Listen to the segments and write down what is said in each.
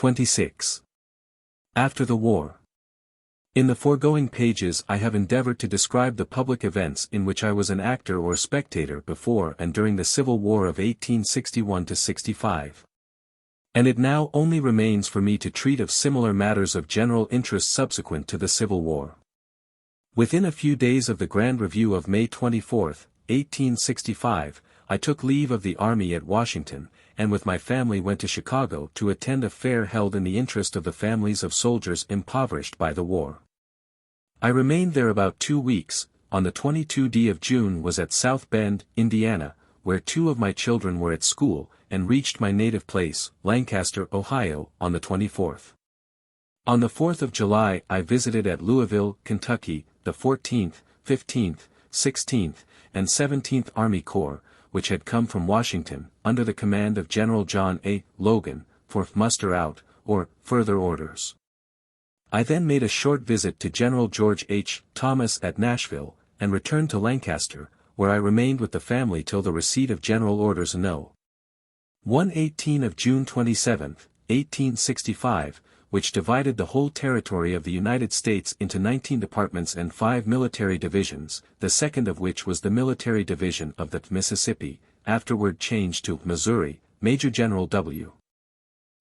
26. After the war. In the foregoing pages I have endeavored to describe the public events in which I was an actor or spectator before and during the Civil War of 1861–65. And it now only remains for me to treat of similar matters of general interest subsequent to the Civil War. Within a few days of the Grand Review of May 24, 1865, I took leave of the army at Washington, and with my family went to Chicago to attend a fair held in the interest of the families of soldiers impoverished by the war. I remained there about 2 weeks. On the 22d of June was at South Bend, Indiana, where 2 of my children were at school, and reached my native place, Lancaster, Ohio, on the 24th. On the 4th of July I visited at Louisville, Kentucky, the 14th, 15th, 16th, and 17th Army Corps, which had come from Washington, under the command of General John A. Logan, for muster out, or further orders. I then made a short visit to General George H. Thomas at Nashville, and returned to Lancaster, where I remained with the family till the receipt of General Orders No. 118 of June 27, 1865, which divided the whole territory of the United States into 19 departments and 5 military divisions, the second of which was the Military Division of the Mississippi, afterward changed to Missouri, Major General W.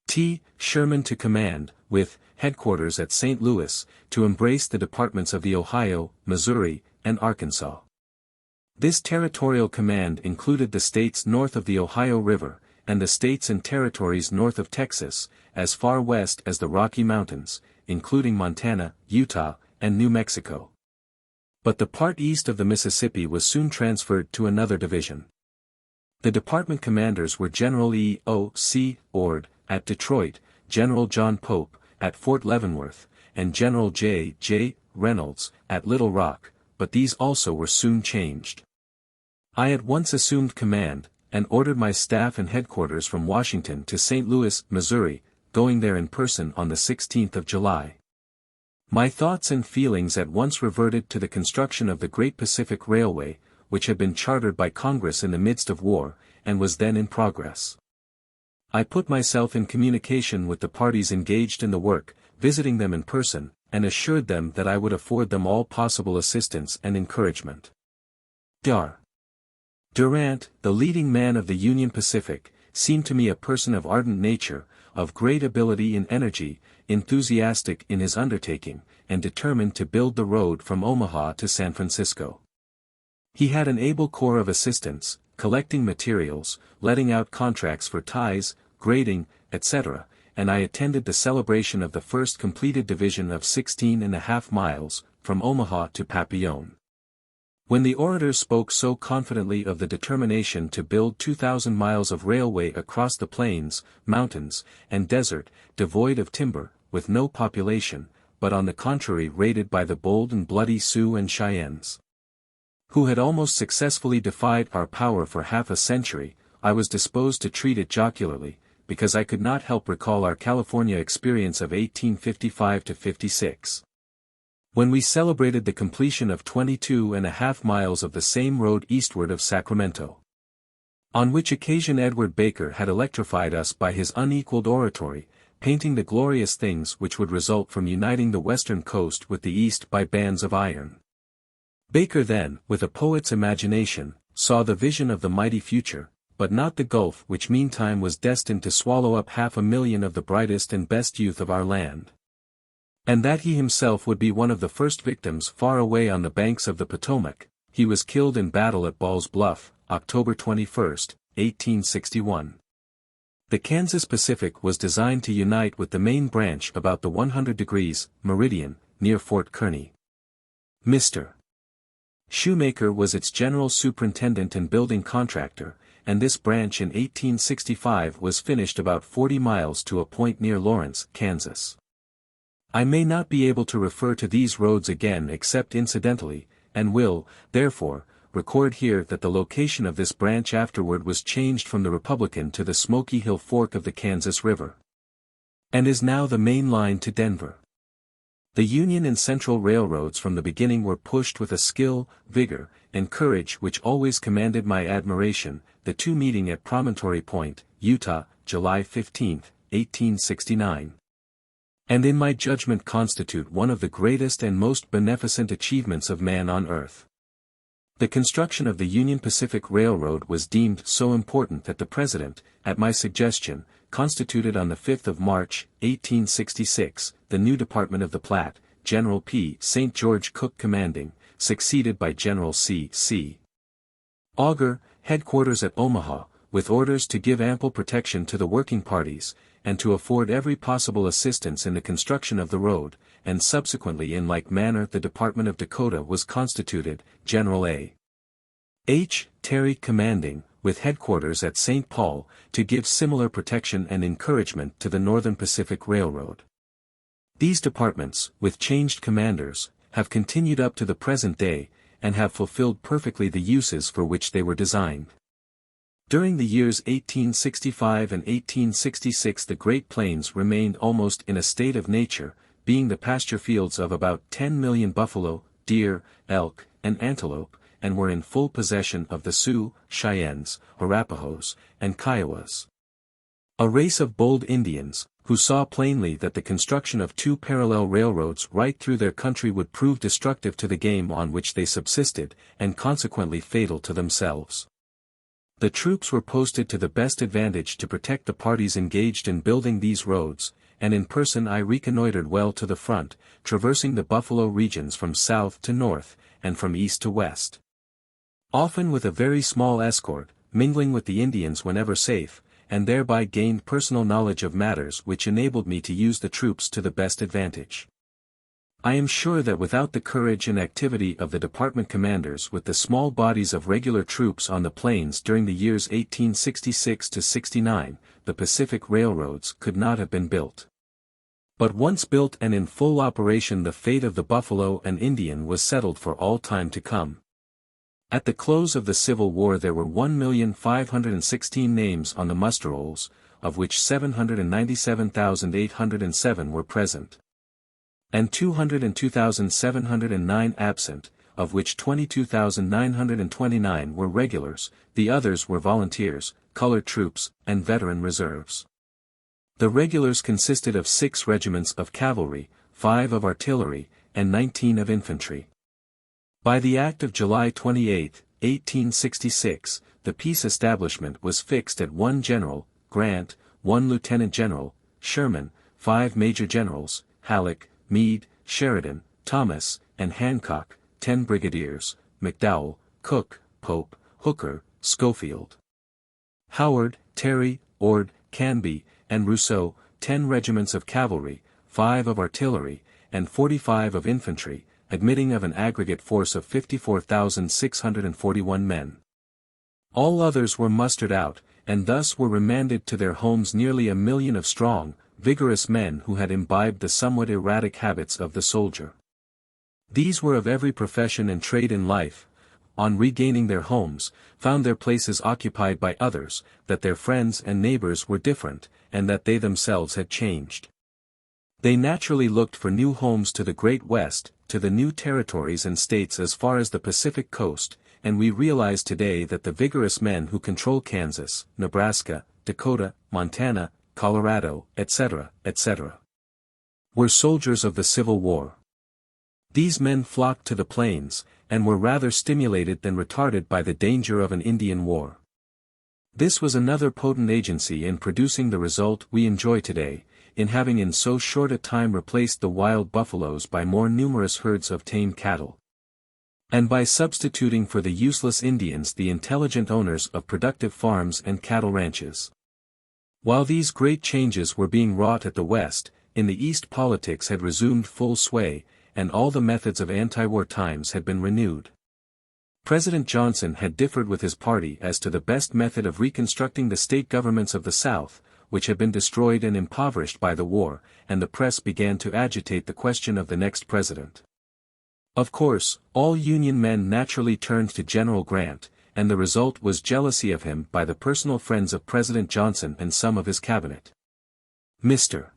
T. Sherman to command, with headquarters at St. Louis, to embrace the departments of the Ohio, Missouri, and Arkansas. This territorial command included the states north of the Ohio River, and the states and territories north of Texas, as far west as the Rocky Mountains, including Montana, Utah, and New Mexico. But the part east of the Mississippi was soon transferred to another division. The department commanders were General E. O. C. Ord, at Detroit, General John Pope, at Fort Leavenworth, and General J. J. Reynolds, at Little Rock, but these also were soon changed. I at once assumed command, and ordered my staff and headquarters from Washington to St. Louis, Missouri, going there in person on the 16th of July. My thoughts and feelings at once reverted to the construction of the Great Pacific Railway, which had been chartered by Congress in the midst of war, and was then in progress. I put myself in communication with the parties engaged in the work, visiting them in person, and assured them that I would afford them all possible assistance and encouragement. Dr. Durant, the leading man of the Union Pacific, seemed to me a person of ardent nature, of great ability and energy, enthusiastic in his undertaking, and determined to build the road from Omaha to San Francisco. He had an able corps of assistants, collecting materials, letting out contracts for ties, grading, etc., and I attended the celebration of the first completed division of 16.5 miles, from Omaha to Papillon. When the orators spoke so confidently of the determination to build 2,000 miles of railway across the plains, mountains, and desert, devoid of timber, with no population, but on the contrary raided by the bold and bloody Sioux and Cheyennes, who had almost successfully defied our power for half a century, I was disposed to treat it jocularly, because I could not help recall our California experience of 1855–56. When we celebrated the completion of 22.5 miles of the same road eastward of Sacramento. On which occasion Edward Baker had electrified us by his unequaled oratory, painting the glorious things which would result from uniting the western coast with the east by bands of iron. Baker then, with a poet's imagination, saw the vision of the mighty future, but not the gulf which meantime was destined to swallow up 500,000 of the brightest and best youth of our land. And that he himself would be one of the first victims far away on the banks of the Potomac. He was killed in battle at Ball's Bluff, October 21, 1861. The Kansas Pacific was designed to unite with the main branch about the 100° meridian, near Fort Kearny. Mr. Shoemaker was its general superintendent and building contractor, and this branch in 1865 was finished about 40 miles to a point near Lawrence, Kansas. I may not be able to refer to these roads again except incidentally, and will, therefore, record here that the location of this branch afterward was changed from the Republican to the Smoky Hill Fork of the Kansas River, and is now the main line to Denver. The Union and Central Railroads from the beginning were pushed with a skill, vigor, and courage which always commanded my admiration, the two meeting at Promontory Point, Utah, July 15, 1869. And in my judgment constitute one of the greatest and most beneficent achievements of man on earth. The construction of the Union Pacific Railroad was deemed so important that the President, at my suggestion, constituted on the 5th of March, 1866, the new Department of the Platte, General P. St. George Cook commanding, succeeded by General C. Augur, headquarters at Omaha, with orders to give ample protection to the working parties, and to afford every possible assistance in the construction of the road, and subsequently in like manner the Department of Dakota was constituted, General A. H. Terry commanding, with headquarters at St. Paul, to give similar protection and encouragement to the Northern Pacific Railroad. These departments, with changed commanders, have continued up to the present day, and have fulfilled perfectly the uses for which they were designed. During the years 1865 and 1866 the Great Plains remained almost in a state of nature, being the pasture fields of about 10 million buffalo, deer, elk, and antelope, and were in full possession of the Sioux, Cheyennes, Arapahoes, and Kiowas. A race of bold Indians, who saw plainly that the construction of two parallel railroads right through their country would prove destructive to the game on which they subsisted, and consequently fatal to themselves. The troops were posted to the best advantage to protect the parties engaged in building these roads, and in person I reconnoitered well to the front, traversing the buffalo regions from south to north, and from east to west. Often with a very small escort, mingling with the Indians whenever safe, and thereby gained personal knowledge of matters which enabled me to use the troops to the best advantage. I am sure that without the courage and activity of the department commanders with the small bodies of regular troops on the plains during the years 1866 to 69, the Pacific railroads could not have been built. But once built and in full operation the fate of the buffalo and Indian was settled for all time to come. At the close of the Civil War there were 1,516,000 names on the muster rolls, of which 797,807 were present. And 202,709 absent, of which 22,929 were regulars, the others were volunteers, colored troops, and veteran reserves. The regulars consisted of 6 regiments of cavalry, 5 of artillery, and 19 of infantry. By the Act of July 28, 1866, the peace establishment was fixed at 1 General, Grant, 1 Lieutenant General, Sherman, 5 Major Generals, Halleck, Meade, Sheridan, Thomas, and Hancock, 10 brigadiers, McDowell, Cook, Pope, Hooker, Schofield, Howard, Terry, Ord, Canby, and Rousseau, 10 regiments of cavalry, 5 of artillery, and 45 of infantry, admitting of an aggregate force of 54,641 men. All others were mustered out, and thus were remanded to their homes nearly 1,000,000 of strong, vigorous men who had imbibed the somewhat erratic habits of the soldier. These were of every profession and trade in life, on regaining their homes, found their places occupied by others, that their friends and neighbors were different, and that they themselves had changed. They naturally looked for new homes to the Great West, to the new territories and states as far as the Pacific coast, and we realize today that the vigorous men who control Kansas, Nebraska, Dakota, Montana, Colorado, etc., etc., were soldiers of the Civil War. These men flocked to the plains, and were rather stimulated than retarded by the danger of an Indian war. This was another potent agency in producing the result we enjoy today, in having in so short a time replaced the wild buffaloes by more numerous herds of tame cattle, and by substituting for the useless Indians the intelligent owners of productive farms and cattle ranches. While these great changes were being wrought at the West, in the East politics had resumed full sway, and all the methods of anti-war times had been renewed. President Johnson had differed with his party as to the best method of reconstructing the state governments of the South, which had been destroyed and impoverished by the war, and the press began to agitate the question of the next president. Of course, all Union men naturally turned to General Grant, and the result was jealousy of him by the personal friends of President Johnson and some of his cabinet. Mr.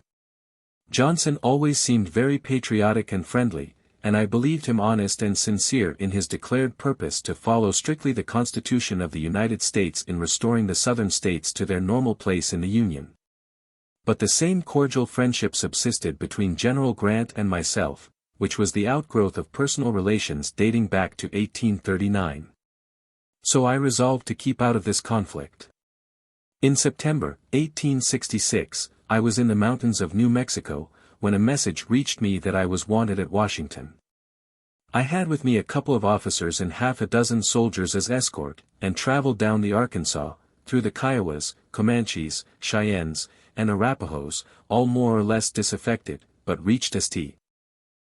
Johnson always seemed very patriotic and friendly, and I believed him honest and sincere in his declared purpose to follow strictly the Constitution of the United States in restoring the Southern states to their normal place in the Union. But the same cordial friendship subsisted between General Grant and myself, which was the outgrowth of personal relations dating back to 1839. So I resolved to keep out of this conflict. In September 1866, I was in the mountains of New Mexico, when a message reached me that I was wanted at Washington. I had with me a couple of officers and half a dozen soldiers as escort, and traveled down the Arkansas, through the Kiowas, Comanches, Cheyennes, and Arapahoes, all more or less disaffected, but reached St.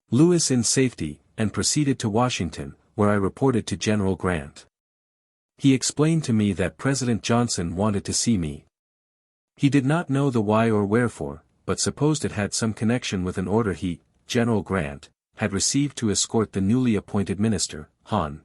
Louis in safety, and proceeded to Washington, where I reported to General Grant. He explained to me that President Johnson wanted to see me. He did not know the why or wherefore, but supposed it had some connection with an order he, General Grant, had received to escort the newly appointed minister, Hon.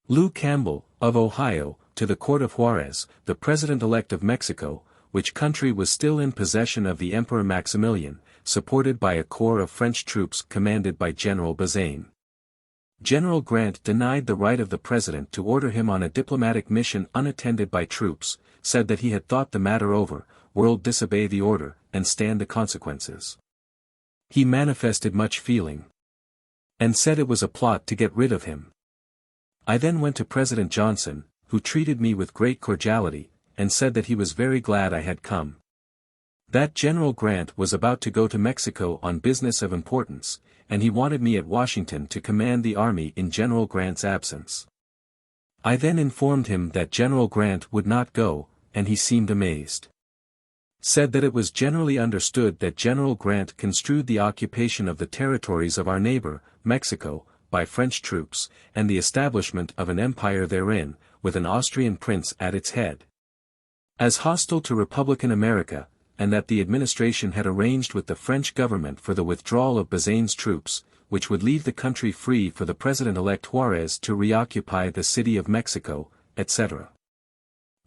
Lew Campbell, of Ohio, to the court of Juarez, the president-elect of Mexico, which country was still in possession of the Emperor Maximilian, supported by a corps of French troops commanded by General Bazaine. General Grant denied the right of the president to order him on a diplomatic mission unattended by troops, said that he had thought the matter over, will disobey the order, and stand the consequences. He manifested much feeling, and said it was a plot to get rid of him. I then went to President Johnson, who treated me with great cordiality, and said that he was very glad I had come. That General Grant was about to go to Mexico on business of importance, and he wanted me at Washington to command the army in General Grant's absence. I then informed him that General Grant would not go, and he seemed amazed. Said that it was generally understood that General Grant construed the occupation of the territories of our neighbor, Mexico, by French troops, and the establishment of an empire therein, with an Austrian prince at its head, as hostile to Republican America, and that the administration had arranged with the French government for the withdrawal of Bazaine's troops, which would leave the country free for the President-elect Juarez to reoccupy the city of Mexico, etc.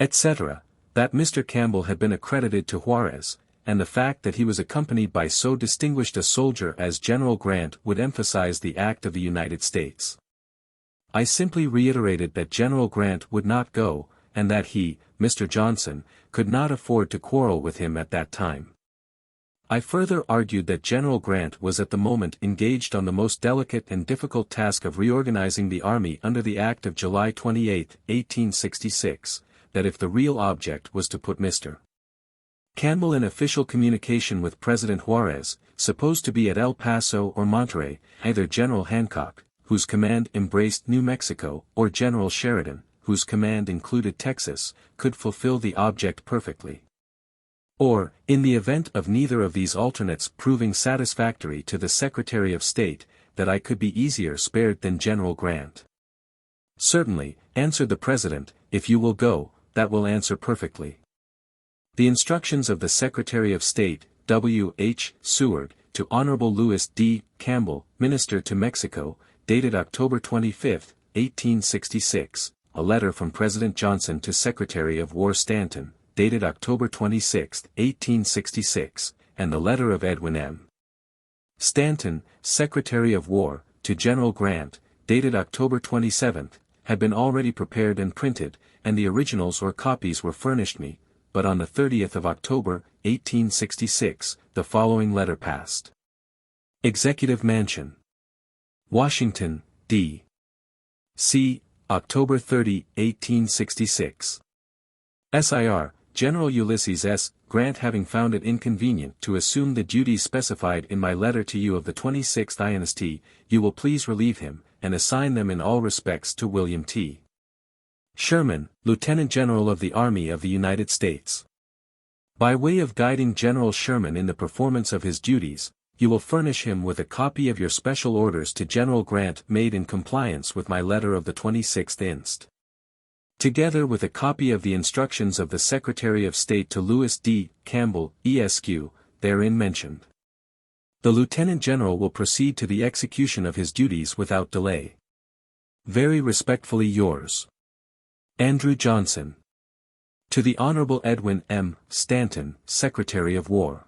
etc., that Mr. Campbell had been accredited to Juarez, and the fact that he was accompanied by so distinguished a soldier as General Grant would emphasize the act of the United States. I simply reiterated that General Grant would not go, and that he, Mr. Johnson, could not afford to quarrel with him at that time. I further argued that General Grant was at the moment engaged on the most delicate and difficult task of reorganizing the army under the Act of July 28, 1866, that if the real object was to put Mr. Campbell in official communication with President Juarez, supposed to be at El Paso or Monterrey, either General Hancock, whose command embraced New Mexico, or General Sheridan, whose command included Texas, could fulfill the object perfectly. Or, in the event of neither of these alternates proving satisfactory to the Secretary of State, that I could be easier spared than General Grant. Certainly, answered the President, if you will go, that will answer perfectly. The instructions of the Secretary of State, W. H. Seward, to Honorable Louis D. Campbell, Minister to Mexico, dated October 25, 1866, a letter from President Johnson to Secretary of War Stanton, dated October 26, 1866, and the letter of Edwin M. Stanton, Secretary of War, to General Grant, dated October 27, had been already prepared and printed, and the originals or copies were furnished me, but on the 30th of October, 1866, the following letter passed. Executive Mansion, Washington, D.C., October 30, 1866. SIR, General Ulysses S. Grant, having found it inconvenient to assume the duties specified in my letter to you of the 26th inst., you will please relieve him, and assign them in all respects to William T. Sherman, Lieutenant General of the Army of the United States. By way of guiding General Sherman in the performance of his duties, you will furnish him with a copy of your special orders to General Grant made in compliance with my letter of the 26th inst., together with a copy of the instructions of the Secretary of State to Louis D. Campbell, Esq., therein mentioned. The Lieutenant General will proceed to the execution of his duties without delay. Very respectfully yours, Andrew Johnson. To the Honorable Edwin M. Stanton, Secretary of War.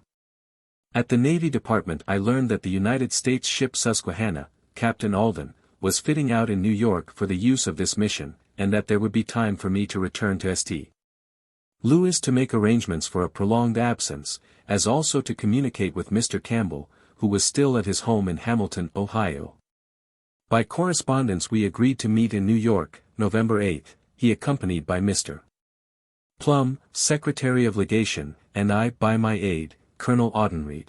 At the Navy Department I learned that the United States ship Susquehanna, Captain Alden, was fitting out in New York for the use of this mission, and that there would be time for me to return to St. Louis to make arrangements for a prolonged absence, as also to communicate with Mr. Campbell, who was still at his home in Hamilton, Ohio. By correspondence we agreed to meet in New York, November 8, he accompanied by Mr. Plum, Secretary of Legation, and I by my aide, Colonel Audenried.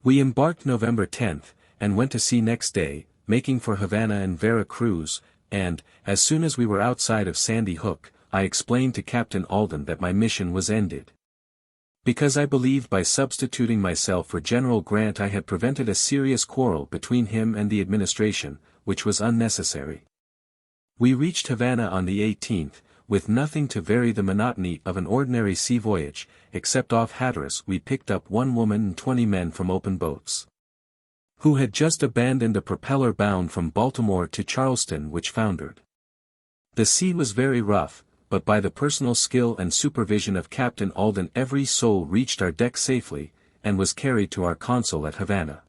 We embarked November 10, and went to sea next day, making for Havana and Vera Cruz, and, as soon as we were outside of Sandy Hook, I explained to Captain Alden that my mission was ended. Because I believed by substituting myself for General Grant I had prevented a serious quarrel between him and the administration, which was unnecessary. We reached Havana on the 18th, with nothing to vary the monotony of an ordinary sea voyage, except off Hatteras we picked up 1 woman and 20 men from open boats, who had just abandoned a propeller bound from Baltimore to Charleston which foundered. The sea was very rough, but by the personal skill and supervision of Captain Alden every soul reached our deck safely, and was carried to our consul at Havana.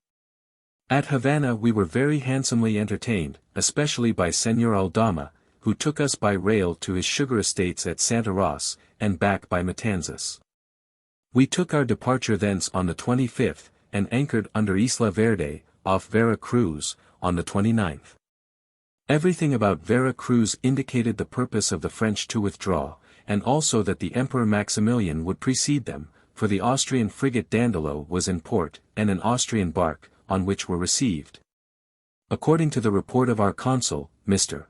At Havana we were very handsomely entertained, especially by Señor Aldama, who took us by rail to his sugar estates at Santa Rosa, and back by Matanzas. We took our departure thence on the 25th, and anchored under Isla Verde, off Vera Cruz, on the 29th. Everything about Vera Cruz indicated the purpose of the French to withdraw, and also that the Emperor Maximilian would precede them, for the Austrian frigate Dandolo was in port, and an Austrian bark, on which were received, according to the report of our consul, Mr.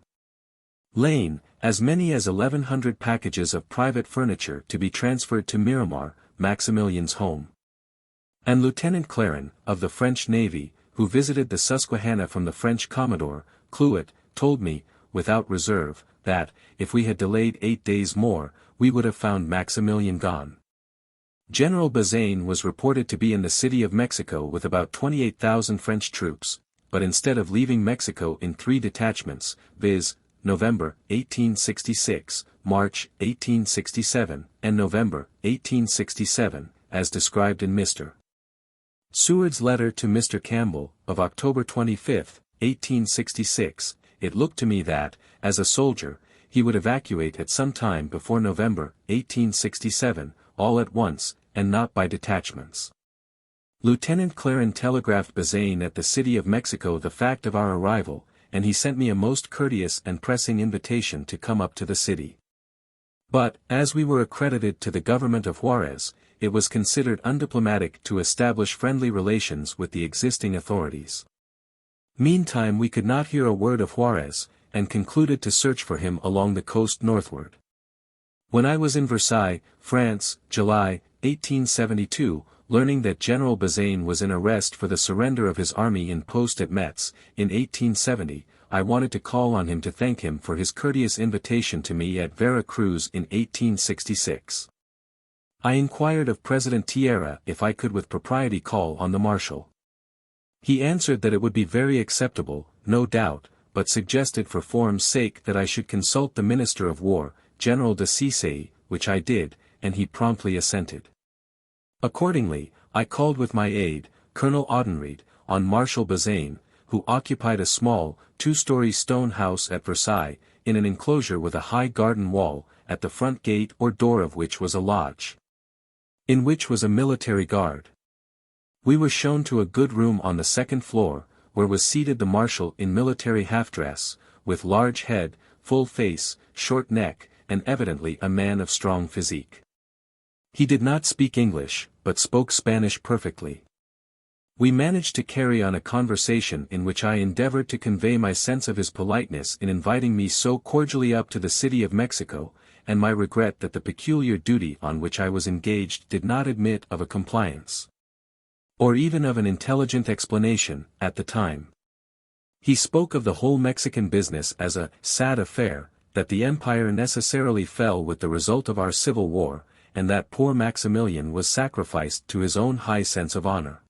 Lane, as many as 1,100 packages of private furniture to be transferred to Miramar, Maximilian's home. And Lieutenant Clarin, of the French Navy, who visited the Susquehanna from the French Commodore, Clouet, told me, without reserve, that, if we had delayed 8 days more, we would have found Maximilian gone. General Bazaine was reported to be in the City of Mexico with about 28,000 French troops, but instead of leaving Mexico in 3 detachments, viz., November, 1866, March, 1867, and November, 1867, as described in Mr. Seward's letter to Mr. Campbell, of October 25, 1866, it looked to me that, as a soldier, he would evacuate at some time before November, 1867, all at once, and not by detachments. Lieutenant Clarin telegraphed Bazaine at the City of Mexico the fact of our arrival, and he sent me a most courteous and pressing invitation to come up to the city. But, as we were accredited to the government of Juarez, it was considered undiplomatic to establish friendly relations with the existing authorities. Meantime we could not hear a word of Juarez, and concluded to search for him along the coast northward. When I was in Versailles, France, July, 1872, learning that General Bazaine was in arrest for the surrender of his army in post at Metz, in 1870, I wanted to call on him to thank him for his courteous invitation to me at Vera Cruz in 1866. I inquired of President Tierra if I could with propriety call on the Marshal. He answered that it would be very acceptable, no doubt, but suggested for form's sake that I should consult the Minister of War, General de Cissé, which I did, and he promptly assented. Accordingly, I called with my aide, Colonel Audenried, on Marshal Bazaine, who occupied a small, 2-story stone house at Versailles, in an enclosure with a high garden wall, at the front gate or door of which was a lodge, in which was a military guard. We were shown to a good room on the 2nd floor, where was seated the Marshal in military half-dress, with large head, full face, short neck, and evidently a man of strong physique. He did not speak English, but spoke Spanish perfectly. We managed to carry on a conversation in which I endeavored to convey my sense of his politeness in inviting me so cordially up to the City of Mexico, and my regret that the peculiar duty on which I was engaged did not admit of a compliance, or even of an intelligent explanation, at the time. He spoke of the whole Mexican business as a sad affair, that the empire necessarily fell with the result of our civil war, and that poor Maximilian was sacrificed to his own high sense of honor.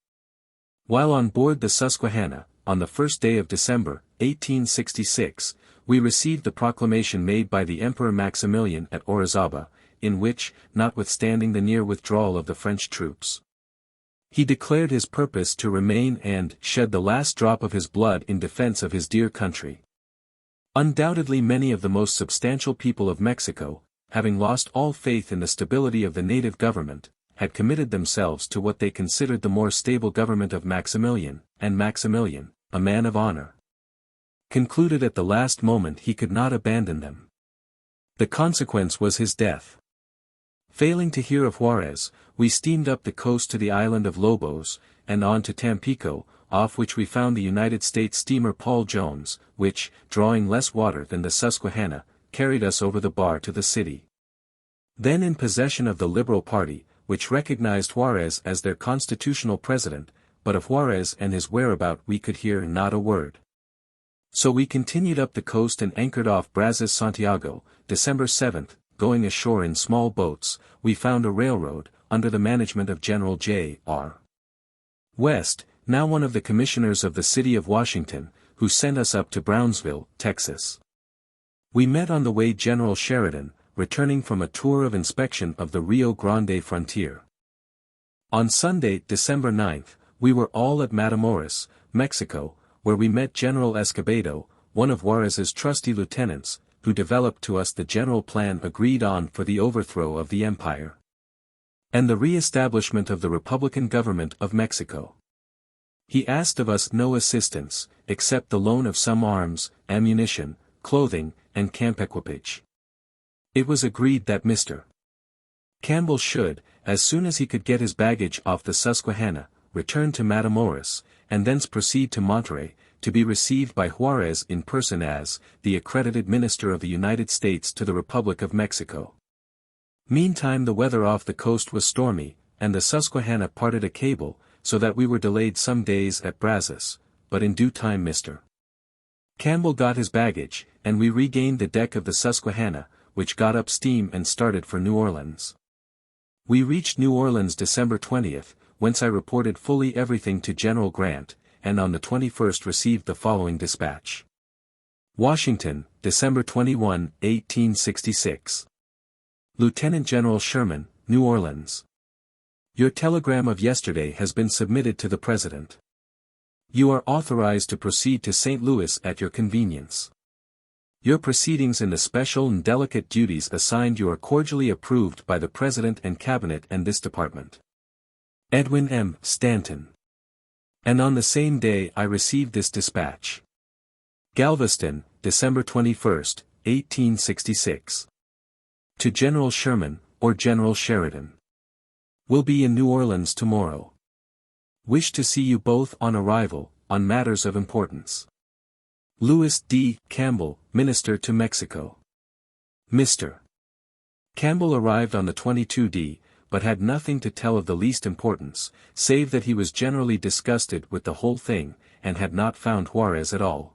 While on board the Susquehanna, on the 1st day of December, 1866, we received the proclamation made by the Emperor Maximilian at Orizaba, in which, notwithstanding the near withdrawal of the French troops, he declared his purpose to remain and shed the last drop of his blood in defense of his dear country. Undoubtedly many of the most substantial people of Mexico, having lost all faith in the stability of the native government, had committed themselves to what they considered the more stable government of Maximilian, and Maximilian, a man of honor, concluded at the last moment he could not abandon them. The consequence was his death. Failing to hear of Juarez, we steamed up the coast to the island of Lobos, and on to Tampico, off which we found the United States steamer Paul Jones, which, drawing less water than the Susquehanna, carried us over the bar to the city. Then in possession of the Liberal Party, which recognized Juarez as their constitutional president, but of Juarez and his whereabout we could hear not a word. So we continued up the coast and anchored off Brazos Santiago, December 7th, going ashore in small boats. We found a railroad, under the management of General J.R. West, now one of the commissioners of the city of Washington, who sent us up to Brownsville, Texas. We met on the way General Sheridan, returning from a tour of inspection of the Rio Grande frontier. On Sunday, December 9th, we were all at Matamoros, Mexico, where we met General Escobedo, one of Juarez's trusty lieutenants, who developed to us the general plan agreed on for the overthrow of the empire and the re-establishment of the Republican government of Mexico. He asked of us no assistance, except the loan of some arms, ammunition, clothing, and camp equipage. It was agreed that Mr. Campbell should, as soon as he could get his baggage off the Susquehanna, return to Matamoros, and thence proceed to Monterrey, to be received by Juarez in person as the accredited minister of the United States to the Republic of Mexico. Meantime the weather off the coast was stormy, and the Susquehanna parted a cable, so that we were delayed some days at Brazos, but in due time Mr. Campbell got his baggage, and we regained the deck of the Susquehanna, which got up steam and started for New Orleans. We reached New Orleans December 20th, whence I reported fully everything to General Grant, and on the 21st received the following dispatch. Washington, December 21, 1866. Lieutenant General Sherman, New Orleans. Your telegram of yesterday has been submitted to the President. You are authorized to proceed to St. Louis at your convenience. Your proceedings in the special and delicate duties assigned you are cordially approved by the President and Cabinet and this Department. Edwin M. Stanton. And on the same day I received this dispatch. Galveston, December 21, 1866. To General Sherman, or General Sheridan. Will be in New Orleans tomorrow. Wish to see you both on arrival, on matters of importance. Louis D. Campbell, Minister to Mexico. Mr. Campbell arrived on the 22d, but had nothing to tell of the least importance, save that he was generally disgusted with the whole thing, and had not found Juarez at all.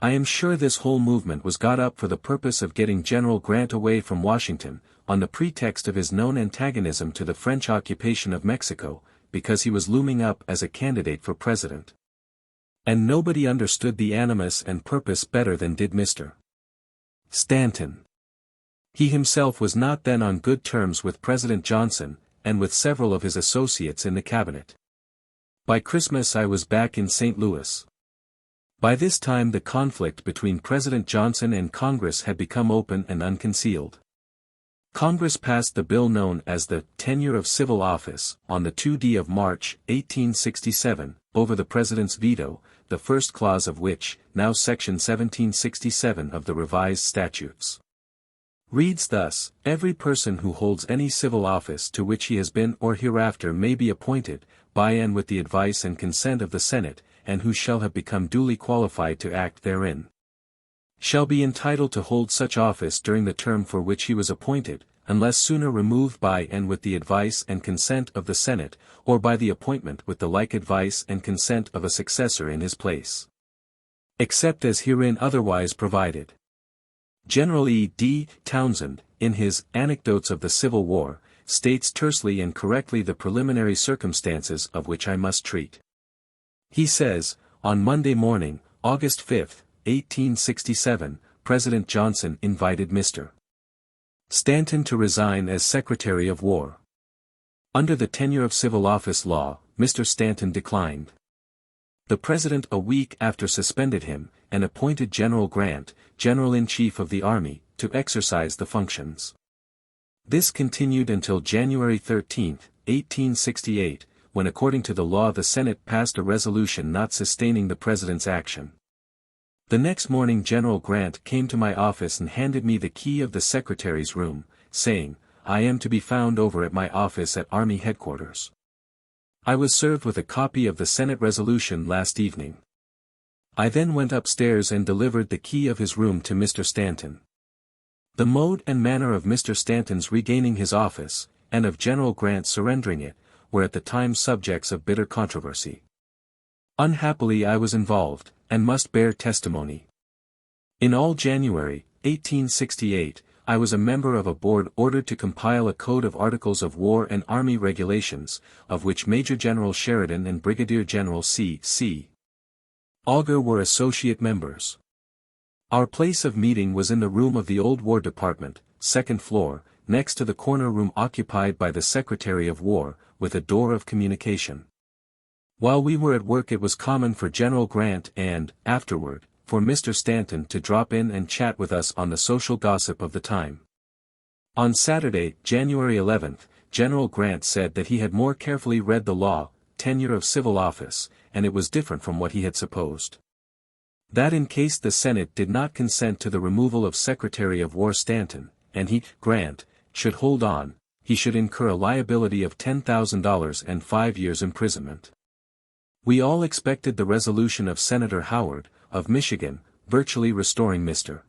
I am sure this whole movement was got up for the purpose of getting General Grant away from Washington, on the pretext of his known antagonism to the French occupation of Mexico, because he was looming up as a candidate for president. And nobody understood the animus and purpose better than did Mr. Stanton. He himself was not then on good terms with President Johnson, and with several of his associates in the cabinet. By Christmas I was back in St. Louis. By this time the conflict between President Johnson and Congress had become open and unconcealed. Congress passed the bill known as the Tenure of Civil Office on the 2d of March, 1867, over the President's veto, the first clause of which, now Section 1767 of the Revised Statutes, reads thus: Every person who holds any civil office to which he has been or hereafter may be appointed, by and with the advice and consent of the Senate, and who shall have become duly qualified to act therein, shall be entitled to hold such office during the term for which he was appointed, unless sooner removed by and with the advice and consent of the Senate, or by the appointment with the like advice and consent of a successor in his place, except as herein otherwise provided. General E. D. Townsend, in his Anecdotes of the Civil War, states tersely and correctly the preliminary circumstances of which I must treat. He says, on Monday morning, August 5, 1867, President Johnson invited Mr. Stanton to resign as Secretary of War. Under the Tenure of Civil Office law, Mr. Stanton declined. The President a week after suspended him, and appointed General Grant, General-in-Chief of the Army, to exercise the functions. This continued until January 13, 1868, when according to the law the Senate passed a resolution not sustaining the President's action. The next morning General Grant came to my office and handed me the key of the Secretary's room, saying, "I am to be found over at my office at Army Headquarters. I was served with a copy of the Senate resolution last evening." I then went upstairs and delivered the key of his room to Mr. Stanton. The mode and manner of Mr. Stanton's regaining his office, and of General Grant surrendering it, were at the time subjects of bitter controversy. Unhappily I was involved, and must bear testimony. In all January, 1868, I was a member of a board ordered to compile a code of articles of war and army regulations, of which Major General Sheridan and Brigadier General C.C. Augur were associate members. Our place of meeting was in the room of the old War Department, second floor, next to the corner room occupied by the Secretary of War, with a door of communication. While we were at work it was common for General Grant and, afterward, for Mr. Stanton to drop in and chat with us on the social gossip of the time. On Saturday, January 11, General Grant said that he had more carefully read the law, tenure of civil office, and it was different from what he had supposed. That in case the Senate did not consent to the removal of Secretary of War Stanton, and he, Grant, should hold on, he should incur a liability of $10,000 and 5 years imprisonment. We all expected the resolution of Senator Howard, of Michigan, virtually restoring Mr.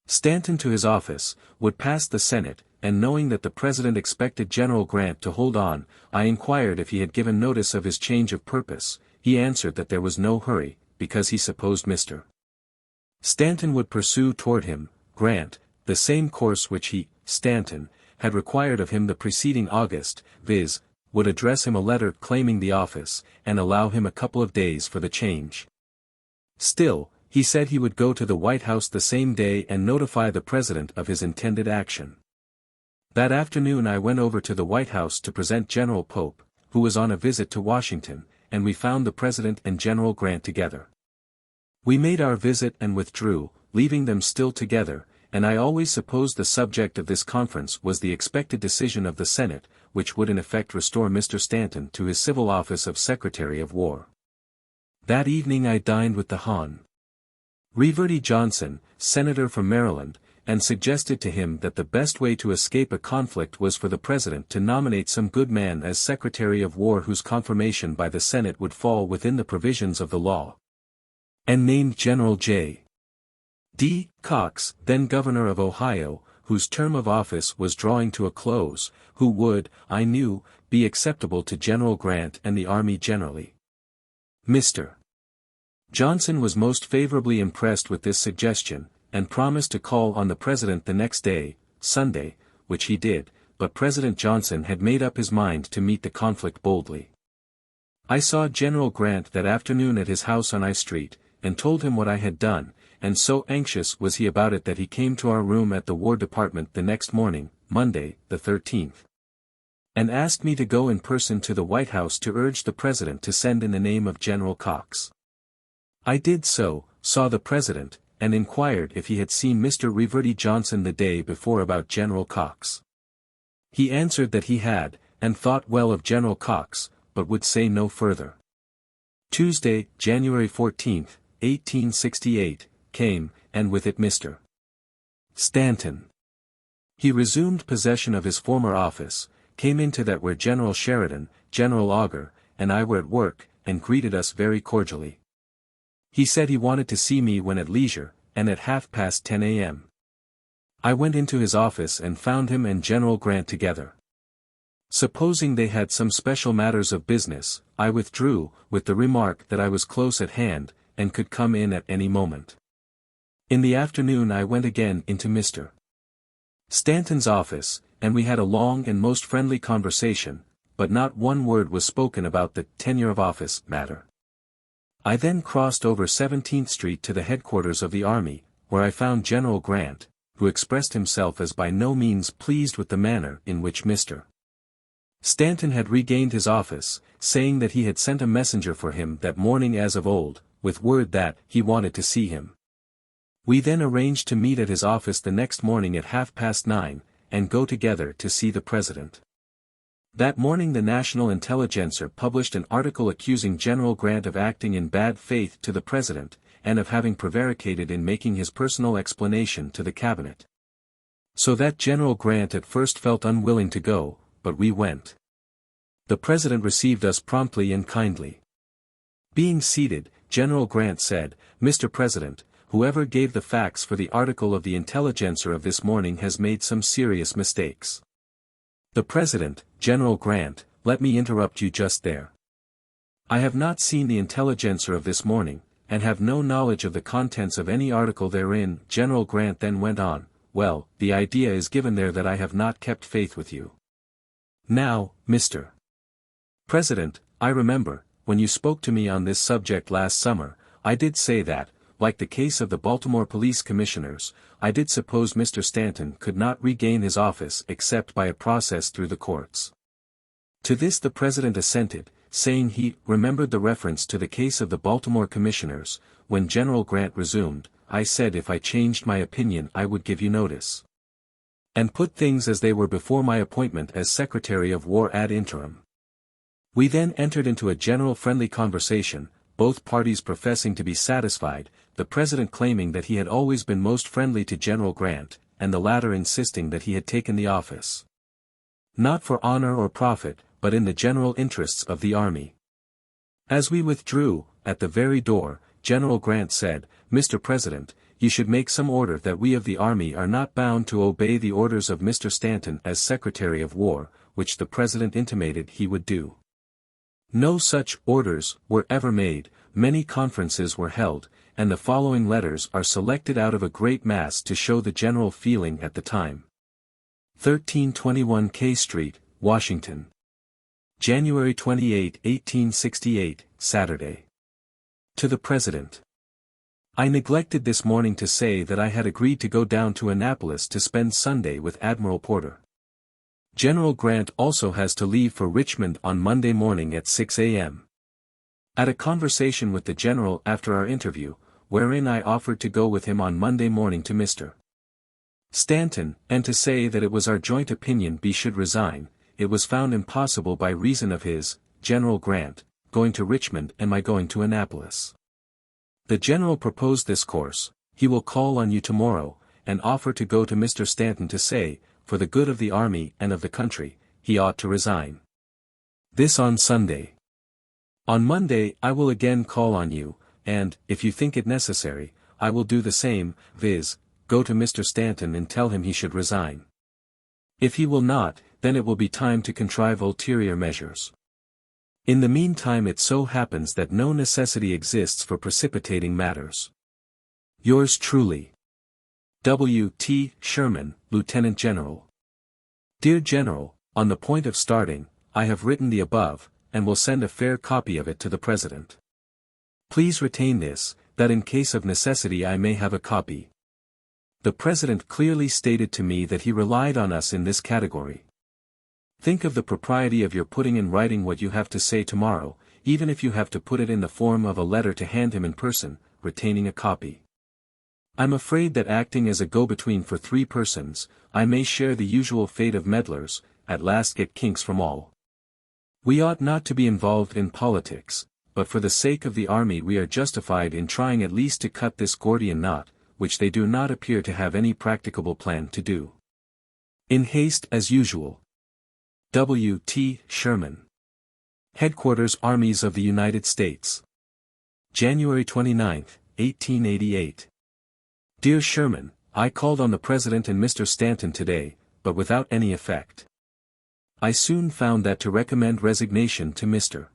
Stanton to his office, would pass the Senate, and knowing that the President expected General Grant to hold on, I inquired if he had given notice of his change of purpose. He answered that there was no hurry, because he supposed Mr. Stanton would pursue toward him, Grant, the same course which he, Stanton, had required of him the preceding August, viz., would address him a letter claiming the office, and allow him a couple of days for the change. Still, he said he would go to the White House the same day and notify the President of his intended action. That afternoon I went over to the White House to present General Pope, who was on a visit to Washington, and we found the President and General Grant together. We made our visit and withdrew, leaving them still together, and I always supposed the subject of this conference was the expected decision of the Senate, which would in effect restore Mr. Stanton to his civil office of Secretary of War. That evening I dined with the Hon. Reverdy Johnson, Senator from Maryland, and suggested to him that the best way to escape a conflict was for the President to nominate some good man as Secretary of War whose confirmation by the Senate would fall within the provisions of the law. And named General J. D. Cox, then Governor of Ohio, whose term of office was drawing to a close, who would, I knew, be acceptable to General Grant and the Army generally. Mr. Johnson was most favorably impressed with this suggestion, and promised to call on the President the next day, Sunday, which he did, but President Johnson had made up his mind to meet the conflict boldly. I saw General Grant that afternoon at his house on I Street, and told him what I had done, and so anxious was he about it that he came to our room at the War Department the next morning, Monday, the 13th. And asked me to go in person to the White House to urge the President to send in the name of General Cox. I did so, saw the President, and inquired if he had seen Mr. Reverdy Johnson the day before about General Cox. He answered that he had, and thought well of General Cox, but would say no further. Tuesday, January 14, 1868, came, and with it Mr. Stanton. He resumed possession of his former office, came into that where General Sheridan, General Augur, and I were at work, and greeted us very cordially. He said he wanted to see me when at leisure, and at 10:30 a.m. I went into his office and found him and General Grant together. Supposing they had some special matters of business, I withdrew, with the remark that I was close at hand, and could come in at any moment. In the afternoon I went again into Mr. Stanton's office, and we had a long and most friendly conversation, but not one word was spoken about the tenure of office matter. I then crossed over 17th Street to the headquarters of the Army, where I found General Grant, who expressed himself as by no means pleased with the manner in which Mr. Stanton had regained his office, saying that he had sent a messenger for him that morning as of old, with word that he wanted to see him. We then arranged to meet at his office the next morning at 9:30, and go together to see the President. That morning the National Intelligencer published an article accusing General Grant of acting in bad faith to the President, and of having prevaricated in making his personal explanation to the Cabinet. So that General Grant at first felt unwilling to go, but we went. The President received us promptly and kindly. Being seated, General Grant said, "Mr. President, whoever gave the facts for the article of the Intelligencer of this morning has made some serious mistakes." The President, General Grant, let me interrupt you just there. I have not seen the Intelligencer of this morning, and have no knowledge of the contents of any article therein. General Grant then went on, "Well, the idea is given there that I have not kept faith with you. Now, Mr. President, I remember, when you spoke to me on this subject last summer, I did say that, like the case of the Baltimore police commissioners, I did suppose Mr. Stanton could not regain his office except by a process through the courts." To this the President assented, saying he remembered the reference to the case of the Baltimore commissioners. When General Grant resumed, "I said if I changed my opinion I would give you notice, and put things as they were before my appointment as Secretary of War ad interim." We then entered into a general friendly conversation, both parties professing to be satisfied, the President claiming that he had always been most friendly to General Grant, and the latter insisting that he had taken the office not for honor or profit, but in the general interests of the army. As we withdrew, at the very door, General Grant said, "Mr. President, you should make some order that we of the army are not bound to obey the orders of Mr. Stanton as Secretary of War," which the President intimated he would do. No such orders were ever made. Many conferences were held, and the following letters are selected out of a great mass to show the general feeling at the time. 1321 K Street, Washington. January 28, 1868, Saturday. To the President. I neglected this morning to say that I had agreed to go down to Annapolis to spend Sunday with Admiral Porter. General Grant also has to leave for Richmond on Monday morning at 6 a.m. At a conversation with the General after our interview, wherein I offered to go with him on Monday morning to Mr. Stanton, and to say that it was our joint opinion B should resign, it was found impossible by reason of his, General Grant, going to Richmond and my going to Annapolis. The General proposed this course: he will call on you tomorrow, and offer to go to Mr. Stanton to say, for the good of the army and of the country, he ought to resign. This on Sunday. On Monday I will again call on you, and, if you think it necessary, I will do the same, viz., go to Mr. Stanton and tell him he should resign. If he will not, then it will be time to contrive ulterior measures. In the meantime it so happens that no necessity exists for precipitating matters. Yours truly, W. T. Sherman, Lieutenant General. Dear General, on the point of starting, I have written the above, and will send a fair copy of it to the President. Please retain this, that in case of necessity I may have a copy. The President clearly stated to me that he relied on us in this category. Think of the propriety of your putting in writing what you have to say tomorrow, even if you have to put it in the form of a letter to hand him in person, retaining a copy. I'm afraid that acting as a go-between for three persons, I may share the usual fate of meddlers, at last get kinks from all. We ought not to be involved in politics, but for the sake of the army we are justified in trying at least to cut this Gordian knot, which they do not appear to have any practicable plan to do. In haste as usual. W. T. Sherman. Headquarters Armies of the United States. January 29, 1888. Dear Sherman, I called on the President and Mr. Stanton today, but without any effect. I soon found that to recommend resignation to Mr.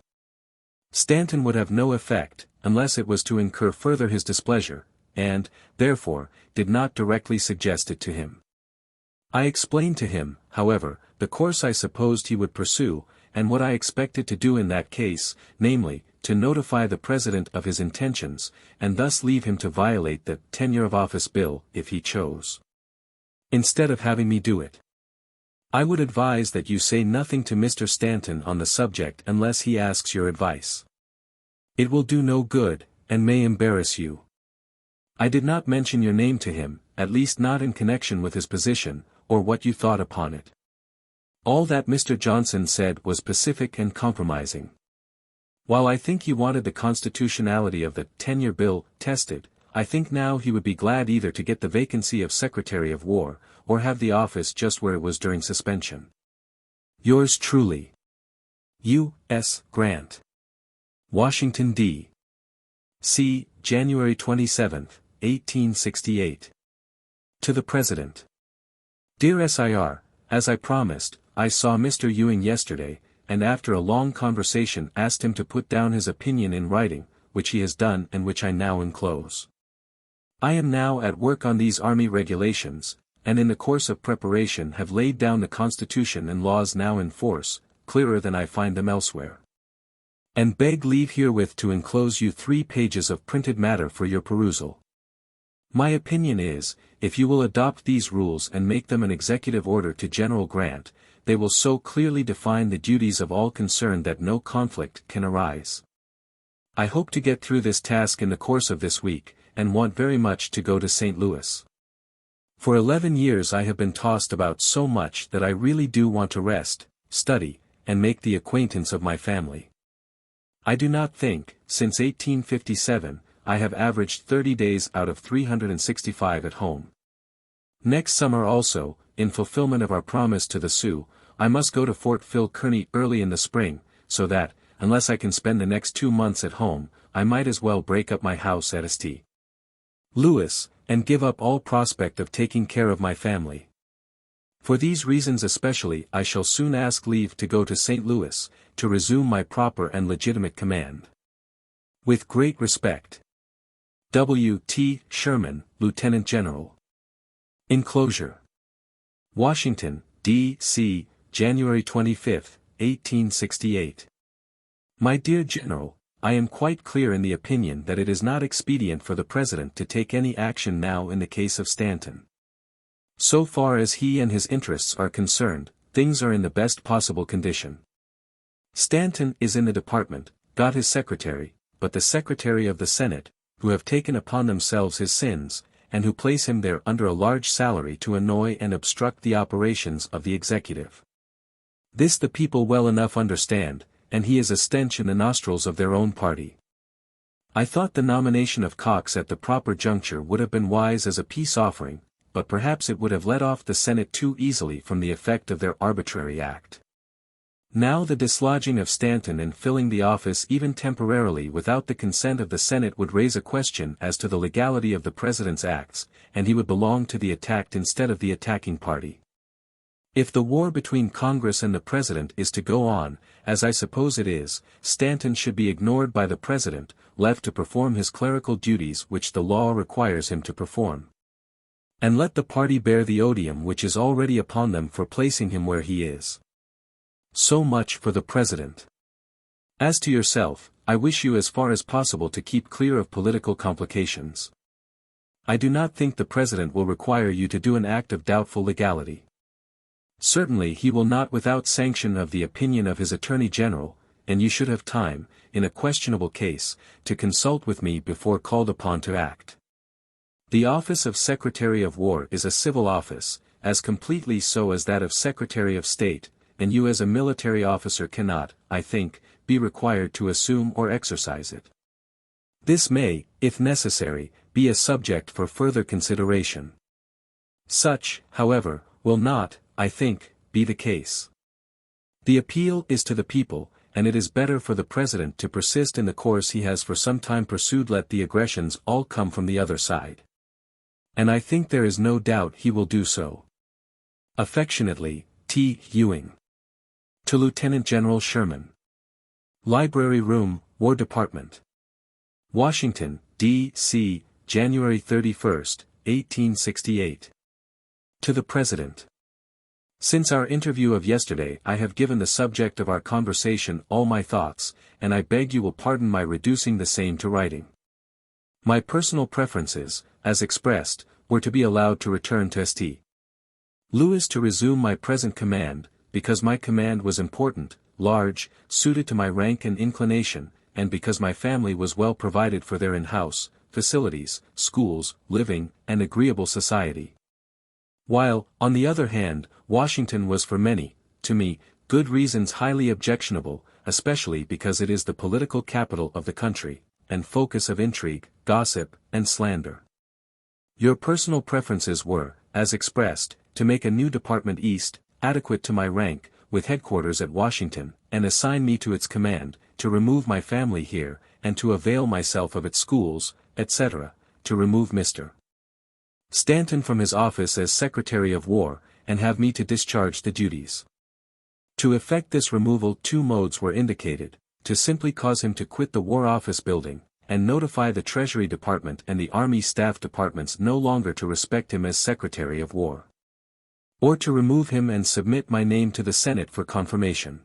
Stanton would have no effect, unless it was to incur further his displeasure, and, therefore, did not directly suggest it to him. I explained to him, however, the course I supposed he would pursue, and what I expected to do in that case, namely, to notify the President of his intentions, and thus leave him to violate the tenure of office bill, if he chose, instead of having me do it. I would advise that you say nothing to Mr. Stanton on the subject unless he asks your advice. It will do no good, and may embarrass you. I did not mention your name to him, at least not in connection with his position, or what you thought upon it. All that Mr. Johnson said was pacific and compromising. While I think he wanted the constitutionality of the tenure bill tested, I think now he would be glad either to get the vacancy of Secretary of War, or have the office just where it was during suspension. Yours truly, U.S. Grant. Washington, D.C., January 27, 1868. To the President. Dear Sir, as I promised, I saw Mr. Ewing yesterday, and after a long conversation asked him to put down his opinion in writing, which he has done and which I now enclose. I am now at work on these Army regulations, and in the course of preparation have laid down the Constitution and laws now in force, clearer than I find them elsewhere. And beg leave herewith to enclose you 3 pages of printed matter for your perusal. My opinion is, if you will adopt these rules and make them an executive order to General Grant, they will so clearly define the duties of all concerned that no conflict can arise. I hope to get through this task in the course of this week, and want very much to go to St. Louis. For 11 years I have been tossed about so much that I really do want to rest, study, and make the acquaintance of my family. I do not think, since 1857, I have averaged 30 days out of 365 at home. Next summer also, in fulfillment of our promise to the Sioux, I must go to Fort Phil Kearny early in the spring, so that, unless I can spend the next 2 months at home, I might as well break up my house at St. Louis, and give up all prospect of taking care of my family. For these reasons especially I shall soon ask leave to go to St. Louis, to resume my proper and legitimate command. With great respect. W. T. Sherman, Lieutenant General. Enclosure. Washington, D.C., January 25, 1868. My dear General, I am quite clear in the opinion that it is not expedient for the President to take any action now in the case of Stanton. So far as he and his interests are concerned, things are in the best possible condition. Stanton is in the department, got his secretary, but the Secretary of the Senate, who have taken upon themselves his sins, and who place him there under a large salary to annoy and obstruct the operations of the executive. This the people well enough understand, and he is a stench in the nostrils of their own party. I thought the nomination of Cox at the proper juncture would have been wise as a peace offering, but perhaps it would have let off the Senate too easily from the effect of their arbitrary act. Now the dislodging of Stanton and filling the office even temporarily without the consent of the Senate would raise a question as to the legality of the President's acts, and he would belong to the attacked instead of the attacking party. If the war between Congress and the President is to go on, as I suppose it is, Stanton should be ignored by the President, left to perform his clerical duties which the law requires him to perform. And let the party bear the odium which is already upon them for placing him where he is. So much for the President. As to yourself, I wish you as far as possible to keep clear of political complications. I do not think the President will require you to do an act of doubtful legality. Certainly he will not without sanction of the opinion of his Attorney General, and you should have time, in a questionable case, to consult with me before called upon to act. The office of Secretary of War is a civil office, as completely so as that of Secretary of State, and you as a military officer cannot, I think, be required to assume or exercise it. This may, if necessary, be a subject for further consideration. Such, however, will not, I think, be the case. The appeal is to the people, and it is better for the President to persist in the course he has for some time pursued. Let the aggressions all come from the other side. And I think there is no doubt he will do so. Affectionately, T. Ewing. To Lieutenant General Sherman. Library Room, War Department. Washington, D.C., January 31, 1868. To the President. Since our interview of yesterday I have given the subject of our conversation all my thoughts, and I beg you will pardon my reducing the same to writing. My personal preferences, as expressed, were to be allowed to return to St. Louis to resume my present command, because my command was important, large, suited to my rank and inclination, and because my family was well provided for their in-house facilities, schools, living, and agreeable society. While, on the other hand, Washington was for many, to me, good reasons highly objectionable, especially because it is the political capital of the country, and focus of intrigue, gossip, and slander. Your personal preferences were, as expressed, to make a new department east, adequate to my rank, with headquarters at Washington, and assign me to its command, to remove my family here, and to avail myself of its schools, etc., to remove Mr. Stanton from his office as Secretary of War, and have me to discharge the duties. To effect this removal, two modes were indicated: to simply cause him to quit the War Office building, and notify the Treasury Department and the Army Staff Departments no longer to respect him as Secretary of War. Or to remove him and submit my name to the Senate for confirmation.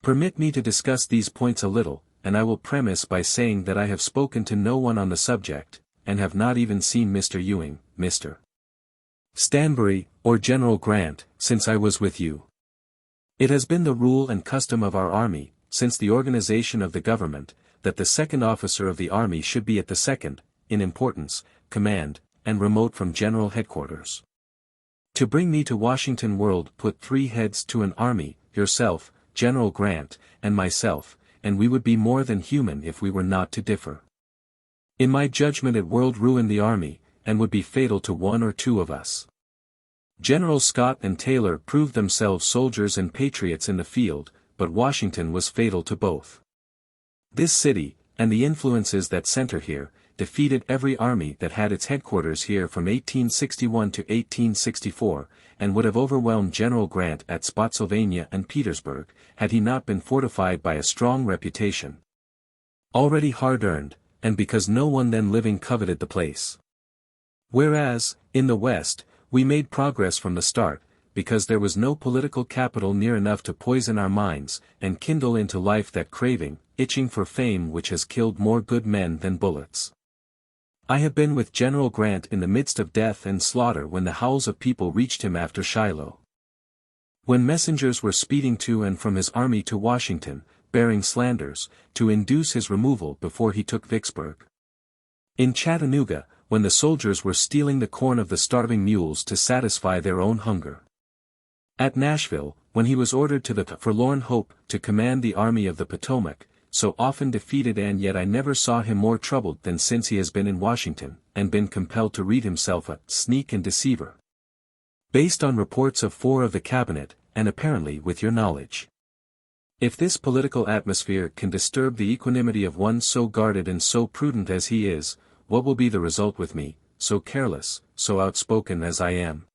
Permit me to discuss these points a little, and I will premise by saying that I have spoken to no one on the subject, and have not even seen Mr. Ewing, Mr. Stanbury, or General Grant, since I was with you. It has been the rule and custom of our Army, since the organization of the government, that the second officer of the Army should be at the second, in importance, command, and remote from General Headquarters. To bring me to Washington world put three heads to an army, yourself, General Grant, and myself, and we would be more than human if we were not to differ. In my judgment it world ruin the Army, and would be fatal to one or two of us. General Scott and Taylor proved themselves soldiers and patriots in the field, but Washington was fatal to both. This city, and the influences that center here, defeated every army that had its headquarters here from 1861 to 1864, and would have overwhelmed General Grant at Spotsylvania and Petersburg, had he not been fortified by a strong reputation. Already hard-earned, and because no one then living coveted the place. Whereas, in the West, we made progress from the start, because there was no political capital near enough to poison our minds, and kindle into life that craving, itching for fame which has killed more good men than bullets. I have been with General Grant in the midst of death and slaughter when the howls of people reached him after Shiloh. When messengers were speeding to and from his army to Washington, bearing slanders, to induce his removal before he took Vicksburg. In Chattanooga, when the soldiers were stealing the corn of the starving mules to satisfy their own hunger. At Nashville, when he was ordered to the forlorn hope to command the Army of the Potomac, so often defeated, and yet I never saw him more troubled than since he has been in Washington, and been compelled to read himself a sneak and deceiver. Based on reports of 4 of the cabinet, and apparently with your knowledge. If this political atmosphere can disturb the equanimity of one so guarded and so prudent as he is, what will be the result with me, so careless, so outspoken as I am?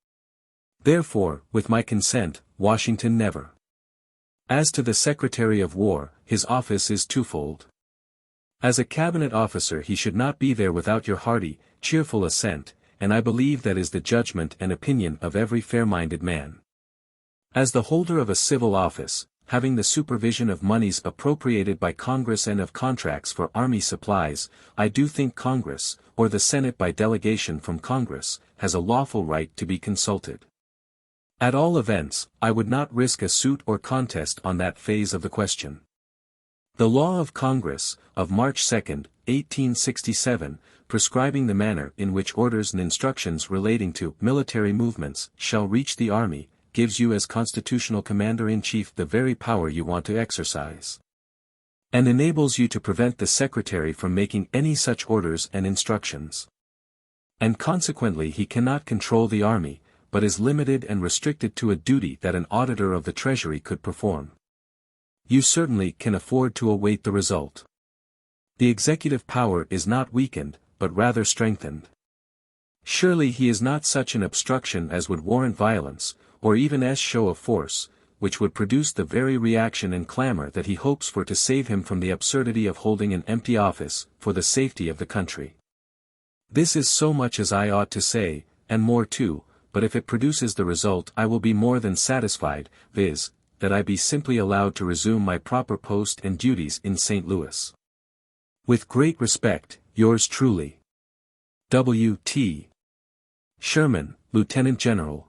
Therefore, with my consent, Washington never. As to the Secretary of War, his office is twofold. As a cabinet officer he should not be there without your hearty, cheerful assent, and I believe that is the judgment and opinion of every fair-minded man. As the holder of a civil office, having the supervision of monies appropriated by Congress and of contracts for army supplies, I do think Congress, or the Senate by delegation from Congress, has a lawful right to be consulted. At all events, I would not risk a suit or contest on that phase of the question. The law of Congress, of March 2, 1867, prescribing the manner in which orders and instructions relating to military movements shall reach the Army, gives you as constitutional commander-in-chief the very power you want to exercise. And enables you to prevent the Secretary from making any such orders and instructions. And consequently he cannot control the Army, but is limited and restricted to a duty that an auditor of the Treasury could perform. You certainly can afford to await the result. The executive power is not weakened, but rather strengthened. Surely he is not such an obstruction as would warrant violence, or even as show of force, which would produce the very reaction and clamor that he hopes for to save him from the absurdity of holding an empty office, for the safety of the country. This is so much as I ought to say, and more too, but if it produces the result I will be more than satisfied, viz., that I be simply allowed to resume my proper post and duties in St. Louis. With great respect, yours truly. W. T. Sherman, Lieutenant General.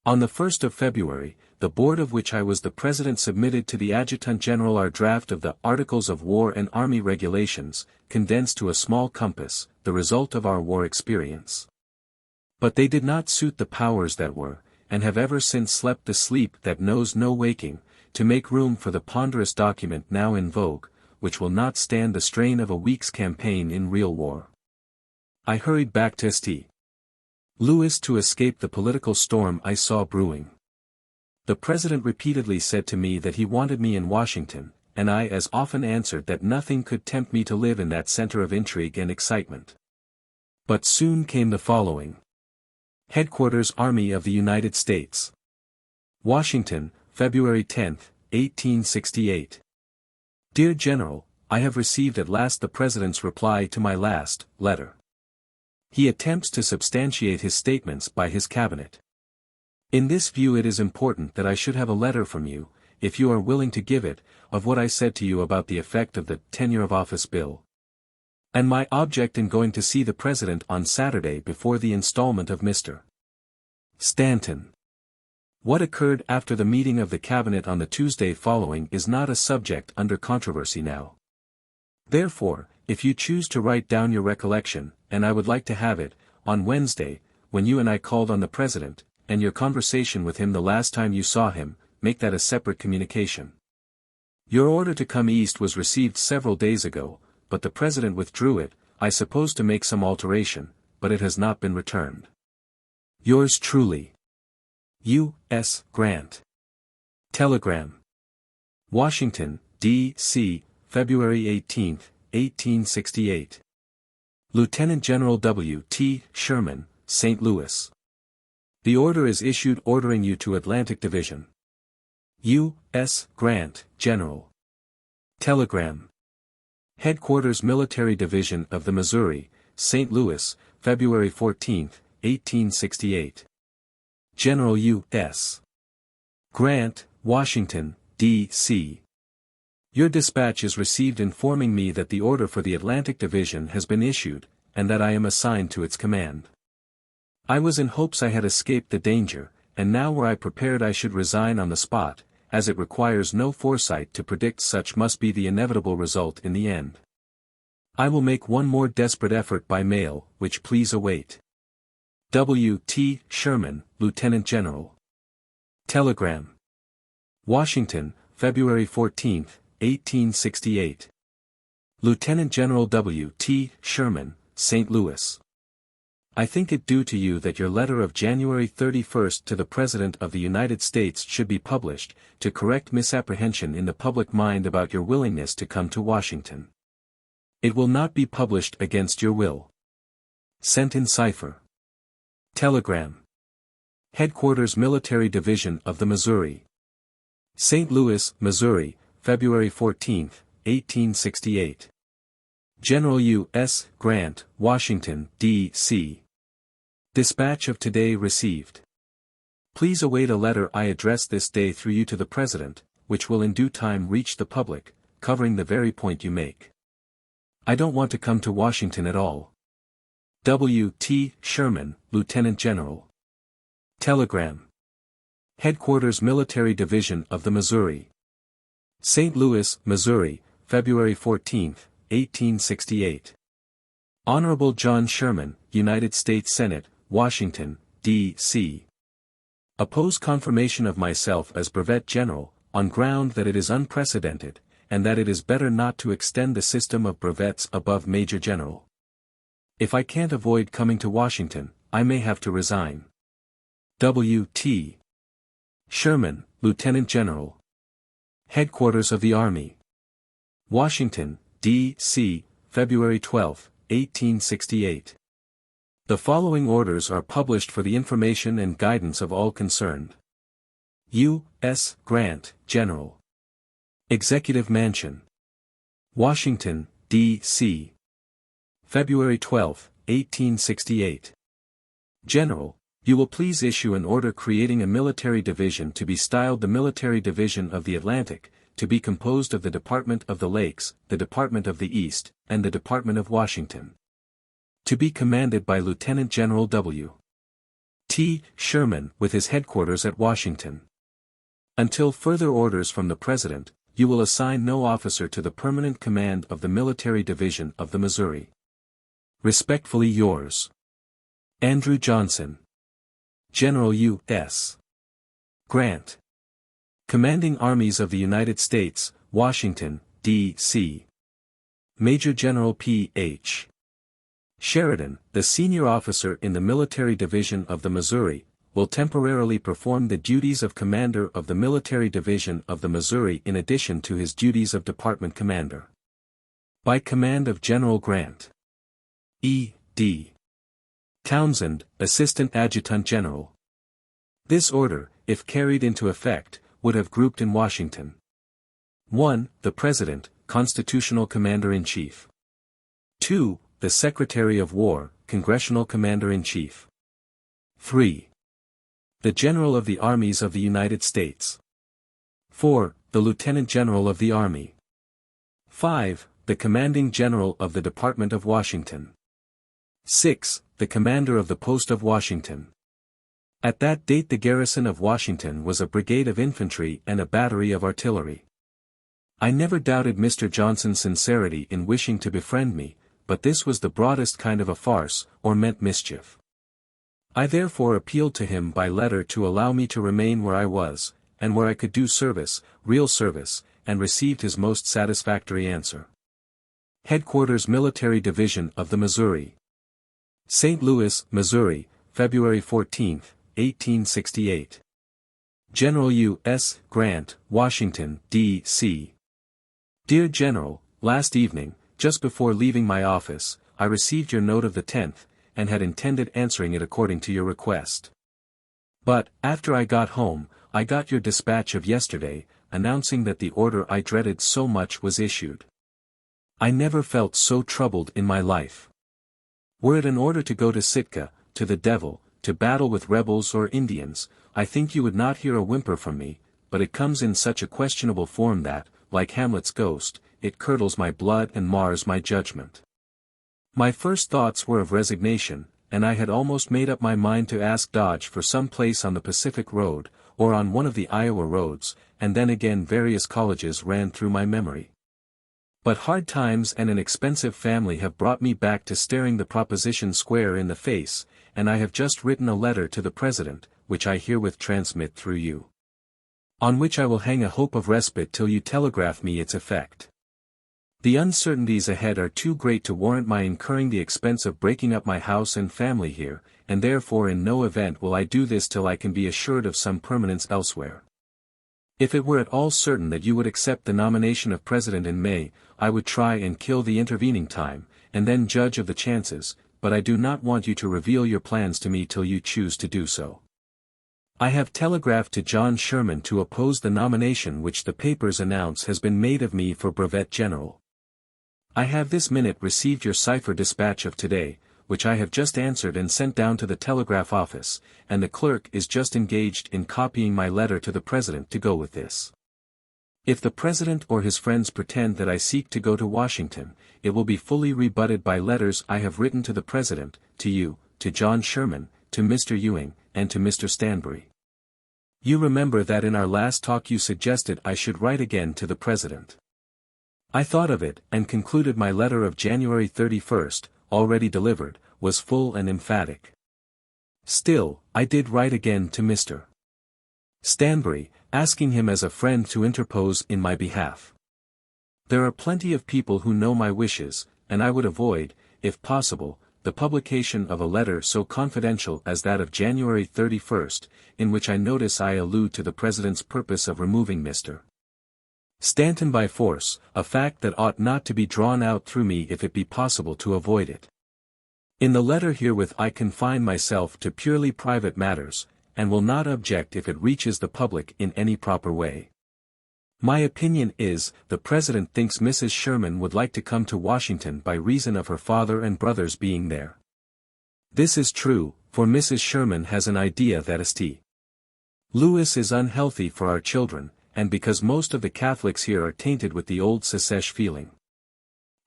On the 1st of February, the board of which I was the president submitted to the Adjutant General our draft of the Articles of War and Army Regulations, condensed to a small compass, the result of our war experience. But they did not suit the powers that were, and have ever since slept the sleep that knows no waking, to make room for the ponderous document now in vogue, which will not stand the strain of a week's campaign in real war. I hurried back to St. Louis to escape the political storm I saw brewing. The president repeatedly said to me that he wanted me in Washington, and I as often answered that nothing could tempt me to live in that center of intrigue and excitement. But soon came the following. Headquarters Army of the United States. Washington, February 10, 1868. Dear General, I have received at last the President's reply to my last letter. He attempts to substantiate his statements by his cabinet. In this view it is important that I should have a letter from you, if you are willing to give it, of what I said to you about the effect of the tenure of office bill. And my object in going to see the President on Saturday before the installment of Mr. Stanton. What occurred after the meeting of the Cabinet on the Tuesday following is not a subject under controversy now. Therefore, if you choose to write down your recollection, and I would like to have it, on Wednesday, when you and I called on the President, and your conversation with him the last time you saw him, make that a separate communication. Your order to come east was received several days ago, but the President withdrew it, I suppose to make some alteration, but it has not been returned. Yours truly. U.S. Grant. Telegram. Washington, D.C., February 18, 1868. Lieutenant General W. T. Sherman, St. Louis. The order is issued ordering you to Atlantic Division. U.S. Grant, General. Telegram. Headquarters Military Division of the Missouri, St. Louis, February 14, 1868. General U.S. Grant, Washington, D.C. Your dispatch is received informing me that the order for the Atlantic Division has been issued, and that I am assigned to its command. I was in hopes I had escaped the danger, and now were I prepared I should resign on the spot, as it requires no foresight to predict such must be the inevitable result in the end. I will make one more desperate effort by mail, which please await. W. T. Sherman, Lieutenant General. Telegram. Washington, February 14, 1868. Lieutenant General W. T. Sherman, St. Louis. I think it due to you that your letter of January 31 to the President of the United States should be published, to correct misapprehension in the public mind about your willingness to come to Washington. It will not be published against your will. Sent in cipher. Telegram. Headquarters Military Division of the Missouri. St. Louis, Missouri, February 14, 1868. General U.S. Grant, Washington, D.C. Dispatch of today received. Please await a letter I address this day through you to the President, which will in due time reach the public, covering the very point you make. I don't want to come to Washington at all. W. T. Sherman, Lieutenant General. Telegram. Headquarters Military Division of the Missouri. St. Louis, Missouri, February 14, 1868. Honorable John Sherman, United States Senate, Washington, D.C. Oppose confirmation of myself as Brevet General, on ground that it is unprecedented, and that it is better not to extend the system of brevets above Major General. If I can't avoid coming to Washington, I may have to resign. W. T. Sherman, Lieutenant General. Headquarters of the Army. Washington, D.C., February 12, 1868. The following orders are published for the information and guidance of all concerned. U.S. Grant, General. Executive Mansion. Washington, D.C. February 12, 1868. General, you will please issue an order creating a military division to be styled the Military Division of the Atlantic, to be composed of the Department of the Lakes, the Department of the East, and the Department of Washington. To be commanded by Lieutenant General W. T. Sherman with his headquarters at Washington. Until further orders from the President, you will assign no officer to the permanent command of the Military Division of the Missouri. Respectfully yours. Andrew Johnson. General U.S. Grant. Commanding Armies of the United States, Washington, D.C. Major General P.H. Sheridan, the senior officer in the Military Division of the Missouri, will temporarily perform the duties of Commander of the Military Division of the Missouri in addition to his duties of Department Commander. By command of General Grant. E. D. Townsend, Assistant Adjutant General. This order, if carried into effect, would have grouped in Washington. 1. The President, Constitutional Commander-in-Chief. 2. The Secretary of War, Congressional Commander-in-Chief. 3. The General of the Armies of the United States. 4. The Lieutenant General of the Army. 5. The Commanding General of the Department of Washington. 6. The Commander of the Post of Washington. At that date the garrison of Washington was a brigade of infantry and a battery of artillery. I never doubted Mr. Johnson's sincerity in wishing to befriend me, but this was the broadest kind of a farce, or meant mischief. I therefore appealed to him by letter to allow me to remain where I was, and where I could do service, real service, and received his most satisfactory answer. Headquarters Military Division of the Missouri. St. Louis, Missouri, February 14, 1868. General U.S. Grant, Washington, D.C. Dear General, last evening, just before leaving my office, I received your note of the 10th, and had intended answering it according to your request. But, after I got home, I got your dispatch of yesterday, announcing that the order I dreaded so much was issued. I never felt so troubled in my life. Were it an order to go to Sitka, to the devil, to battle with rebels or Indians, I think you would not hear a whimper from me, but it comes in such a questionable form that, like Hamlet's ghost, it curdles my blood and mars my judgment. My first thoughts were of resignation, and I had almost made up my mind to ask Dodge for some place on the Pacific Road, or on one of the Iowa roads, and then again various colleges ran through my memory. But hard times and an expensive family have brought me back to staring the proposition square in the face, and I have just written a letter to the President, which I herewith transmit through you. On which I will hang a hope of respite till you telegraph me its effect. The uncertainties ahead are too great to warrant my incurring the expense of breaking up my house and family here, and therefore in no event will I do this till I can be assured of some permanence elsewhere. If it were at all certain that you would accept the nomination of President in May, I would try and kill the intervening time, and then judge of the chances, but I do not want you to reveal your plans to me till you choose to do so. I have telegraphed to John Sherman to oppose the nomination which the papers announce has been made of me for Brevet General. I have this minute received your cipher dispatch of today, which I have just answered and sent down to the telegraph office, and the clerk is just engaged in copying my letter to the President to go with this. If the President or his friends pretend that I seek to go to Washington, it will be fully rebutted by letters I have written to the President, to you, to John Sherman, to Mr. Ewing, and to Mr. Stanbury. You remember that in our last talk you suggested I should write again to the President. I thought of it, and concluded my letter of January 31st, already delivered, was full and emphatic. Still, I did write again to Mr. Stanbury, asking him as a friend to interpose in my behalf. There are plenty of people who know my wishes, and I would avoid, if possible, the publication of a letter so confidential as that of January 31st, in which I notice I allude to the President's purpose of removing Mr. Stanton by force, a fact that ought not to be drawn out through me if it be possible to avoid it. In the letter herewith I confine myself to purely private matters, and will not object if it reaches the public in any proper way. My opinion is, the President thinks Mrs. Sherman would like to come to Washington by reason of her father and brothers being there. This is true, for Mrs. Sherman has an idea that St. Louis is unhealthy for our children, and because most of the Catholics here are tainted with the old secesh feeling.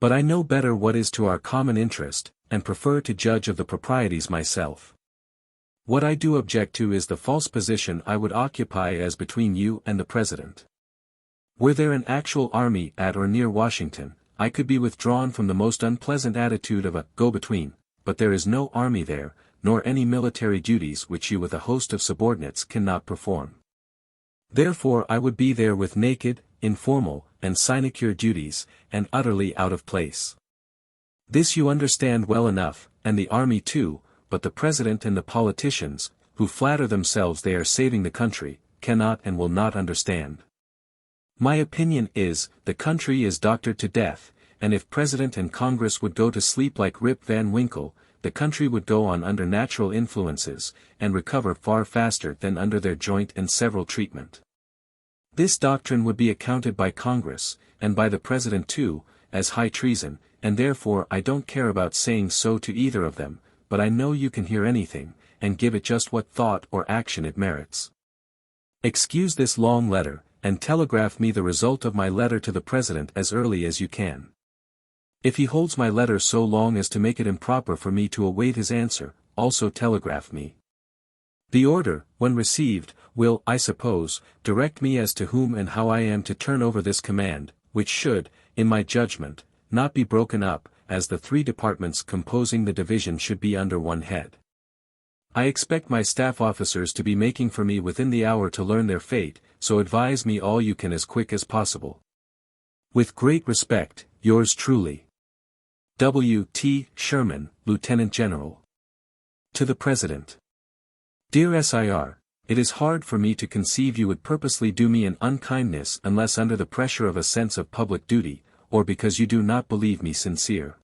But I know better what is to our common interest, and prefer to judge of the proprieties myself. What I do object to is the false position I would occupy as between you and the President. Were there an actual army at or near Washington, I could be withdrawn from the most unpleasant attitude of a go-between, but there is no army there, nor any military duties which you with a host of subordinates cannot perform. Therefore I would be there with naked, informal, and sinecure duties, and utterly out of place. This you understand well enough, and the army too, but the president and the politicians, who flatter themselves they are saving the country, cannot and will not understand. My opinion is, the country is doctored to death, and if President and Congress would go to sleep like Rip Van Winkle, the country would go on under natural influences, and recover far faster than under their joint and several treatment. This doctrine would be accounted by Congress, and by the President too, as high treason, and therefore I don't care about saying so to either of them, but I know you can hear anything, and give it just what thought or action it merits. Excuse this long letter, and telegraph me the result of my letter to the President as early as you can. If he holds my letter so long as to make it improper for me to await his answer, also telegraph me. The order, when received, will, I suppose, direct me as to whom and how I am to turn over this command, which should, in my judgment, not be broken up, as the 3 departments composing the division should be under one head. I expect my staff officers to be making for me within the hour to learn their fate, so advise me all you can as quick as possible. With great respect, yours truly, W. T. Sherman, Lieutenant General. To the President. Dear Sir, it is hard for me to conceive you would purposely do me an unkindness unless under the pressure of a sense of public duty, or because you do not believe me sincere.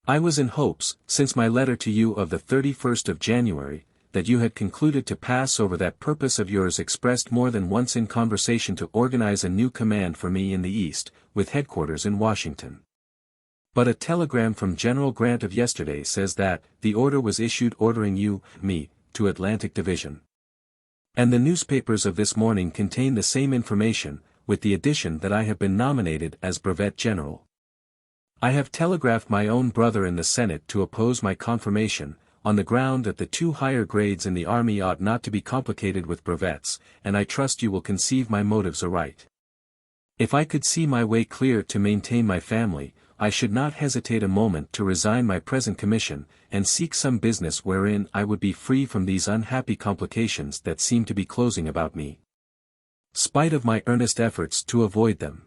I was in hopes, since my letter to you of the 31st of January, that you had concluded to pass over that purpose of yours expressed more than once in conversation to organize a new command for me in the East, with headquarters in Washington. But a telegram from General Grant of yesterday says that, the order was issued ordering you, me, to Atlantic Division. And the newspapers of this morning contain the same information, with the addition that I have been nominated as Brevet General. I have telegraphed my own brother in the Senate to oppose my confirmation, on the ground that the 2 higher grades in the army ought not to be complicated with brevets, and I trust you will conceive my motives aright. If I could see my way clear to maintain my family, I should not hesitate a moment to resign my present commission, and seek some business wherein I would be free from these unhappy complications that seem to be closing about me, spite of my earnest efforts to avoid them.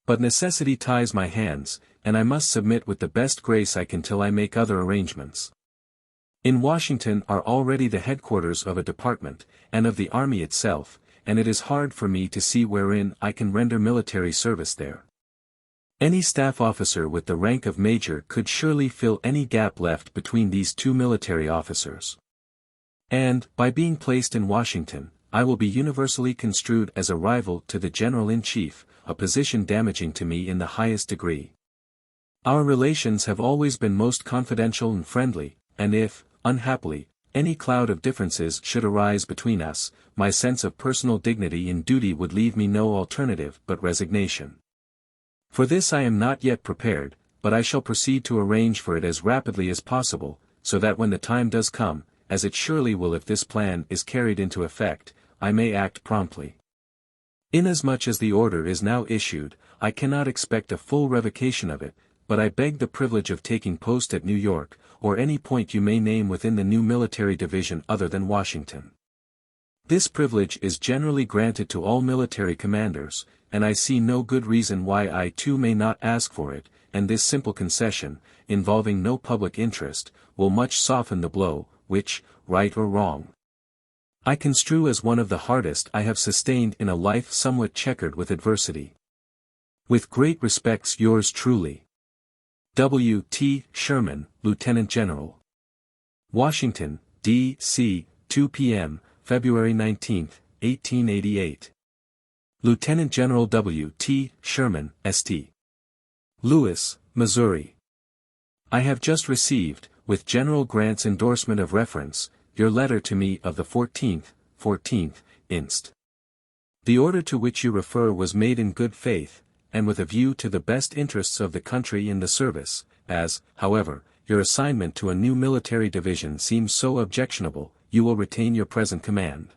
But necessity ties my hands, and I must submit with the best grace I can till I make other arrangements. In Washington are already the headquarters of a department, and of the army itself, and it is hard for me to see wherein I can render military service there. Any staff officer with the rank of major could surely fill any gap left between these 2 military officers. And, by being placed in Washington, I will be universally construed as a rival to the General-in-Chief, a position damaging to me in the highest degree. Our relations have always been most confidential and friendly, and if, unhappily, any cloud of differences should arise between us, my sense of personal dignity and duty would leave me no alternative but resignation. For this I am not yet prepared, but I shall proceed to arrange for it as rapidly as possible, so that when the time does come, as it surely will if this plan is carried into effect, I may act promptly. Inasmuch as the order is now issued, I cannot expect a full revocation of it, but I beg the privilege of taking post at New York, or any point you may name within the new military division other than Washington. This privilege is generally granted to all military commanders, and I see no good reason why I too may not ask for it, and this simple concession, involving no public interest, will much soften the blow, which, right or wrong, I construe as one of the hardest I have sustained in a life somewhat checkered with adversity. With great respects yours truly, W. T. Sherman, Lieutenant General. Washington, D.C., 2 p.m., February 19, 1888. Lieutenant General W. T. Sherman, St. Louis, Missouri. I have just received, with General Grant's endorsement of reference, your letter to me of the 14th inst. The order to which you refer was made in good faith, and with a view to the best interests of the country in the service, as, however, your assignment to a new military division seems so objectionable, you will retain your present command.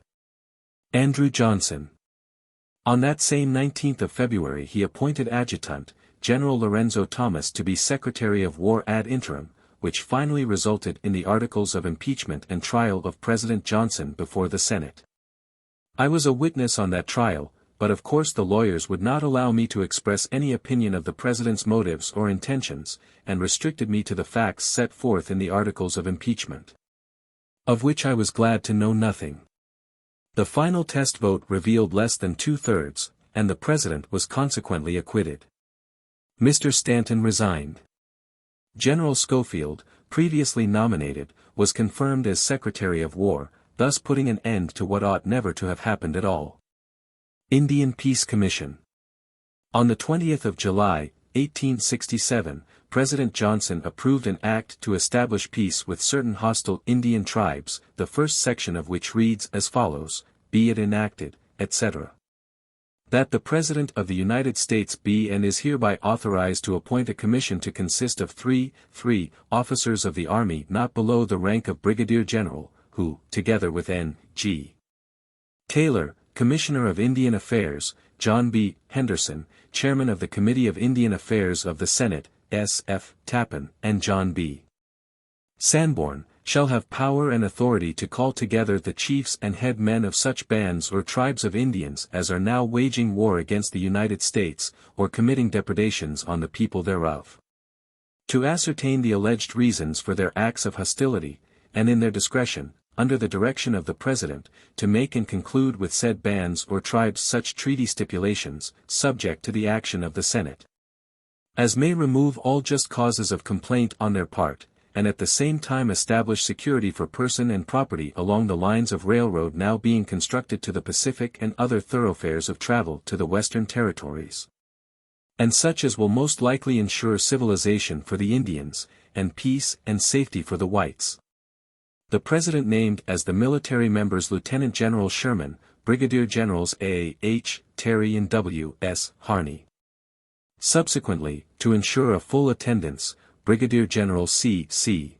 Andrew Johnson. On that same 19th of February he appointed Adjutant, General Lorenzo Thomas to be Secretary of War ad interim, which finally resulted in the articles of impeachment and trial of President Johnson before the Senate. I was a witness on that trial, but of course the lawyers would not allow me to express any opinion of the President's motives or intentions, and restricted me to the facts set forth in the articles of impeachment, of which I was glad to know nothing. The final test vote revealed less than 2/3, and the President was consequently acquitted. Mr. Stanton resigned. General Schofield, previously nominated, was confirmed as Secretary of War, thus putting an end to what ought never to have happened at all. Indian Peace Commission. On the 20th of July, 1867, President Johnson approved an act to establish peace with certain hostile Indian tribes, the first section of which reads as follows: "Be it enacted, etc. That the President of the United States be and is hereby authorized to appoint a commission to consist of three officers of the Army not below the rank of Brigadier General, who, together with N.G. Taylor, Commissioner of Indian Affairs, John B. Henderson, Chairman of the Committee of Indian Affairs of the Senate, S.F. Tappan, and John B. Sanborn, shall have power and authority to call together the chiefs and head men of such bands or tribes of Indians as are now waging war against the United States, or committing depredations on the people thereof. To ascertain the alleged reasons for their acts of hostility, and in their discretion, under the direction of the President, to make and conclude with said bands or tribes such treaty stipulations, subject to the action of the Senate, as may remove all just causes of complaint on their part, and at the same time establish security for person and property along the lines of railroad now being constructed to the Pacific and other thoroughfares of travel to the Western Territories, and such as will most likely ensure civilization for the Indians, and peace and safety for the whites." The President named as the military members Lieutenant General Sherman, Brigadier Generals A. H. Terry and W. S. Harney. Subsequently, to ensure a full attendance, Brigadier General C.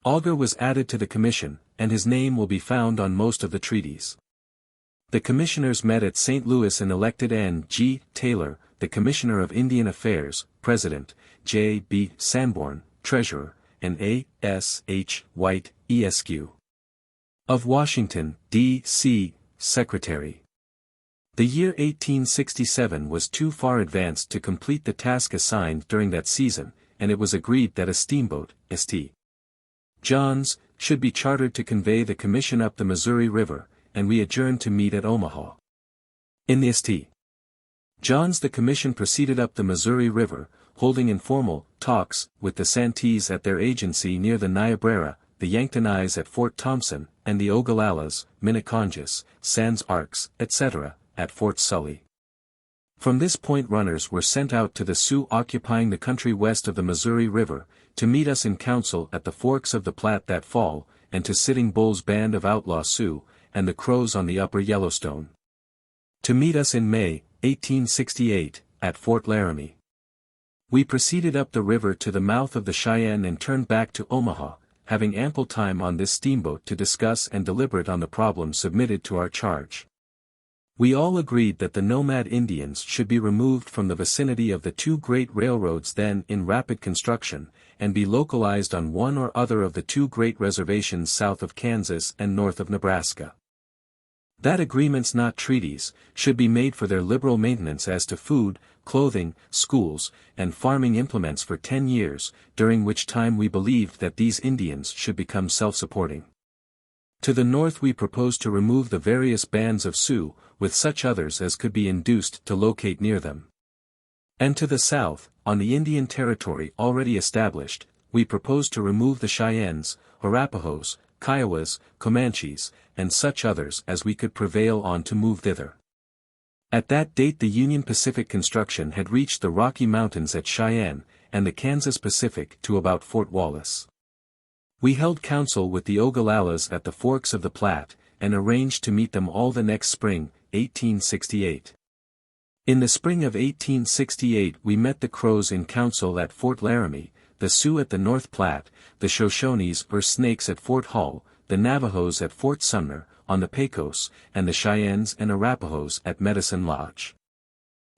Augur was added to the commission, and his name will be found on most of the treaties. The commissioners met at St. Louis and elected N.G. Taylor, the Commissioner of Indian Affairs, President, J. B. Sanborn, Treasurer, and A. S. H. White, Esq. of Washington, D.C., Secretary. The year 1867 was too far advanced to complete the task assigned during that season, and it was agreed that a steamboat, St. John's, should be chartered to convey the commission up the Missouri River, and we adjourned to meet at Omaha. In the St. John's the commission proceeded up the Missouri River, holding informal talks with the Santees at their agency near the Niobrara, the Yanktonies at Fort Thompson, and the Ogalallas, Minneconjous, Sans Arcs, etc., at Fort Sully. From this point runners were sent out to the Sioux occupying the country west of the Missouri River, to meet us in council at the forks of the Platte that fall, and to Sitting Bull's band of outlaw Sioux, and the Crows on the upper Yellowstone. To meet us in May, 1868, at Fort Laramie. We proceeded up the river to the mouth of the Cheyenne and turned back to Omaha, having ample time on this steamboat to discuss and deliberate on the problem submitted to our charge. We all agreed that the nomad Indians should be removed from the vicinity of the two great railroads then in rapid construction, and be localized on one or other of the two great reservations south of Kansas and north of Nebraska. That agreements not treaties, should be made for their liberal maintenance as to food, clothing, schools, and farming implements for 10 years, during which time we believed that these Indians should become self-supporting. To the north we proposed to remove the various bands of Sioux, with such others as could be induced to locate near them. And to the south, on the Indian territory already established, we proposed to remove the Cheyennes, Arapahoes, Kiowas, Comanches, and such others as we could prevail on to move thither. At that date the Union Pacific construction had reached the Rocky Mountains at Cheyenne, and the Kansas Pacific to about Fort Wallace. We held council with the Ogalallas at the forks of the Platte, and arranged to meet them all the next spring, 1868. In the spring of 1868 we met the Crows in council at Fort Laramie, the Sioux at the North Platte, the Shoshones or Snakes at Fort Hall, the Navajos at Fort Sumner, on the Pecos, and the Cheyennes and Arapahoes at Medicine Lodge.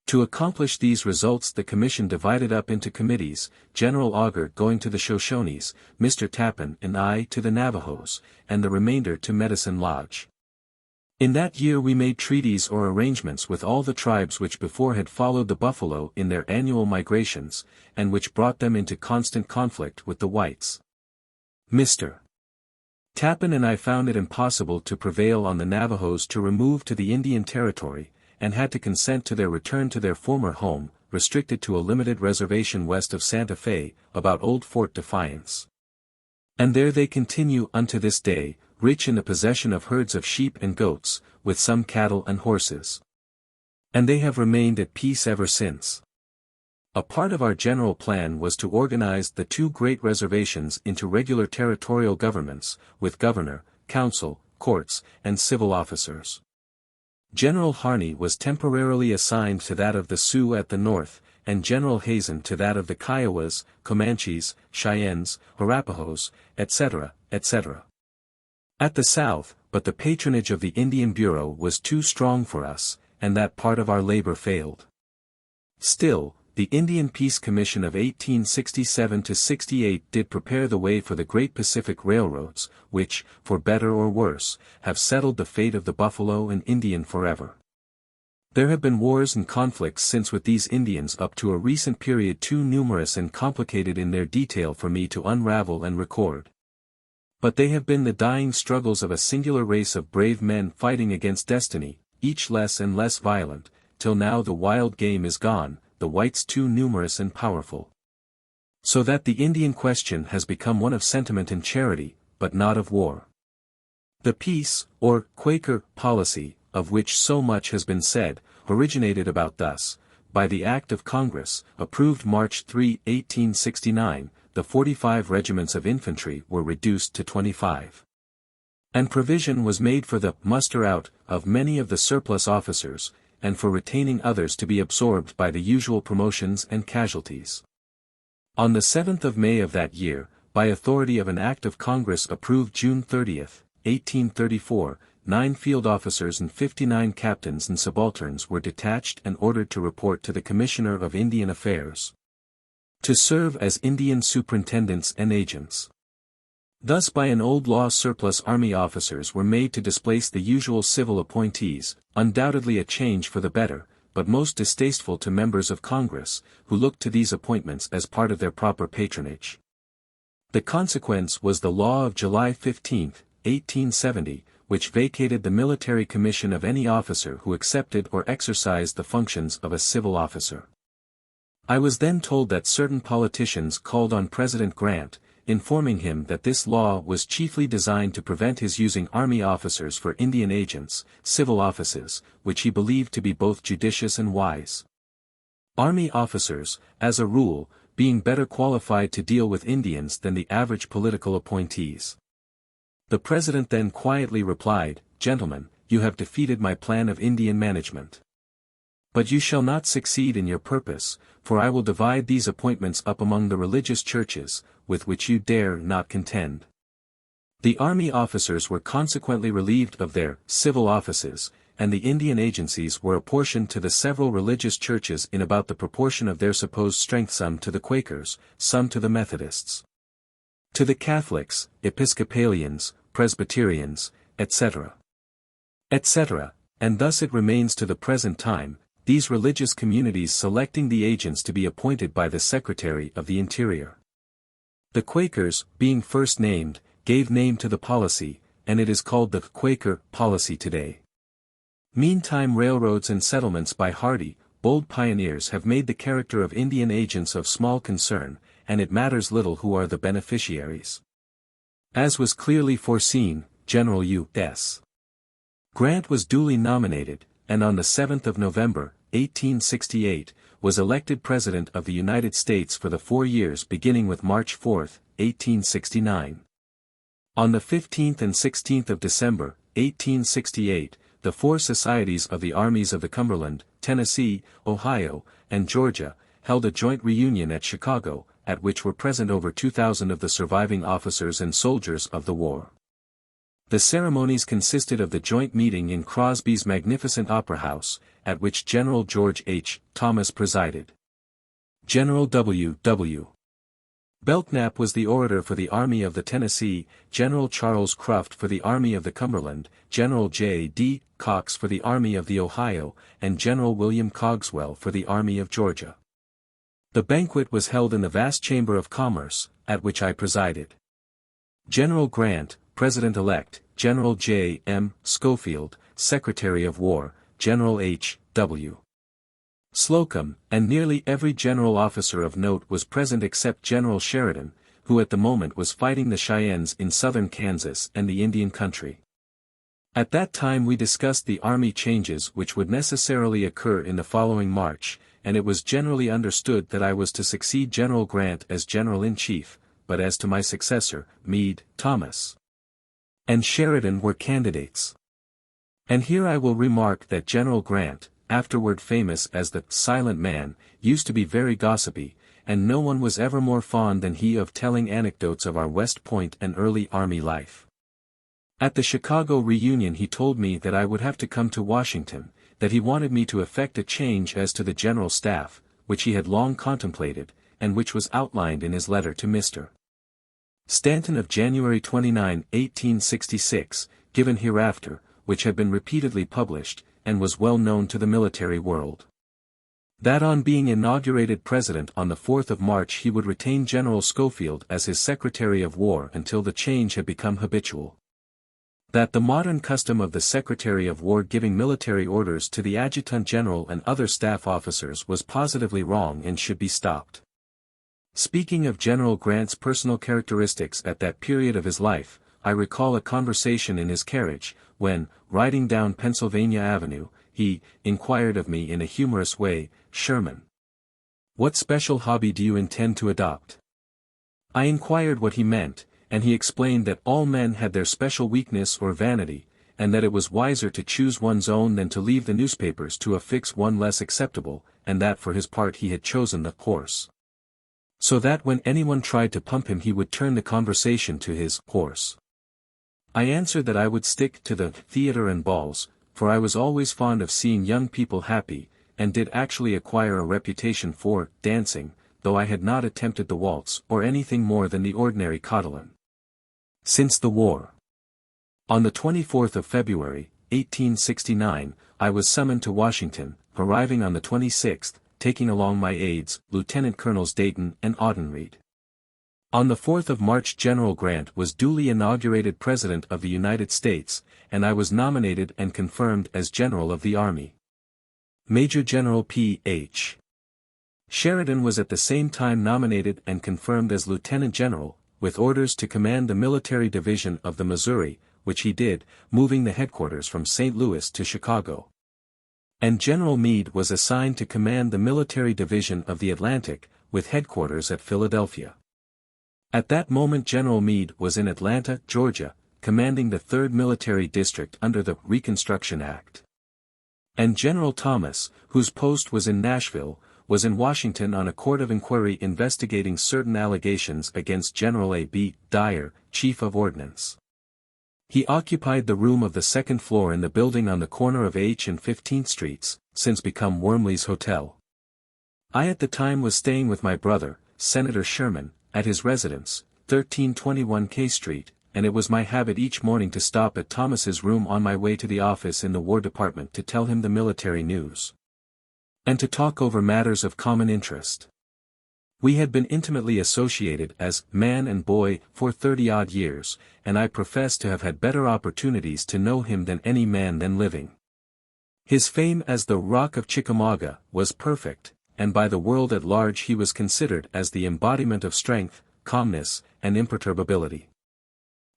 To accomplish these results the commission divided up into committees, General Augur going to the Shoshones, Mr. Tappan and I to the Navajos, and the remainder to Medicine Lodge. In that year we made treaties or arrangements with all the tribes which before had followed the buffalo in their annual migrations, and which brought them into constant conflict with the whites. Mr. Tappan and I found it impossible to prevail on the Navajos to remove to the Indian Territory, and had to consent to their return to their former home, restricted to a limited reservation west of Santa Fe, about Old Fort Defiance. And there they continue unto this day, rich in the possession of herds of sheep and goats, with some cattle and horses. And they have remained at peace ever since. A part of our general plan was to organize the two great reservations into regular territorial governments, with governor, council, courts, and civil officers. General Harney was temporarily assigned to that of the Sioux at the north, and General Hazen to that of the Kiowas, Comanches, Cheyennes, Arapahoes, etc., etc. At the south, but the patronage of the Indian Bureau was too strong for us, and that part of our labor failed. Still, the Indian Peace Commission of 1867–68 did prepare the way for the great Pacific Railroads, which, for better or worse, have settled the fate of the buffalo and Indian forever. There have been wars and conflicts since with these Indians up to a recent period too numerous and complicated in their detail for me to unravel and record. But they have been the dying struggles of a singular race of brave men fighting against destiny, each less and less violent, till now the wild game is gone, the whites too numerous and powerful. So that the Indian question has become one of sentiment and charity, but not of war. The peace, or Quaker, policy, of which so much has been said, originated about thus: by the Act of Congress, approved March 3, 1869, the 45 regiments of infantry were reduced to 25. And provision was made for the muster out of many of the surplus officers, and for retaining others to be absorbed by the usual promotions and casualties. On the 7th of May of that year, by authority of an Act of Congress approved June 30, 1834, 9 field officers and 59 captains and subalterns were detached and ordered to report to the Commissioner of Indian Affairs, to serve as Indian superintendents and agents. Thus by an old law surplus army officers were made to displace the usual civil appointees, undoubtedly a change for the better, but most distasteful to members of Congress, who looked to these appointments as part of their proper patronage. The consequence was the law of July 15, 1870, which vacated the military commission of any officer who accepted or exercised the functions of a civil officer. I was then told that certain politicians called on President Grant, informing him that this law was chiefly designed to prevent his using army officers for Indian agents, civil offices, which he believed to be both judicious and wise. Army officers, as a rule, being better qualified to deal with Indians than the average political appointees. The President then quietly replied, "Gentlemen, you have defeated my plan of Indian management. But you shall not succeed in your purpose, for I will divide these appointments up among the religious churches, with which you dare not contend." The army officers were consequently relieved of their civil offices, and the Indian agencies were apportioned to the several religious churches in about the proportion of their supposed strength, some to the Quakers, some to the Methodists, to the Catholics, Episcopalians, Presbyterians, etc., etc., and thus it remains to the present time, these religious communities selecting the agents to be appointed by the Secretary of the Interior. The Quakers, being first named, gave name to the policy, and it is called the Quaker policy today. Meantime railroads and settlements by hardy, bold pioneers have made the character of Indian agents of small concern, and it matters little who are the beneficiaries. As was clearly foreseen, General U.S. Grant was duly nominated, and on the 7th of November, 1868, was elected President of the United States for the 4 years beginning with March 4, 1869. On the 15th and 16th of December, 1868, the 4 societies of the armies of the Cumberland, Tennessee, Ohio, and Georgia, held a joint reunion at Chicago, at which were present over 2,000 of the surviving officers and soldiers of the war. The ceremonies consisted of the joint meeting in Crosby's magnificent opera house, at which General George H. Thomas presided. General W. Belknap was the orator for the Army of the Tennessee, General Charles Cruft for the Army of the Cumberland, General J. D. Cox for the Army of the Ohio, and General William Cogswell for the Army of Georgia. The banquet was held in the vast Chamber of Commerce, at which I presided. General Grant, President-elect, General J. M. Schofield, Secretary of War, General H. W. Slocum, and nearly every general officer of note was present except General Sheridan, who at the moment was fighting the Cheyennes in southern Kansas and the Indian Country. At that time we discussed the army changes which would necessarily occur in the following March, and it was generally understood that I was to succeed General Grant as General-in-Chief, but as to my successor, Meade, Thomas, and Sheridan were candidates. And here I will remark that General Grant, afterward famous as the Silent Man, used to be very gossipy, and no one was ever more fond than he of telling anecdotes of our West Point and early army life. At the Chicago reunion he told me that I would have to come to Washington, that he wanted me to effect a change as to the general staff, which he had long contemplated, and which was outlined in his letter to Mr. Stanton of January 29, 1866, given hereafter, which had been repeatedly published, and was well known to the military world. That on being inaugurated President on the 4th of March he would retain General Schofield as his Secretary of War until the change had become habitual. That the modern custom of the Secretary of War giving military orders to the Adjutant General and other staff officers was positively wrong and should be stopped. Speaking of General Grant's personal characteristics at that period of his life, I recall a conversation in his carriage, when, riding down Pennsylvania Avenue, he inquired of me in a humorous way, "Sherman, what special hobby do you intend to adopt?" I inquired what he meant, and he explained that all men had their special weakness or vanity, and that it was wiser to choose one's own than to leave the newspapers to affix one less acceptable, and that for his part he had chosen the horse. So that when anyone tried to pump him he would turn the conversation to his horse. I answered that I would stick to the theater and balls, for I was always fond of seeing young people happy, and did actually acquire a reputation for dancing, though I had not attempted the waltz or anything more than the ordinary cotilin. Since the war. On the 24th of February, 1869, I was summoned to Washington, arriving on the 26th, taking along my aides, Lieutenant Colonels Dayton and Audenried. On the 4th of March General Grant was duly inaugurated President of the United States, and I was nominated and confirmed as General of the Army. Major General P.H. Sheridan was at the same time nominated and confirmed as Lieutenant General, with orders to command the military division of the Missouri, which he did, moving the headquarters from St. Louis to Chicago. And General Meade was assigned to command the military division of the Atlantic, with headquarters at Philadelphia. At that moment General Meade was in Atlanta, Georgia, commanding the 3rd Military District under the Reconstruction Act. And General Thomas, whose post was in Nashville, was in Washington on a court of inquiry investigating certain allegations against General A. B. Dyer, Chief of Ordnance. He occupied the room of the second floor in the building on the corner of H and 15th Streets, since become Wormley's Hotel. I at the time was staying with my brother, Senator Sherman, at his residence, 1321 K Street, and it was my habit each morning to stop at Thomas's room on my way to the office in the War Department to tell him the military news, and to talk over matters of common interest. We had been intimately associated as man and boy for 30-odd years, and I profess to have had better opportunities to know him than any man then living. His fame as the Rock of Chickamauga was perfect, and by the world at large he was considered as the embodiment of strength, calmness, and imperturbability.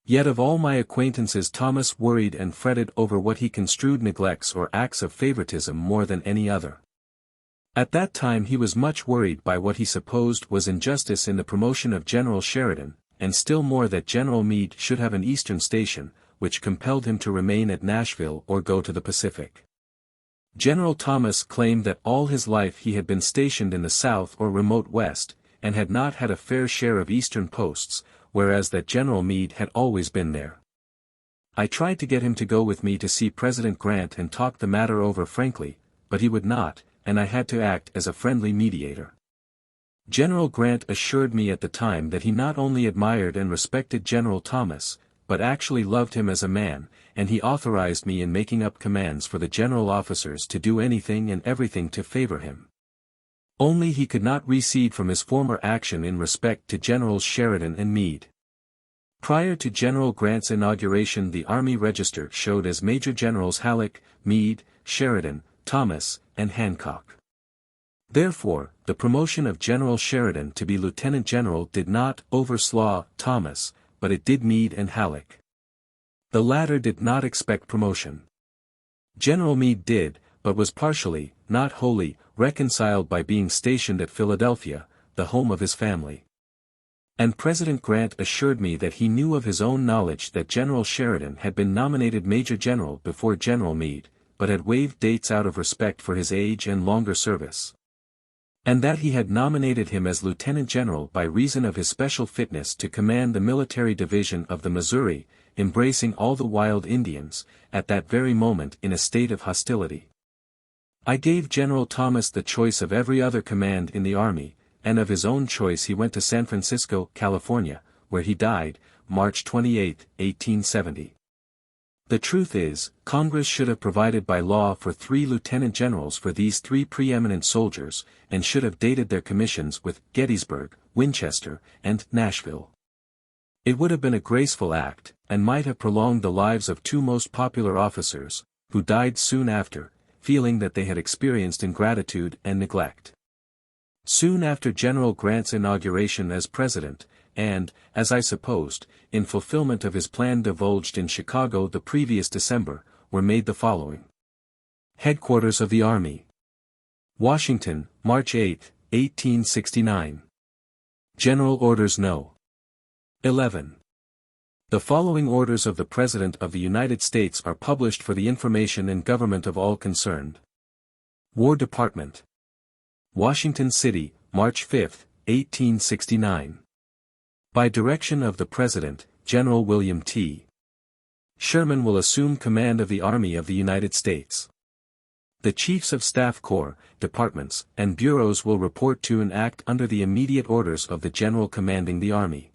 Yet of all my acquaintances Thomas worried and fretted over what he construed neglects or acts of favoritism more than any other. At that time he was much worried by what he supposed was injustice in the promotion of General Sheridan, and still more that General Meade should have an eastern station, which compelled him to remain at Nashville or go to the Pacific. General Thomas claimed that all his life he had been stationed in the South or remote West, and had not had a fair share of eastern posts, whereas that General Meade had always been there. I tried to get him to go with me to see President Grant and talk the matter over frankly, but he would not, and I had to act as a friendly mediator. General Grant assured me at the time that he not only admired and respected General Thomas, but actually loved him as a man, and he authorized me in making up commands for the general officers to do anything and everything to favor him. Only he could not recede from his former action in respect to Generals Sheridan and Meade. Prior to General Grant's inauguration, the Army Register showed as Major Generals Halleck, Meade, Sheridan, Thomas, and Hancock. Therefore, the promotion of General Sheridan to be Lieutenant General did not overslaw Thomas, but it did Meade and Halleck. The latter did not expect promotion. General Meade did, but was partially, not wholly, reconciled by being stationed at Philadelphia, the home of his family. And President Grant assured me that he knew of his own knowledge that General Sheridan had been nominated Major General before General Meade, but had waived dates out of respect for his age and longer service. And that he had nominated him as Lieutenant General by reason of his special fitness to command the military division of the Missouri, embracing all the wild Indians, at that very moment in a state of hostility. I gave General Thomas the choice of every other command in the Army, and of his own choice he went to San Francisco, California, where he died, March 28, 1870. The truth is, Congress should have provided by law for 3 lieutenant generals for these 3 preeminent soldiers, and should have dated their commissions with Gettysburg, Winchester, and Nashville. It would have been a graceful act, and might have prolonged the lives of 2 most popular officers, who died soon after, feeling that they had experienced ingratitude and neglect. Soon after General Grant's inauguration as President, and, as I supposed, in fulfillment of his plan divulged in Chicago the previous December, were made the following. Headquarters of the Army. Washington, March 8, 1869. General Orders No. 11. The following orders of the President of the United States are published for the information and government of all concerned. War Department. Washington City, March 5, 1869. By direction of the President, General William T. Sherman will assume command of the Army of the United States. The Chiefs of Staff Corps, Departments, and Bureaus will report to and act under the immediate orders of the General commanding the Army.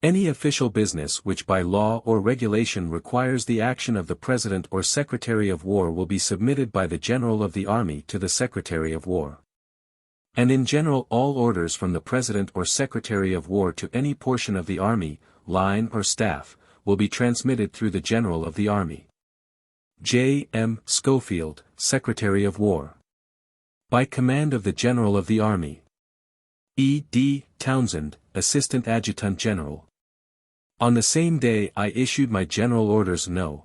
Any official business which by law or regulation requires the action of the President or Secretary of War will be submitted by the General of the Army to the Secretary of War. And in general all orders from the President or Secretary of War to any portion of the Army, line or staff, will be transmitted through the General of the Army. J. M. Schofield, Secretary of War. By command of the General of the Army. E. D. Townsend, Assistant Adjutant General. On the same day I issued my General Orders No.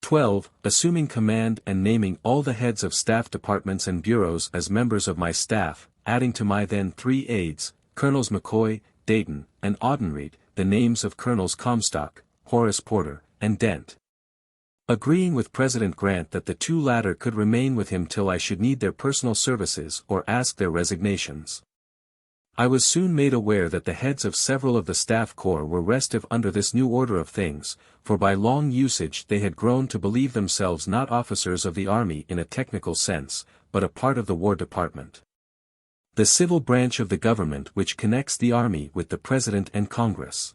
12, assuming command and naming all the heads of staff departments and bureaus as members of my staff, adding to my then 3 aides, Colonels McCoy, Dayton, and Audenried, the names of Colonels Comstock, Horace Porter, and Dent. Agreeing with President Grant that the 2 latter could remain with him till I should need their personal services or ask their resignations. I was soon made aware that the heads of several of the staff corps were restive under this new order of things, for by long usage they had grown to believe themselves not officers of the Army in a technical sense, but a part of the War Department. The civil branch of the government which connects the Army with the President and Congress.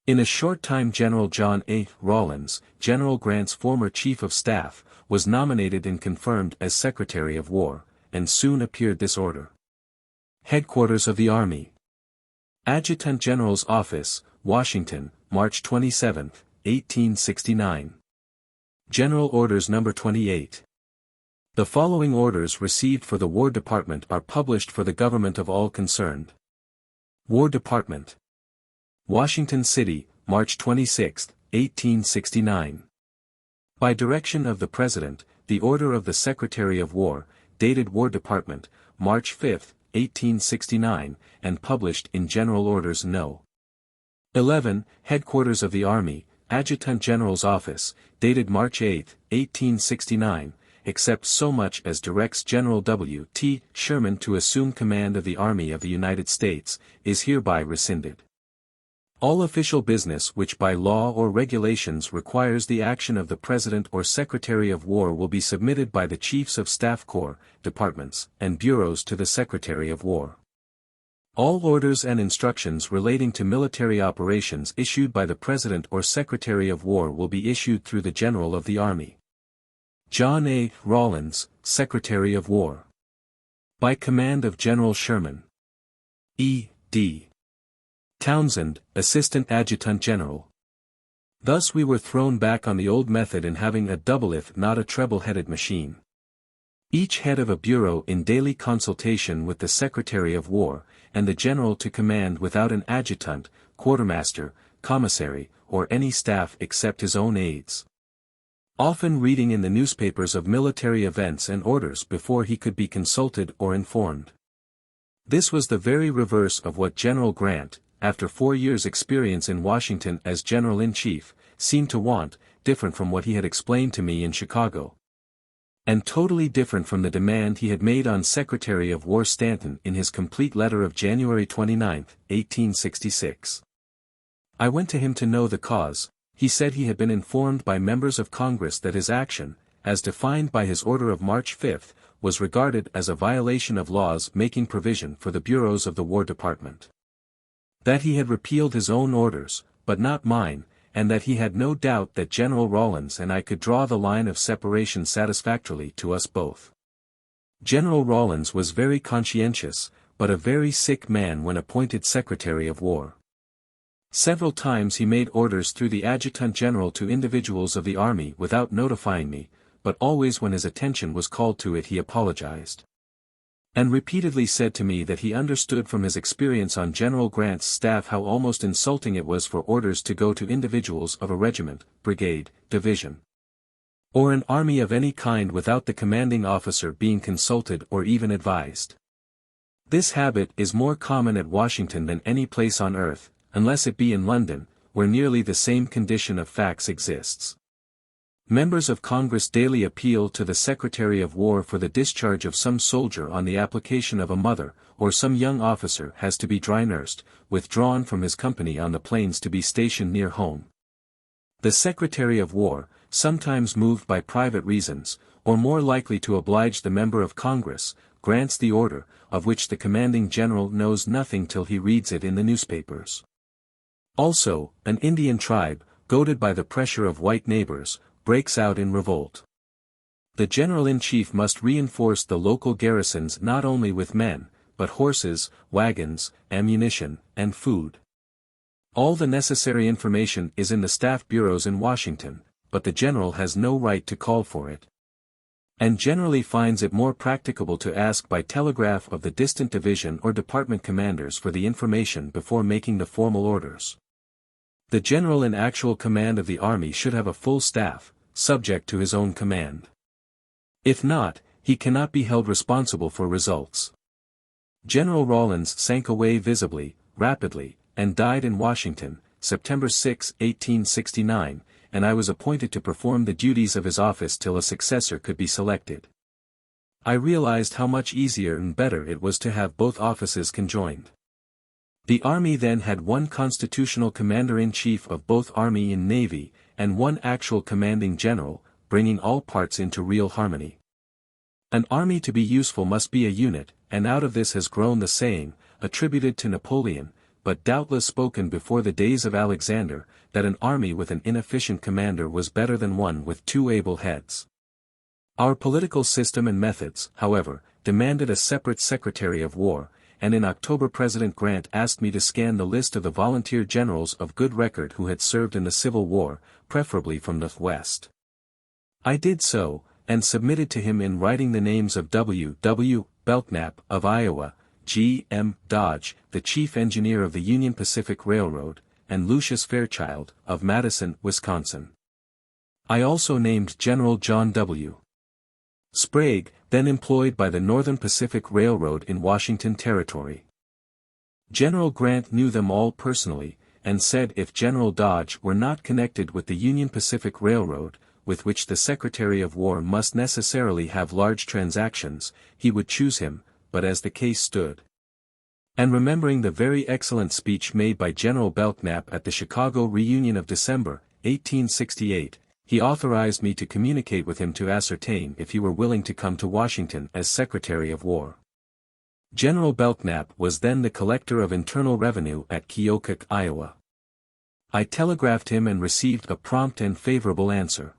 In a short time General John A. Rawlins, General Grant's former Chief of Staff, was nominated and confirmed as Secretary of War, and soon appeared this order. Headquarters of the Army. Adjutant General's Office, Washington, March 27, 1869. General Orders No. 28. The following orders received for the War Department are published for the government of all concerned. War Department. Washington City, March 26, 1869. By direction of the President, the order of the Secretary of War, dated War Department, March 5, 1869, and published in General Orders No. 11, Headquarters of the Army, Adjutant General's Office, dated March 8, 1869, except so much as directs General W. T. Sherman to assume command of the Army of the United States, is hereby rescinded. All official business which by law or regulations requires the action of the President or Secretary of War will be submitted by the Chiefs of Staff Corps, Departments, and Bureaus to the Secretary of War. All orders and instructions relating to military operations issued by the President or Secretary of War will be issued through the General of the Army. John A. Rawlins, Secretary of War. By command of General Sherman. E. D. Townsend, Assistant Adjutant General. Thus we were thrown back on the old method in having a double if not a treble-headed machine. Each head of a bureau in daily consultation with the Secretary of War, and the General to command without an adjutant, quartermaster, commissary, or any staff except his own aides. Often reading in the newspapers of military events and orders before he could be consulted or informed. This was the very reverse of what General Grant, after 4 years' experience in Washington as General-in-Chief, seemed to want, different from what he had explained to me in Chicago. And totally different from the demand he had made on Secretary of War Stanton in his complete letter of January 29, 1866. I went to him to know the cause. He said he had been informed by members of Congress that his action, as defined by his order of March 5, was regarded as a violation of laws making provision for the bureaus of the War Department. That he had repealed his own orders, but not mine, and that he had no doubt that General Rawlins and I could draw the line of separation satisfactorily to us both. General Rawlins was very conscientious, but a very sick man when appointed Secretary of War. Several times he made orders through the Adjutant General to individuals of the Army without notifying me, but always when his attention was called to it he apologized. And repeatedly said to me that he understood from his experience on General Grant's staff how almost insulting it was for orders to go to individuals of a regiment, brigade, division, or an army of any kind without the commanding officer being consulted or even advised. This habit is more common at Washington than any place on earth, unless it be in London, where nearly the same condition of facts exists. Members of Congress daily appeal to the Secretary of War for the discharge of some soldier on the application of a mother, or some young officer has to be dry-nursed, withdrawn from his company on the plains to be stationed near home. The Secretary of War, sometimes moved by private reasons, or more likely to oblige the member of Congress, grants the order, of which the commanding general knows nothing till he reads it in the newspapers. Also, an Indian tribe, goaded by the pressure of white neighbors, breaks out in revolt. The General-in-Chief must reinforce the local garrisons not only with men, but horses, wagons, ammunition, and food. All the necessary information is in the staff bureaus in Washington, but the General has no right to call for it, and generally finds it more practicable to ask by telegraph of the distant division or department commanders for the information before making the formal orders. The General in actual command of the Army should have a full staff, subject to his own command. If not, he cannot be held responsible for results. General Rawlins sank away visibly, rapidly, and died in Washington, September 6, 1869, and I was appointed to perform the duties of his office till a successor could be selected. I realized how much easier and better it was to have both offices conjoined. The Army then had one constitutional commander-in-chief of both Army and Navy, and one actual commanding general, bringing all parts into real harmony. An army to be useful must be a unit, and out of this has grown the saying, attributed to Napoleon, but doubtless spoken before the days of Alexander, that an army with an inefficient commander was better than one with two able heads. Our political system and methods, however, demanded a separate Secretary of War, and in October President Grant asked me to scan the list of the volunteer generals of good record who had served in the Civil War, preferably from the West. I did so, and submitted to him in writing the names of W. W. Belknap of Iowa, G. M. Dodge, the chief engineer of the Union Pacific Railroad, and Lucius Fairchild, of Madison, Wisconsin. I also named General John W. Sprague, then employed by the Northern Pacific Railroad in Washington Territory. General Grant knew them all personally, and said if General Dodge were not connected with the Union Pacific Railroad, with which the Secretary of War must necessarily have large transactions, he would choose him, but as the case stood, And remembering the very excellent speech made by General Belknap at the Chicago reunion of December, 1868, he authorized me to communicate with him to ascertain if he were willing to come to Washington as Secretary of War. General Belknap was then the Collector of Internal Revenue at Keokuk, Iowa. I telegraphed him and received a prompt and favorable answer.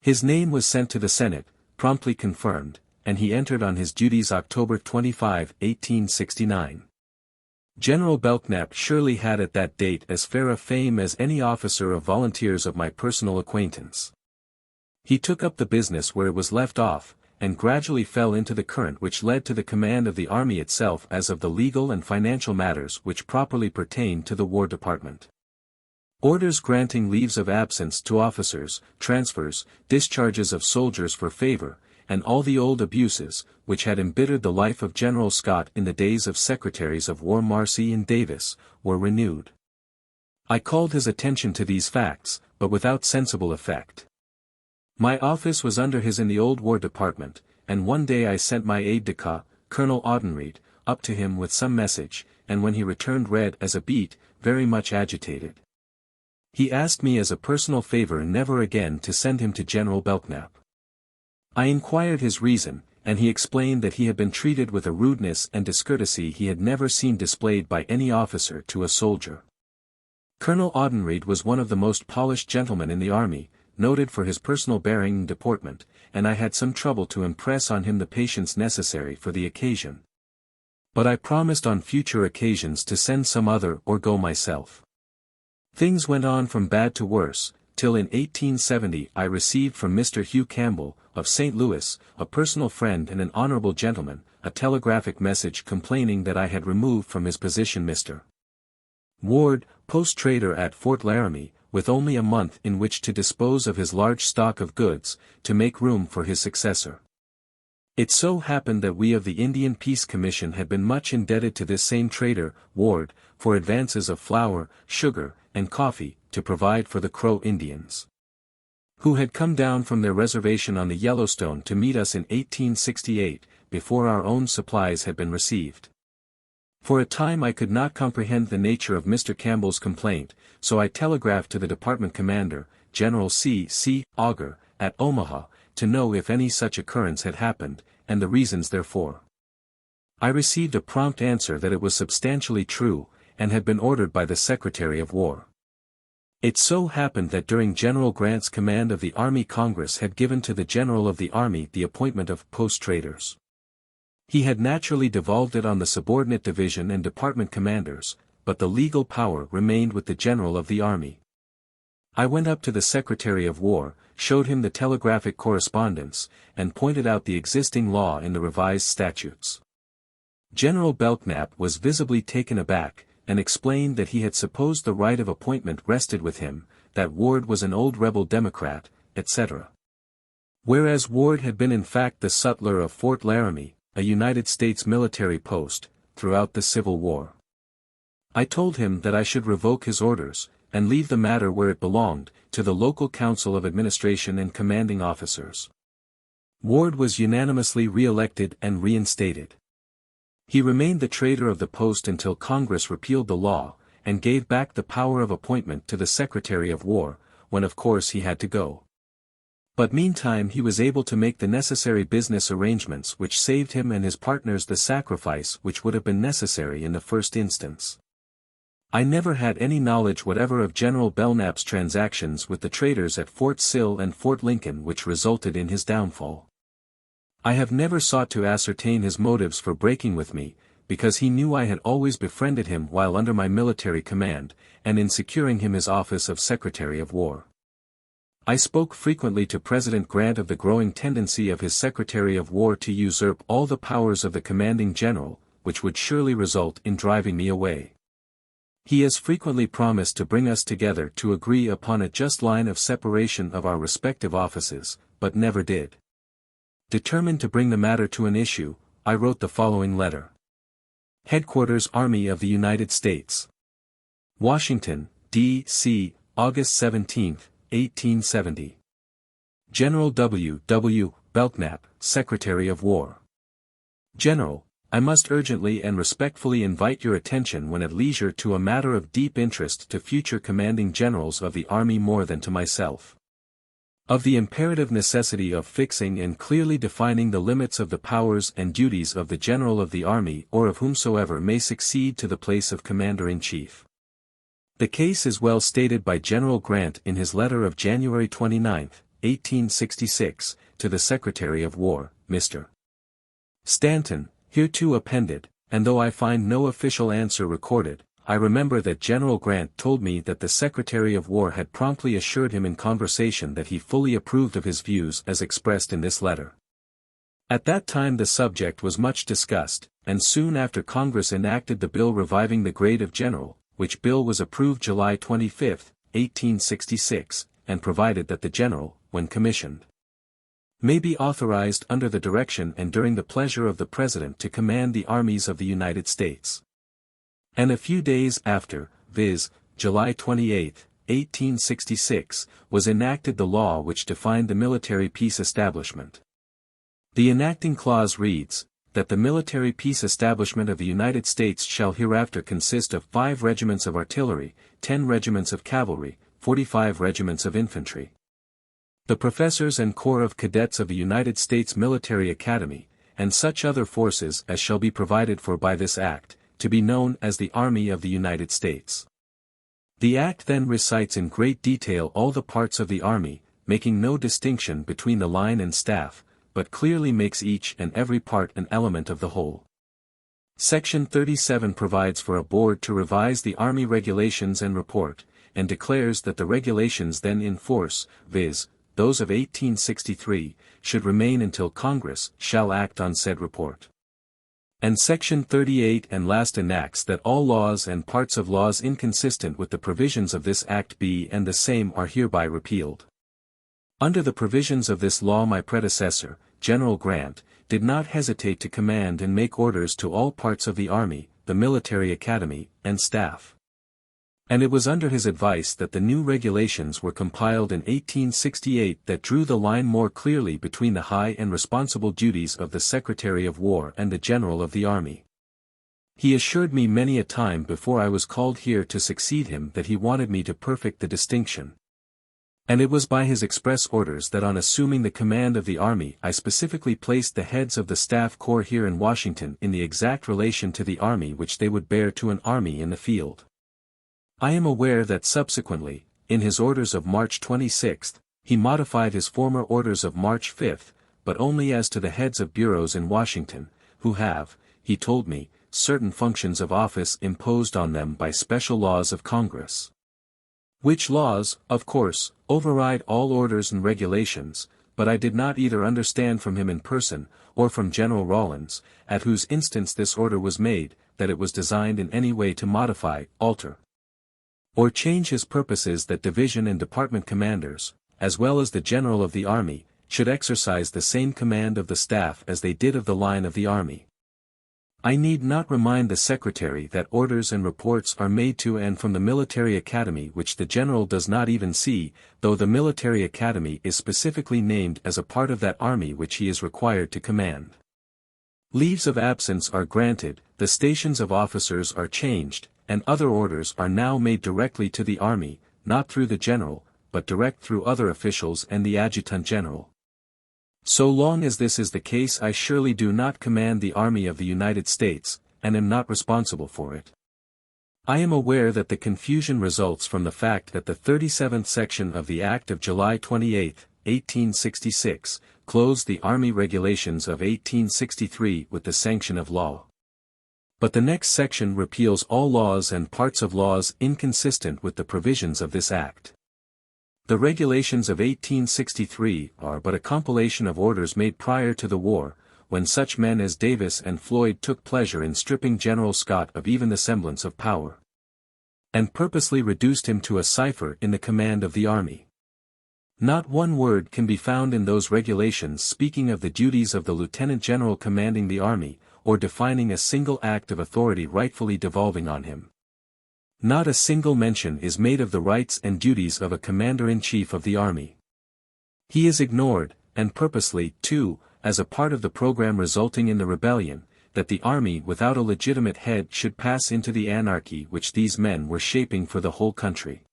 His name was sent to the Senate, promptly confirmed, and he entered on his duties October 25, 1869. General Belknap surely had at that date as fair a fame as any officer of volunteers of my personal acquaintance. He took up the business where it was left off, and gradually fell into the current which led to the command of the Army itself as of the legal and financial matters which properly pertain to the War Department. Orders granting leaves of absence to officers, transfers, discharges of soldiers for favor, and all the old abuses, which had embittered the life of General Scott in the days of Secretaries of War Marcy and Davis, were renewed. I called his attention to these facts, but without sensible effect. My office was under his in the old War Department, and one day I sent my aide-de-camp, Colonel Audenried, up to him with some message, and when he returned red as a beet, very much agitated. He asked me as a personal favor never again to send him to General Belknap. I inquired his reason, and he explained that he had been treated with a rudeness and discourtesy he had never seen displayed by any officer to a soldier. Colonel Audenried was one of the most polished gentlemen in the army, noted for his personal bearing and deportment, and I had some trouble to impress on him the patience necessary for the occasion. But I promised on future occasions to send some other or go myself. Things went on from bad to worse, till in 1870 I received from Mr. Hugh Campbell, of St. Louis, a personal friend and an honorable gentleman, a telegraphic message complaining that I had removed from his position Mr. Ward, post-trader at Fort Laramie, with only a month in which to dispose of his large stock of goods, to make room for his successor. It so happened that we of the Indian Peace Commission had been much indebted to this same trader, Ward, for advances of flour, sugar, and coffee, to provide for the Crow Indians, who had come down from their reservation on the Yellowstone to meet us in 1868, before our own supplies had been received. For a time I could not comprehend the nature of Mr. Campbell's complaint, so I telegraphed to the department commander, General C. Augur, at Omaha, to know if any such occurrence had happened, and the reasons therefor. I received a prompt answer that it was substantially true, and had been ordered by the Secretary of War. It so happened that during General Grant's command of the Army Congress had given to the General of the Army the appointment of post-traders. He had naturally devolved it on the subordinate division and department commanders, but the legal power remained with the General of the Army. I went up to the Secretary of War, showed him the telegraphic correspondence, and pointed out the existing law in the revised statutes. General Belknap was visibly taken aback, and explained that he had supposed the right of appointment rested with him, that Ward was an old rebel Democrat, etc. Whereas Ward had been in fact the sutler of Fort Laramie, a United States military post, throughout the Civil War. I told him that I should revoke his orders, and leave the matter where it belonged, to the local council of administration and commanding officers. Ward was unanimously re-elected and reinstated. He remained the trader of the post until Congress repealed the law, and gave back the power of appointment to the Secretary of War, when of course he had to go. But meantime he was able to make the necessary business arrangements which saved him and his partners the sacrifice which would have been necessary in the first instance. I never had any knowledge whatever of General Belknap's transactions with the traders at Fort Sill and Fort Lincoln which resulted in his downfall. I have never sought to ascertain his motives for breaking with me, because he knew I had always befriended him while under my military command, and in securing him his office of Secretary of War. I spoke frequently to President Grant of the growing tendency of his Secretary of War to usurp all the powers of the commanding general, which would surely result in driving me away. He has frequently promised to bring us together to agree upon a just line of separation of our respective offices, but never did. Determined to bring the matter to an issue, I wrote the following letter. Headquarters Army of the United States. Washington, D.C., August 17, 1870. General W. W. Belknap, Secretary of War. General, I must urgently and respectfully invite your attention when at leisure to a matter of deep interest to future commanding generals of the army more than to myself. Of the imperative necessity of fixing and clearly defining the limits of the powers and duties of the general of the army or of whomsoever may succeed to the place of commander-in-chief. The case is well stated by General Grant in his letter of January 29, 1866, to the Secretary of War, Mr. Stanton, hereto appended, and though I find no official answer recorded, I remember that General Grant told me that the Secretary of War had promptly assured him in conversation that he fully approved of his views as expressed in this letter. At that time the subject was much discussed, and soon after Congress enacted the bill reviving the grade of general, which bill was approved July 25, 1866, and provided that the general, when commissioned, may be authorized under the direction and during the pleasure of the President to command the armies of the United States. And a few days after, viz., July 28, 1866, was enacted the law which defined the military peace establishment. The enacting clause reads, that the military peace establishment of the United States shall hereafter consist of 5 regiments of artillery, 10 regiments of cavalry, 45 regiments of infantry. The professors and corps of cadets of the United States Military Academy, and such other forces as shall be provided for by this act, to be known as the Army of the United States. The Act then recites in great detail all the parts of the Army, making no distinction between the line and staff, but clearly makes each and every part an element of the whole. Section 37 provides for a board to revise the Army regulations and report, and declares that the regulations then in force, viz., those of 1863, should remain until Congress shall act on said report. And Section 38 and last enacts that all laws and parts of laws inconsistent with the provisions of this Act be and the same are hereby repealed. Under the provisions of this law my predecessor, General Grant, did not hesitate to command and make orders to all parts of the Army, the Military Academy, and staff. And it was under his advice that the new regulations were compiled in 1868 that drew the line more clearly between the high and responsible duties of the Secretary of War and the General of the Army. He assured me many a time before I was called here to succeed him that he wanted me to perfect the distinction. And it was by his express orders that on assuming the command of the Army I specifically placed the heads of the staff corps here in Washington in the exact relation to the Army which they would bear to an army in the field. I am aware that subsequently, in his orders of March 26, he modified his former orders of March 5, but only as to the heads of bureaus in Washington, who have, he told me, certain functions of office imposed on them by special laws of Congress. Which laws, of course, override all orders and regulations, but I did not either understand from him in person, or from General Rawlins, at whose instance this order was made, that it was designed in any way to modify, alter, or change his purposes that division and department commanders, as well as the General of the Army, should exercise the same command of the staff as they did of the line of the Army. I need not remind the Secretary that orders and reports are made to and from the Military Academy which the General does not even see, though the Military Academy is specifically named as a part of that Army which he is required to command. Leaves of absence are granted, the stations of officers are changed, and other orders are now made directly to the Army, not through the General, but direct through other officials and the Adjutant General. So long as this is the case I surely do not command the Army of the United States, and am not responsible for it. I am aware that the confusion results from the fact that the 37th section of the Act of July 28, 1866, clothes the Army regulations of 1863 with the sanction of law. But the next section repeals all laws and parts of laws inconsistent with the provisions of this Act. The regulations of 1863 are but a compilation of orders made prior to the war, when such men as Davis and Floyd took pleasure in stripping General Scott of even the semblance of power, and purposely reduced him to a cipher in the command of the Army. Not one word can be found in those regulations speaking of the duties of the Lieutenant General commanding the Army, or defining a single act of authority rightfully devolving on him. Not a single mention is made of the rights and duties of a Commander-in-Chief of the Army. He is ignored, and purposely, too, as a part of the program resulting in the rebellion, that the army without a legitimate head should pass into the anarchy which these men were shaping for the whole country.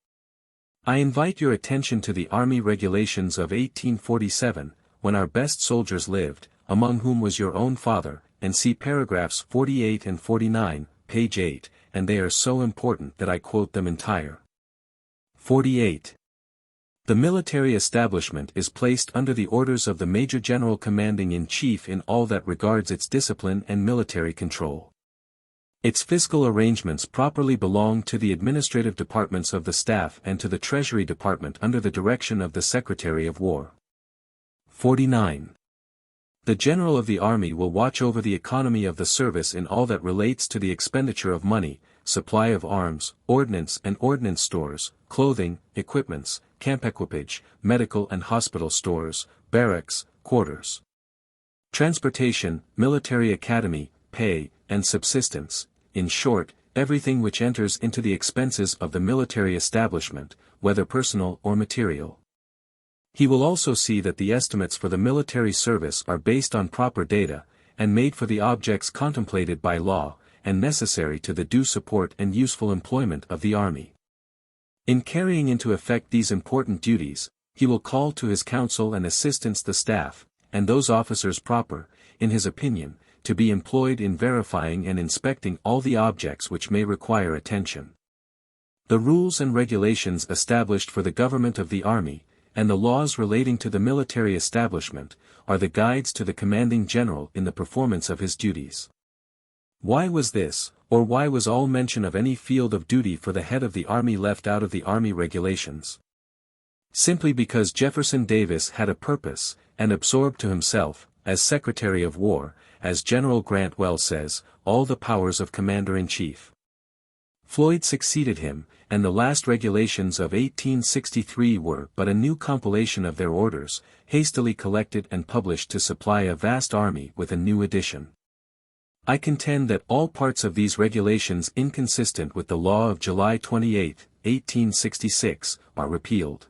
I invite your attention to the Army Regulations of 1847, when our best soldiers lived, among whom was your own father, and see paragraphs 48 and 49, page 8, and they are so important that I quote them entire. 48. The military establishment is placed under the orders of the Major General Commanding-in-Chief in all that regards its discipline and military control. Its fiscal arrangements properly belong to the administrative departments of the staff and to the Treasury Department under the direction of the Secretary of War. 49. The General of the Army will watch over the economy of the service in all that relates to the expenditure of money, supply of arms, ordnance and ordnance stores, clothing, equipments, camp equipage, medical and hospital stores, barracks, quarters, transportation, military academy, pay, and subsistence, in short, everything which enters into the expenses of the military establishment, whether personal or material. He will also see that the estimates for the military service are based on proper data, and made for the objects contemplated by law, and necessary to the due support and useful employment of the army. In carrying into effect these important duties, he will call to his counsel and assistance the staff, and those officers proper, in his opinion, to be employed in verifying and inspecting all the objects which may require attention. The rules and regulations established for the government of the army, and the laws relating to the military establishment, are the guides to the commanding general in the performance of his duties. Why was this, or why was all mention of any field of duty for the head of the army left out of the Army Regulations? Simply because Jefferson Davis had a purpose, and absorbed to himself, as Secretary of War, as General Grant well says, all the powers of Commander-in-Chief. Floyd succeeded him, and the last regulations of 1863 were but a new compilation of their orders, hastily collected and published to supply a vast army with a new edition. I contend that all parts of these regulations inconsistent with the law of July 28, 1866, are repealed.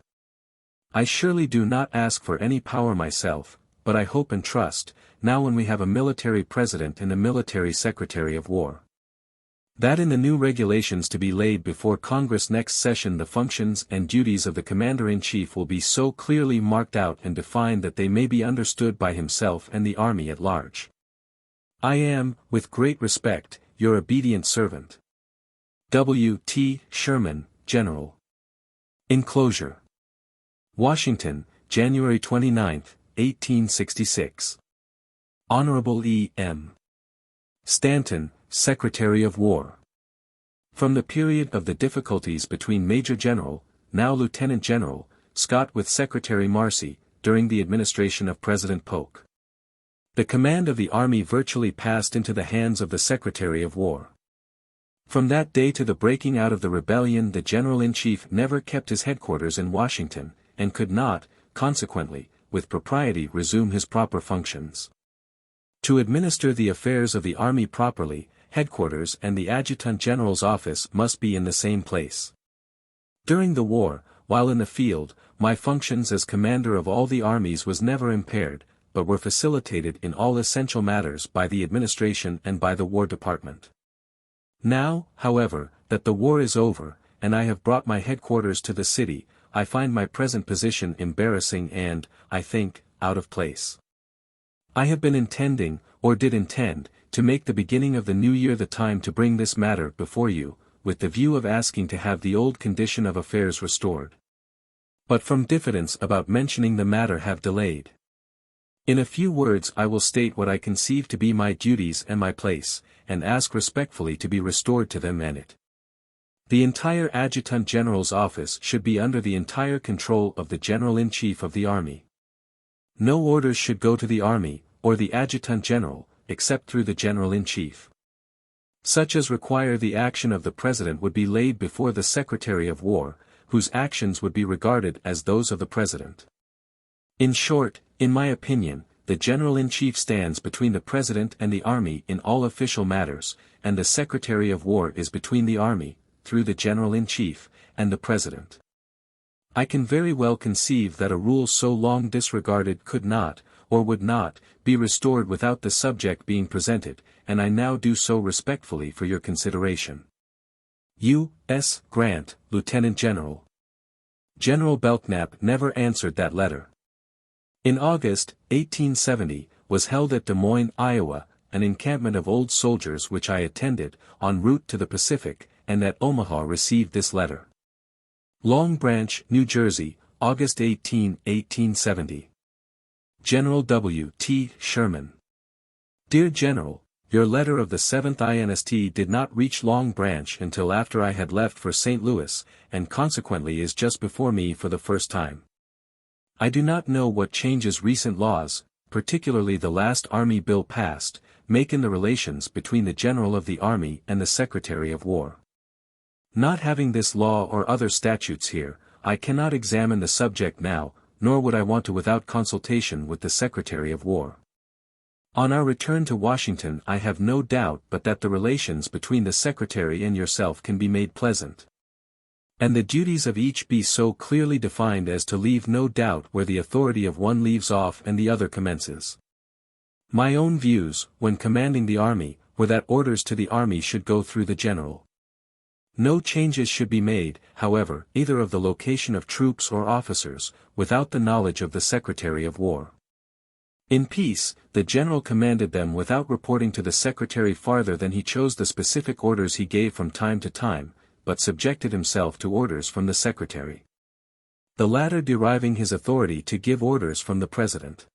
I surely do not ask for any power myself, but I hope and trust, now when we have a military president and a military secretary of war, that in the new regulations to be laid before Congress next session the functions and duties of the Commander-in-Chief will be so clearly marked out and defined that they may be understood by himself and the army at large. I am, with great respect, your obedient servant. W. T. Sherman, General. Enclosure. Washington, January 29, 1866. Honorable E. M. Stanton, Secretary of War. From the period of the difficulties between Major General, now Lieutenant General, Scott with Secretary Marcy, during the administration of President Polk, the command of the army virtually passed into the hands of the Secretary of War. From that day to the breaking out of the rebellion the General-in-Chief never kept his headquarters in Washington, and could not, consequently, with propriety resume his proper functions. To administer the affairs of the army properly, headquarters and the Adjutant General's office must be in the same place. During the war, while in the field, my functions as commander of all the armies was never impaired, but were facilitated in all essential matters by the administration and by the War Department. Now, however, that the war is over, and I have brought my headquarters to the city, I find my present position embarrassing and, I think, out of place. I have been intending, or did intend, to make the beginning of the new year the time to bring this matter before you, with the view of asking to have the old condition of affairs restored. But from diffidence about mentioning the matter have delayed. In a few words I will state what I conceive to be my duties and my place, and ask respectfully to be restored to them and it. The entire Adjutant General's office should be under the entire control of the General-in-Chief of the Army. No orders should go to the Army, or the Adjutant General, except through the General-in-Chief. Such as require the action of the President would be laid before the Secretary of War, whose actions would be regarded as those of the President. In short, in my opinion, the General-in-Chief stands between the President and the Army in all official matters, and the Secretary of War is between the Army, through the General-in-Chief, and the President. I can very well conceive that a rule so long disregarded could not, or would not, be restored without the subject being presented, and I now do so respectfully for your consideration. U.S. Grant, Lieutenant General. General Belknap never answered that letter. In August, 1870, was held at Des Moines, Iowa, an encampment of old soldiers which I attended, en route to the Pacific, and at Omaha received this letter. Long Branch, New Jersey, August 18, 1870. General W. T. Sherman. Dear General, your letter of the 7th inst did not reach Long Branch until after I had left for St. Louis, and consequently is just before me for the first time. I do not know what changes recent laws, particularly the last Army bill passed, make in the relations between the General of the Army and the Secretary of War. Not having this law or other statutes here, I cannot examine the subject now, nor would I want to without consultation with the Secretary of War. On our return to Washington I have no doubt but that the relations between the Secretary and yourself can be made pleasant, and the duties of each be so clearly defined as to leave no doubt where the authority of one leaves off and the other commences. My own views, when commanding the Army, were that orders to the Army should go through the General. No changes should be made, however, either of the location of troops or officers, without the knowledge of the Secretary of War. In peace, the General commanded them without reporting to the Secretary farther than he chose the specific orders he gave from time to time, but subjected himself to orders from the Secretary, the latter deriving his authority to give orders from the President.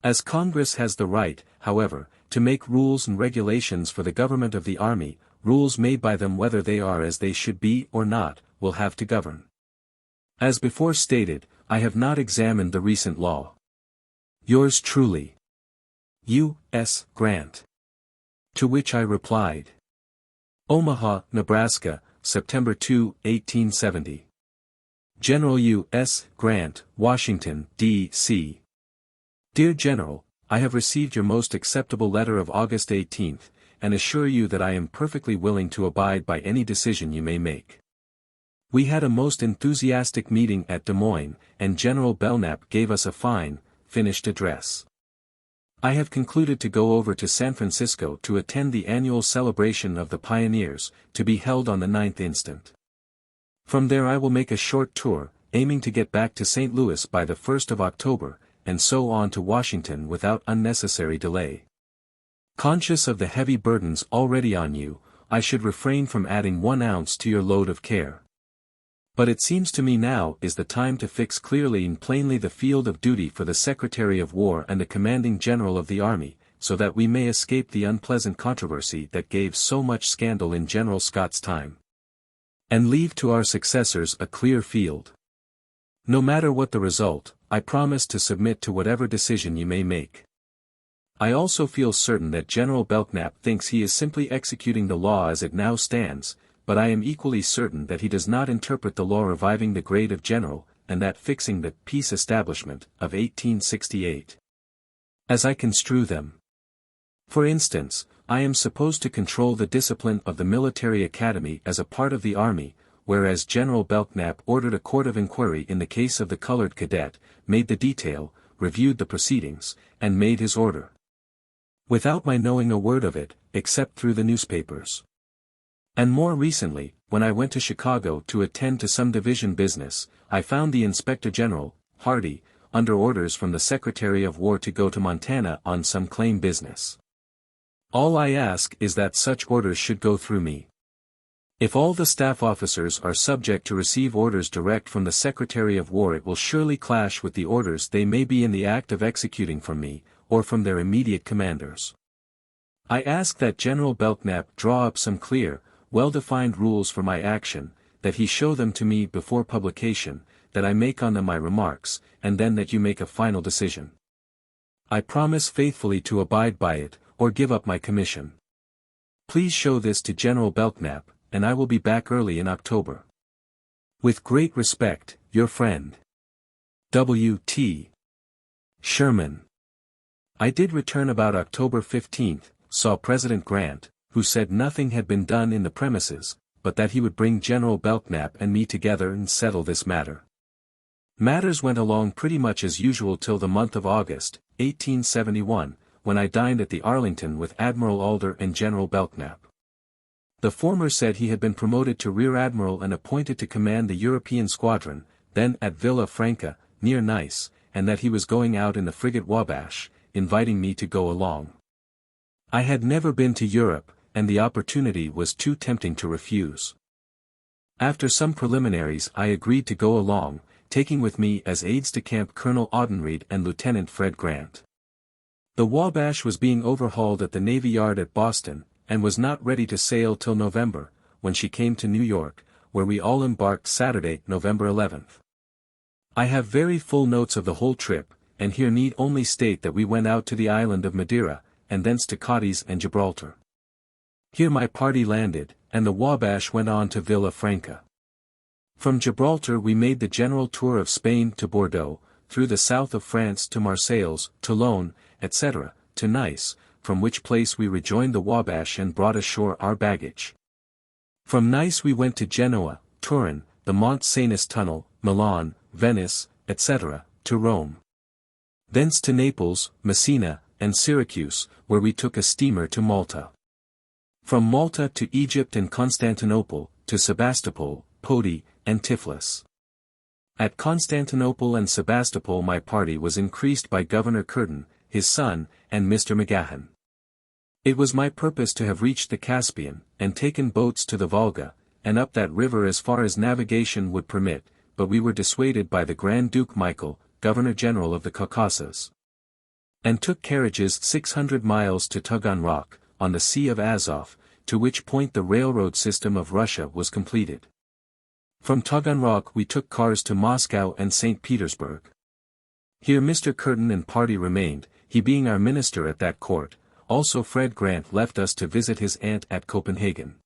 As Congress has the right, however, to make rules and regulations for the government of the Army, rules made by them whether they are as they should be or not, will have to govern. As before stated, I have not examined the recent law. Yours truly, U.S. Grant. To which I replied. Omaha, Nebraska, September 2, 1870. General U.S. Grant, Washington, D.C. Dear General, I have received your most acceptable letter of August 18, and assure you that I am perfectly willing to abide by any decision you may make. We had a most enthusiastic meeting at Des Moines, and General Belknap gave us a fine, finished address. I have concluded to go over to San Francisco to attend the annual celebration of the Pioneers, to be held on the 9th instant. From there I will make a short tour, aiming to get back to St. Louis by the 1st of October, and so on to Washington without unnecessary delay. Conscious of the heavy burdens already on you, I should refrain from adding 1 ounce to your load of care. But it seems to me now is the time to fix clearly and plainly the field of duty for the Secretary of War and the Commanding General of the Army, so that we may escape the unpleasant controversy that gave so much scandal in General Scott's time, and leave to our successors a clear field. No matter what the result, I promise to submit to whatever decision you may make. I also feel certain that General Belknap thinks he is simply executing the law as it now stands, but I am equally certain that he does not interpret the law reviving the grade of general, and that fixing the peace establishment of 1868, as I construe them. For instance, I am supposed to control the discipline of the military academy as a part of the Army, whereas General Belknap ordered a court of inquiry in the case of the colored cadet, made the detail, reviewed the proceedings, and made his order, without my knowing a word of it, except through the newspapers. And more recently, when I went to Chicago to attend to some division business, I found the Inspector General, Hardy, under orders from the Secretary of War to go to Montana on some claim business. All I ask is that such orders should go through me. If all the staff officers are subject to receive orders direct from the Secretary of War, it will surely clash with the orders they may be in the act of executing from me, or from their immediate commanders. I ask that General Belknap draw up some clear, well-defined rules for my action, that he show them to me before publication, that I make on them my remarks, and then that you make a final decision. I promise faithfully to abide by it, or give up my commission. Please show this to General Belknap, and I will be back early in October. With great respect, your friend, W. T. Sherman. I did return about October 15, saw President Grant, who said nothing had been done in the premises, but that he would bring General Belknap and me together and settle this matter. Matters went along pretty much as usual till the month of August, 1871, when I dined at the Arlington with Admiral Alder and General Belknap. The former said he had been promoted to Rear Admiral and appointed to command the European squadron, then at Villa Franca, near Nice, and that he was going out in the frigate Wabash, inviting me to go along. I had never been to Europe, and the opportunity was too tempting to refuse. After some preliminaries I agreed to go along, taking with me as aides-de-camp Colonel Audenried and Lieutenant Fred Grant. The Wabash was being overhauled at the Navy Yard at Boston, and was not ready to sail till November, when she came to New York, where we all embarked Saturday, November 11th. I have very full notes of the whole trip, and here need only state that we went out to the island of Madeira, and thence to Cadiz and Gibraltar. Here my party landed, and the Wabash went on to Villa Franca. From Gibraltar we made the general tour of Spain to Bordeaux, through the south of France to Marseilles, Toulon, etc., to Nice, from which place we rejoined the Wabash and brought ashore our baggage. From Nice we went to Genoa, Turin, the Mont Cenis Tunnel, Milan, Venice, etc., to Rome. Thence to Naples, Messina, and Syracuse, where we took a steamer to Malta. From Malta to Egypt and Constantinople, to Sebastopol, Poti, and Tiflis. At Constantinople and Sebastopol my party was increased by Governor Curtin, his son, and Mr. McGahan. It was my purpose to have reached the Caspian, and taken boats to the Volga, and up that river as far as navigation would permit, but we were dissuaded by the Grand Duke Michael, Governor-General of the Caucasus, and took carriages 600 miles to Taganrog, on the Sea of Azov, to which point the railroad system of Russia was completed. From Taganrog we took cars to Moscow and St. Petersburg. Here Mr. Curtin and party remained, he being our minister at that court. Also Fred Grant left us to visit his aunt at Copenhagen.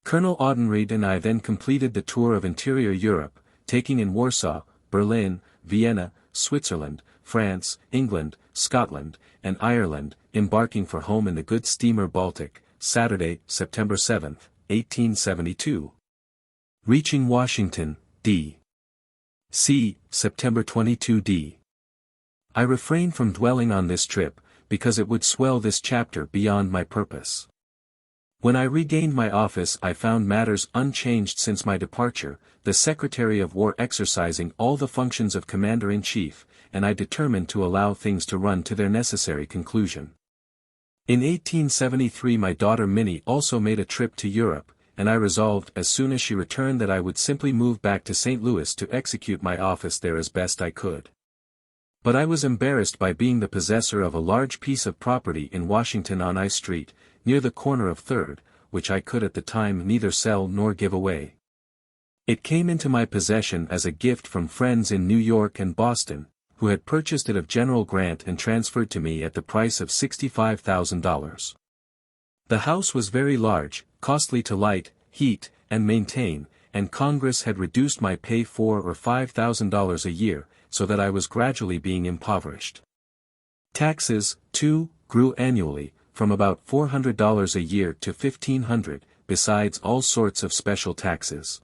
Colonel Audenried and I then completed the tour of interior Europe, taking in Warsaw, Berlin, Vienna, Switzerland, France, England, Scotland, and Ireland, embarking for home in the good steamer Baltic, Saturday, September 7, 1872. Reaching Washington, D.C., September 22 d. I refrain from dwelling on this trip, because it would swell this chapter beyond my purpose. When I regained my office I found matters unchanged since my departure, the Secretary of War exercising all the functions of Commander-in-Chief, and I determined to allow things to run to their necessary conclusion. In 1873 my daughter Minnie also made a trip to Europe, and I resolved as soon as she returned that I would simply move back to St. Louis to execute my office there as best I could. But I was embarrassed by being the possessor of a large piece of property in Washington on I Street, near the corner of 3rd, which I could at the time neither sell nor give away. It came into my possession as a gift from friends in New York and Boston, who had purchased it of General Grant and transferred to me at the price of $65,000. The house was very large, costly to light, heat, and maintain, and Congress had reduced my pay $4,000 or $5,000 a year, so that I was gradually being impoverished. Taxes, too, grew annually, from about $400 a year to $1,500, besides all sorts of special taxes.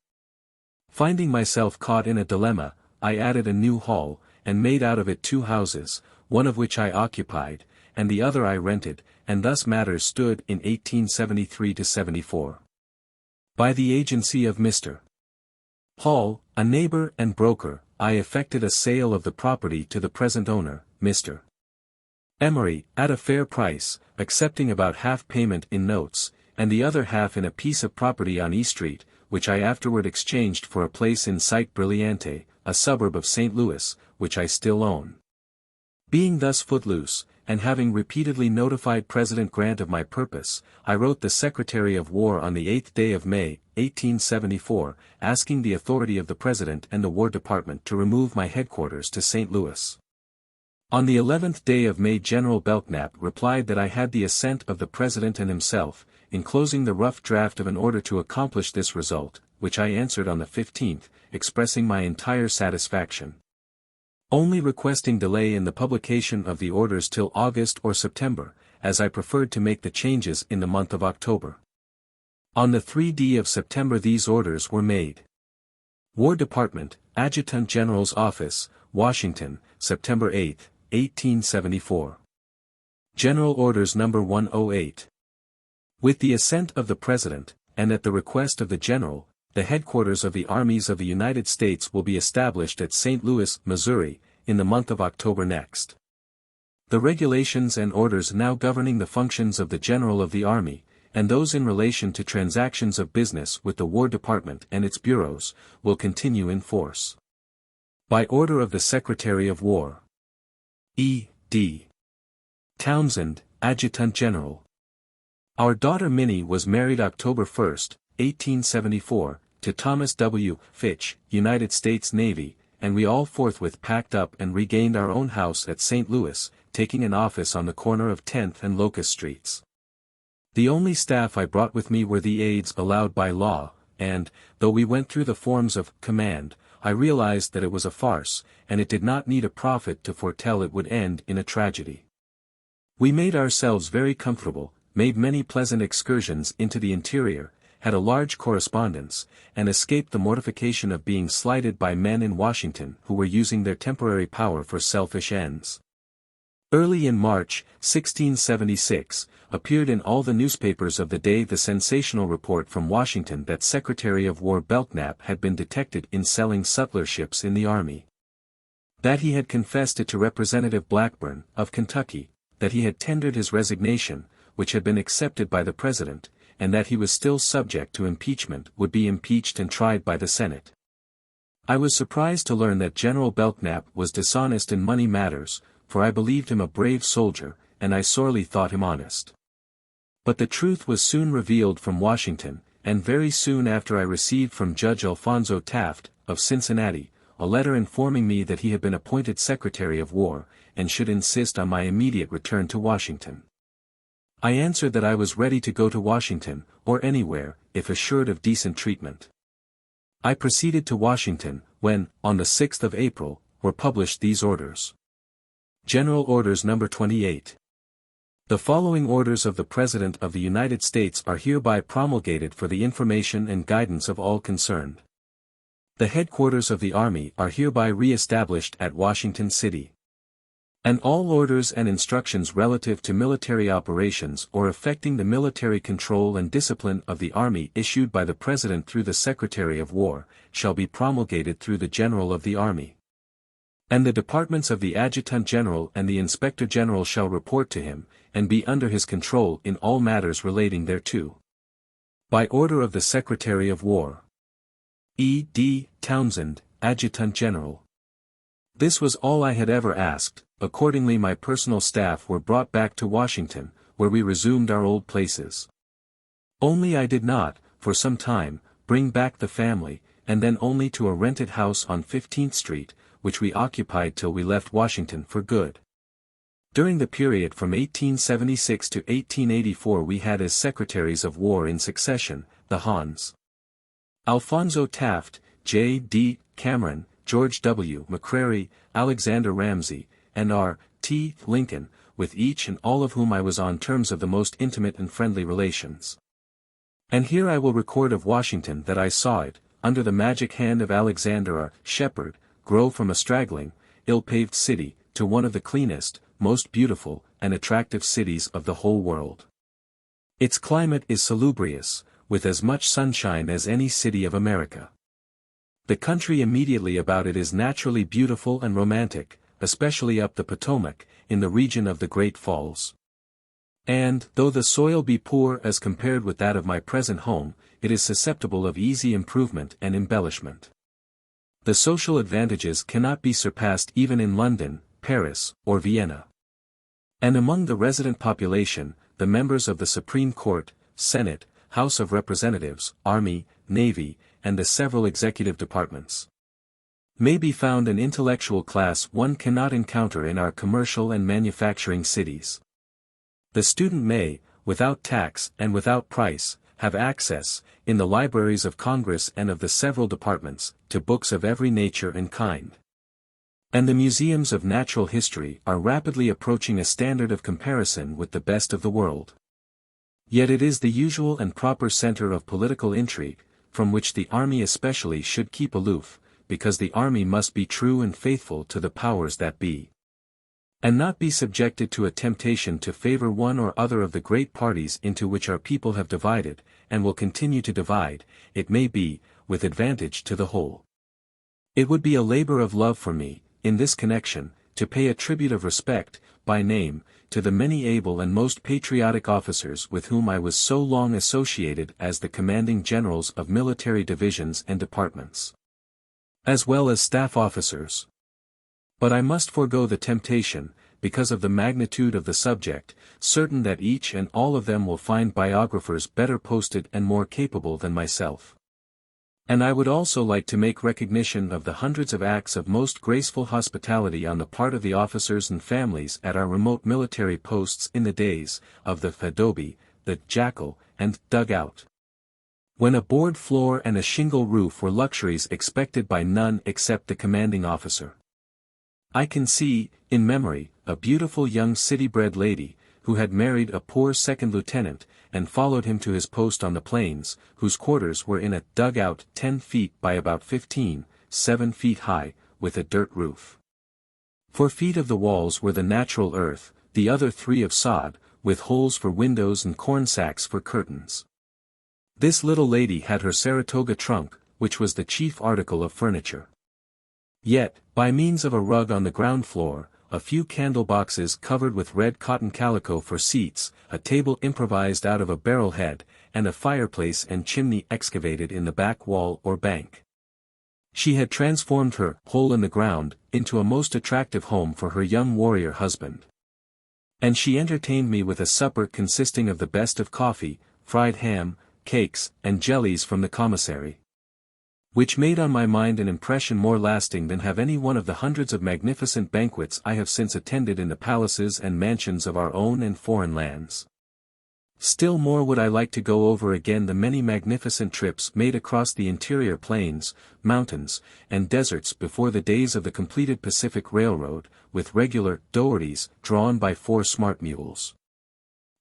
Finding myself caught in a dilemma, I added a new hall, and made out of it 2 houses, one of which I occupied, and the other I rented, and thus matters stood in 1873–74. By the agency of Mr. Hall, a neighbor and broker, I effected a sale of the property to the present owner, Mr. Emery, at a fair price, accepting about half payment in notes, and the other half in a piece of property on E Street, which I afterward exchanged for a place in Site Brillante, a suburb of St. Louis, which I still own. Being thus footloose, and having repeatedly notified President Grant of my purpose, I wrote the Secretary of War on the 8th day of May, 1874, asking the authority of the President and the War Department to remove my headquarters to St. Louis. On the 11th day of May General Belknap replied that I had the assent of the President and himself, enclosing the rough draft of an order to accomplish this result, which I answered on the 15th, expressing my entire satisfaction, only requesting delay in the publication of the orders till August or September, as I preferred to make the changes in the month of October. On the 3d of September these orders were made. War Department, Adjutant General's Office, Washington, September 8, 1874. General Orders No. 108. With the assent of the President, and at the request of the General, the headquarters of the armies of the United States will be established at St. Louis, Missouri, in the month of October next. The regulations and orders now governing the functions of the General of the Army, and those in relation to transactions of business with the War Department and its bureaus, will continue in force. By order of the Secretary of War. E. D. Townsend, Adjutant General. Our daughter Minnie was married October 1, 1874, to Thomas W. Fitch, United States Navy, and we all forthwith packed up and regained our own house at St. Louis, taking an office on the corner of 10th and Locust Streets. The only staff I brought with me were the aides allowed by law, and, though we went through the forms of command, I realized that it was a farce, and it did not need a prophet to foretell it would end in a tragedy. We made ourselves very comfortable, made many pleasant excursions into the interior, had a large correspondence, and escaped the mortification of being slighted by men in Washington who were using their temporary power for selfish ends. Early in March, 1676, appeared in all the newspapers of the day the sensational report from Washington that Secretary of War Belknap had been detected in selling sutlerships in the army. That he had confessed it to Representative Blackburn, of Kentucky, that he had tendered his resignation, which had been accepted by the President, and that he was still subject to impeachment, would be impeached and tried by the Senate. I was surprised to learn that General Belknap was dishonest in money matters, for I believed him a brave soldier, and I sorely thought him honest. But the truth was soon revealed from Washington, and very soon after I received from Judge Alphonso Taft, of Cincinnati, a letter informing me that he had been appointed Secretary of War, and should insist on my immediate return to Washington. I answered that I was ready to go to Washington, or anywhere, if assured of decent treatment. I proceeded to Washington, when, on the 6th of April, were published these orders. General Orders No. 28. The following orders of the President of the United States are hereby promulgated for the information and guidance of all concerned. The headquarters of the Army are hereby re-established at Washington City. And all orders and instructions relative to military operations or affecting the military control and discipline of the Army issued by the President through the Secretary of War, shall be promulgated through the General of the Army. And the departments of the Adjutant General and the Inspector General shall report to him, and be under his control in all matters relating thereto. By order of the Secretary of War. E. D. Townsend, Adjutant General. This was all I had ever asked. Accordingly my personal staff were brought back to Washington, where we resumed our old places. Only I did not, for some time, bring back the family, and then only to a rented house on 15th Street, which we occupied till we left Washington for good. During the period from 1876 to 1884 we had as Secretaries of War in succession, the Hons. Alphonso Taft, J. D. Cameron, George W. McCrary, Alexander Ramsey, and R. T. Lincoln, with each and all of whom I was on terms of the most intimate and friendly relations. And here I will record of Washington that I saw it, under the magic hand of Alexander R. Shepard, grow from a straggling, ill-paved city, to one of the cleanest, most beautiful, and attractive cities of the whole world. Its climate is salubrious, with as much sunshine as any city of America. The country immediately about it is naturally beautiful and romantic, especially up the Potomac, in the region of the Great Falls. And, though the soil be poor as compared with that of my present home, it is susceptible of easy improvement and embellishment. The social advantages cannot be surpassed even in London, Paris, or Vienna. And among the resident population, the members of the Supreme Court, Senate, House of Representatives, Army, Navy, and the several executive departments, may be found an intellectual class one cannot encounter in our commercial and manufacturing cities. The student may, without tax and without price, have access, in the libraries of Congress and of the several departments, to books of every nature and kind. And the museums of natural history are rapidly approaching a standard of comparison with the best of the world. Yet it is the usual and proper center of political intrigue, from which the Army especially should keep aloof, because the Army must be true and faithful to the powers that be. and not be subjected to a temptation to favor one or other of the great parties into which our people have divided, and will continue to divide, it may be, with advantage to the whole. It would be a labor of love for me, in this connection, to pay a tribute of respect, by name, to the many able and most patriotic officers with whom I was so long associated as the commanding generals of military divisions and departments, as well as staff officers. But I must forego the temptation, because of the magnitude of the subject, certain that each and all of them will find biographers better posted and more capable than myself. And I would also like to make recognition of the hundreds of acts of most graceful hospitality on the part of the officers and families at our remote military posts in the days of the adobe, the jackal, and dugout, when a board floor and a shingle roof were luxuries expected by none except the commanding officer. I can see, in memory, a beautiful young city-bred lady, who had married a poor second lieutenant, and followed him to his post on the plains, whose quarters were in a dugout 10 feet by about 15, 7 feet high, with a dirt roof. 4 feet of the walls were the natural earth, the other 3 of sod, with holes for windows and corn sacks for curtains. This little lady had her Saratoga trunk, which was the chief article of furniture. Yet, by means of a rug on the ground floor, a few candle boxes covered with red cotton calico for seats, a table improvised out of a barrel head, and a fireplace and chimney excavated in the back wall or bank, she had transformed her hole in the ground into a most attractive home for her young warrior husband. And she entertained me with a supper consisting of the best of coffee, fried ham, cakes, and jellies from the commissary, which made on my mind an impression more lasting than have any one of the hundreds of magnificent banquets I have since attended in the palaces and mansions of our own and foreign lands. Still more would I like to go over again the many magnificent trips made across the interior plains, mountains, and deserts before the days of the completed Pacific Railroad, with regular dougherties drawn by 4 smart mules,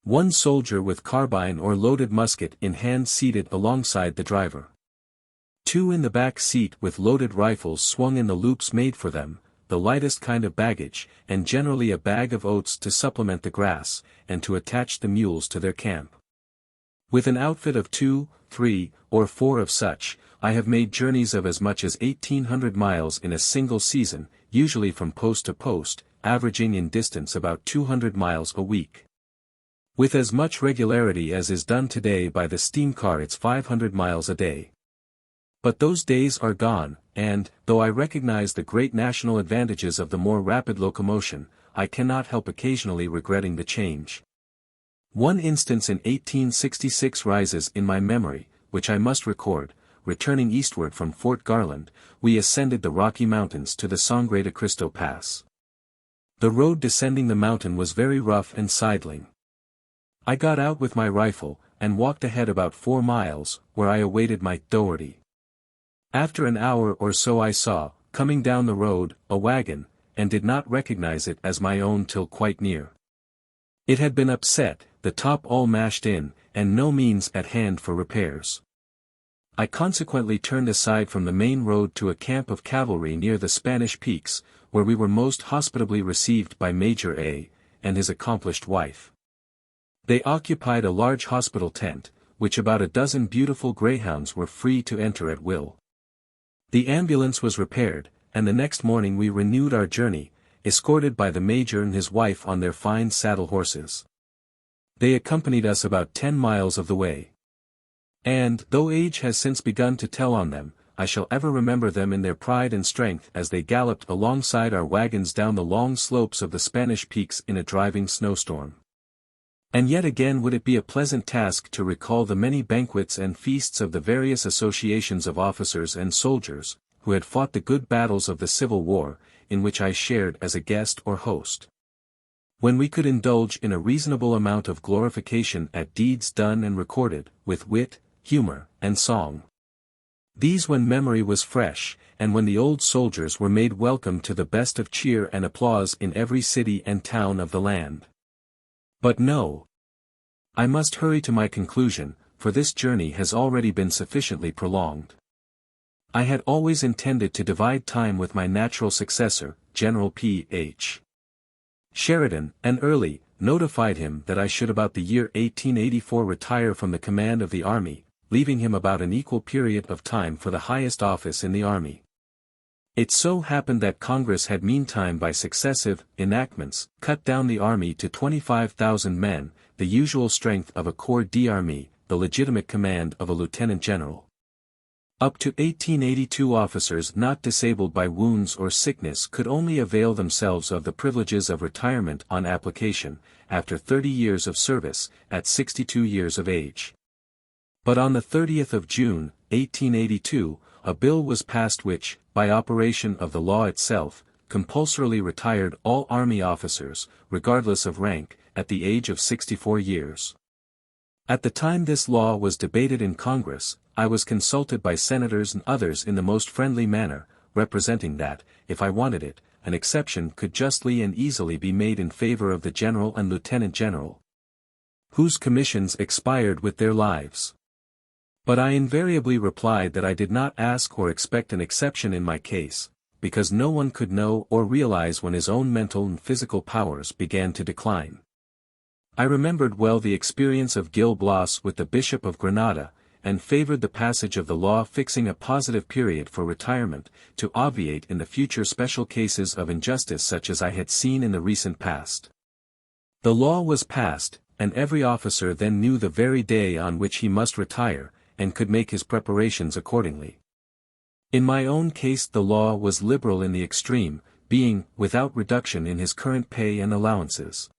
one soldier with carbine or loaded musket in hand seated alongside the driver, 2 in the back seat with loaded rifles swung in the loops made for them, the lightest kind of baggage, and generally a bag of oats to supplement the grass, and to attach the mules to their camp. With an outfit of 2, 3, or 4 of such, I have made journeys of as much as 1,800 miles in a single season, usually from post to post, averaging in distance about 200 miles a week, with as much regularity as is done today by the steam car. It's 500 miles a day. But those days are gone, and, though I recognize the great national advantages of the more rapid locomotion, I cannot help occasionally regretting the change. One instance in 1866 rises in my memory, which I must record. Returning eastward from Fort Garland, we ascended the Rocky Mountains to the Sangre de Cristo Pass. The road descending the mountain was very rough and sidling. I got out with my rifle, and walked ahead about 4 miles, where I awaited my dougherty. After an hour or so I saw, coming down the road, a wagon, and did not recognize it as my own till quite near. It had been upset, the top all mashed in, and no means at hand for repairs. I consequently turned aside from the main road to a camp of cavalry near the Spanish Peaks, where we were most hospitably received by Major A. and his accomplished wife. They occupied a large hospital tent, which about a dozen beautiful greyhounds were free to enter at will. The ambulance was repaired, and the next morning we renewed our journey, escorted by the Major and his wife on their fine saddle horses. They accompanied us about 10 miles of the way. And, though age has since begun to tell on them, I shall ever remember them in their pride and strength as they galloped alongside our wagons down the long slopes of the Spanish Peaks in a driving snowstorm. And yet again would it be a pleasant task to recall the many banquets and feasts of the various associations of officers and soldiers, who had fought the good battles of the Civil War, in which I shared as a guest or host, when we could indulge in a reasonable amount of glorification at deeds done and recorded, with wit, humor, and song. These when memory was fresh, and when the old soldiers were made welcome to the best of cheer and applause in every city and town of the land. But no. I must hurry to my conclusion, for this journey has already been sufficiently prolonged. I had always intended to divide time with my natural successor, General P.H. Sheridan, and Early, notified him that I should about the year 1884 retire from the command of the army, leaving him about an equal period of time for the highest office in the army. It so happened that Congress had meantime by successive enactments cut down the army to 25,000 men, the usual strength of a corps d'armée, the legitimate command of a lieutenant general. Up to 1882 officers not disabled by wounds or sickness could only avail themselves of the privileges of retirement on application, after 30 years of service, at 62 years of age. But on the 30th of June, 1882, a bill was passed which, by operation of the law itself, compulsorily retired all army officers, regardless of rank, at the age of 64 years. At the time this law was debated in Congress, I was consulted by senators and others in the most friendly manner, representing that, if I wanted it, an exception could justly and easily be made in favor of the general and lieutenant general, whose commissions expired with their lives. But I invariably replied that I did not ask or expect an exception in my case, because no one could know or realize when his own mental and physical powers began to decline. I remembered well the experience of Gil Blas with the Bishop of Granada, and favored the passage of the law fixing a positive period for retirement, to obviate in the future special cases of injustice such as I had seen in the recent past. The law was passed, and every officer then knew the very day on which he must retire, and could make his preparations accordingly. In my own case the law was liberal in the extreme, being without reduction in his current pay and allowances.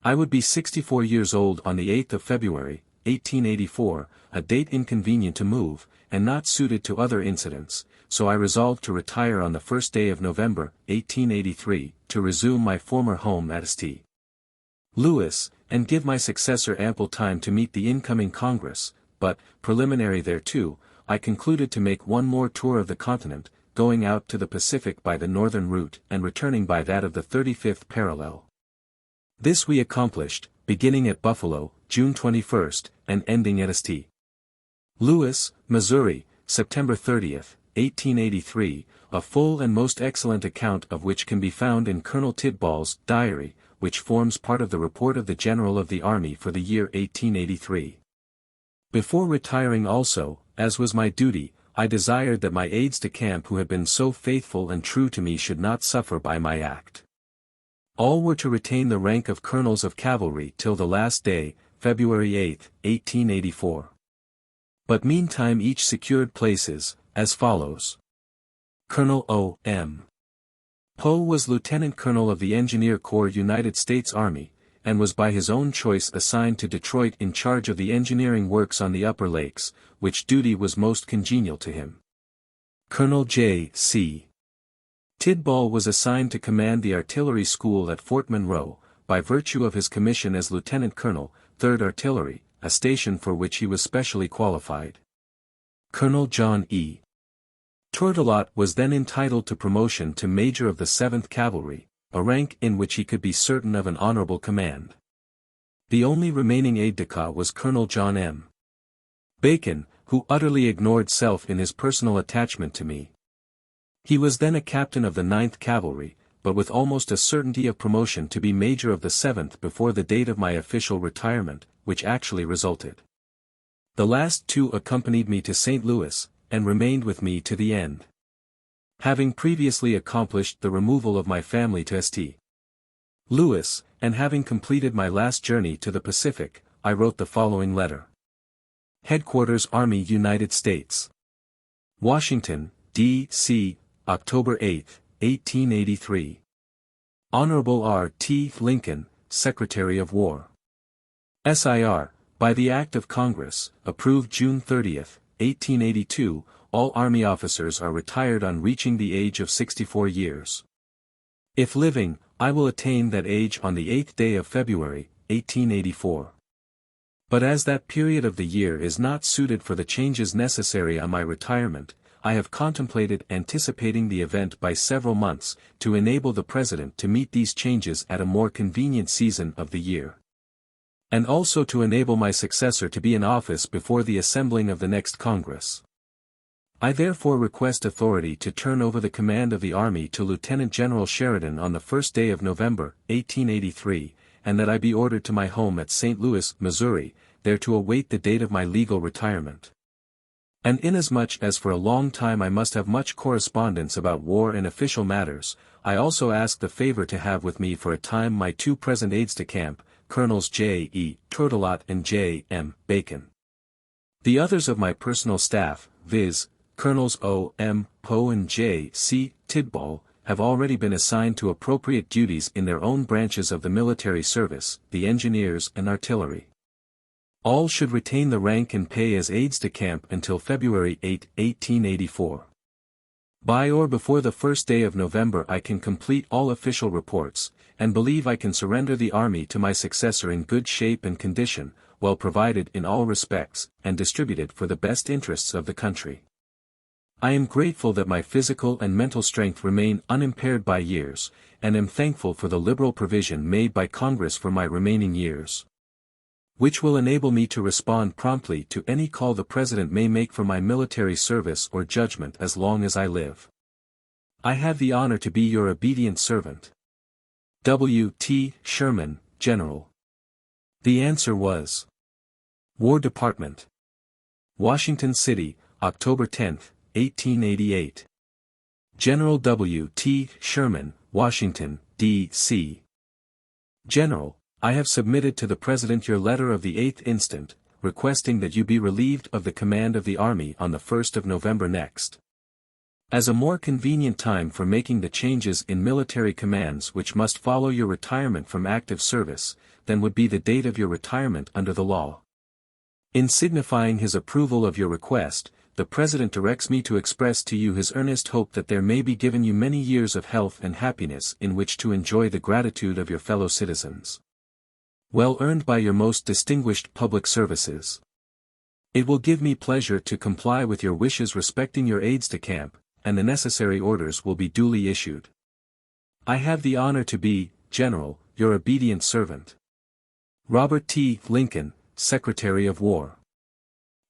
I would be 64 years old on the 8th of February, 1884, a date inconvenient to move, and not suited to other incidents, so I resolved to retire on the first day of November, 1883, to resume my former home at St. Louis, and give my successor ample time to meet the incoming Congress. But, preliminary thereto, I concluded to make one more tour of the continent, going out to the Pacific by the northern route and returning by that of the 35th parallel. This we accomplished, beginning at Buffalo, June 21, and ending at St. Louis, Missouri, September 30, 1883, a full and most excellent account of which can be found in Colonel Tidball's diary, which forms part of the report of the General of the Army for the year 1883. Before retiring also, as was my duty, I desired that my aides-de-camp who had been so faithful and true to me should not suffer by my act. All were to retain the rank of colonels of cavalry till the last day, February 8, 1884. But meantime each secured places, as follows. Colonel O. M. Poe was Lieutenant Colonel of the Engineer Corps United States Army, and was by his own choice assigned to Detroit in charge of the engineering works on the Upper Lakes, which duty was most congenial to him. Colonel J. C. Tidball was assigned to command the artillery school at Fort Monroe, by virtue of his commission as Lieutenant Colonel, 3rd Artillery, a station for which he was specially qualified. Colonel John E. Tourtelot was then entitled to promotion to Major of the 7th Cavalry, a rank in which he could be certain of an honorable command. The only remaining aide-de-camp was Colonel John M. Bacon, who utterly ignored self in his personal attachment to me. He was then a captain of the 9th Cavalry, but with almost a certainty of promotion to be Major of the 7th before the date of my official retirement, which actually resulted. The last two accompanied me to St. Louis, and remained with me to the end. Having previously accomplished the removal of my family to St. Louis, and having completed my last journey to the Pacific, I wrote the following letter. Headquarters Army United States. Washington, D.C., October 8, 1883. Honorable R. T. Lincoln, Secretary of War. SIR, by the Act of Congress, approved June 30, 1882, all Army officers are retired on reaching the age of 64 years. If living, I will attain that age on the 8th day of February, 1884. But as that period of the year is not suited for the changes necessary on my retirement, I have contemplated anticipating the event by several months, to enable the President to meet these changes at a more convenient season of the year. And also to enable my successor to be in office before the assembling of the next Congress. I therefore request authority to turn over the command of the Army to Lieutenant General Sheridan on the first day of November, 1883, and that I be ordered to my home at St. Louis, Missouri, there to await the date of my legal retirement. And inasmuch as for a long time I must have much correspondence about war and official matters, I also ask the favor to have with me for a time my two present aides-de-camp, Colonels J. E. Tourtelot and J. M. Bacon. The others of my personal staff, viz., Colonels O. M. Poe and J. C. Tidball, have already been assigned to appropriate duties in their own branches of the military service, the engineers and artillery. All should retain the rank and pay as aides-de-camp until February 8, 1884. By or before the first day of November I can complete all official reports, and believe I can surrender the Army to my successor in good shape and condition, well provided in all respects, and distributed for the best interests of the country. I am grateful that my physical and mental strength remain unimpaired by years, and am thankful for the liberal provision made by Congress for my remaining years, which will enable me to respond promptly to any call the President may make for my military service or judgment as long as I live. I have the honor to be your obedient servant. W. T. Sherman, General. The answer was: War Department, Washington City, October 10, 1888. General W. T. Sherman, Washington, D.C. General, I have submitted to the President your letter of the 8th instant, requesting that you be relieved of the command of the Army on the 1st of November next, as a more convenient time for making the changes in military commands which must follow your retirement from active service, than would be the date of your retirement under the law. In signifying his approval of your request, the President directs me to express to you his earnest hope that there may be given you many years of health and happiness in which to enjoy the gratitude of your fellow citizens, well earned by your most distinguished public services. It will give me pleasure to comply with your wishes respecting your aides-de-camp, and the necessary orders will be duly issued. I have the honor to be, General, your obedient servant, Robert T. Lincoln, Secretary of War.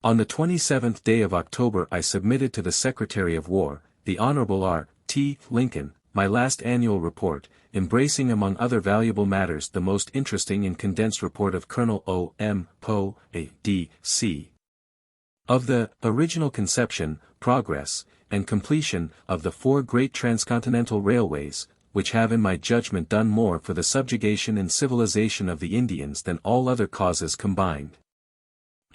On the 27th day of October I submitted to the Secretary of War, the Honorable R. T. Lincoln, my last annual report, embracing among other valuable matters the most interesting and condensed report of Colonel O. M. Poe, A.D.C. of the original conception, progress, and completion of the 4 great transcontinental railways, which have in my judgment done more for the subjugation and civilization of the Indians than all other causes combined,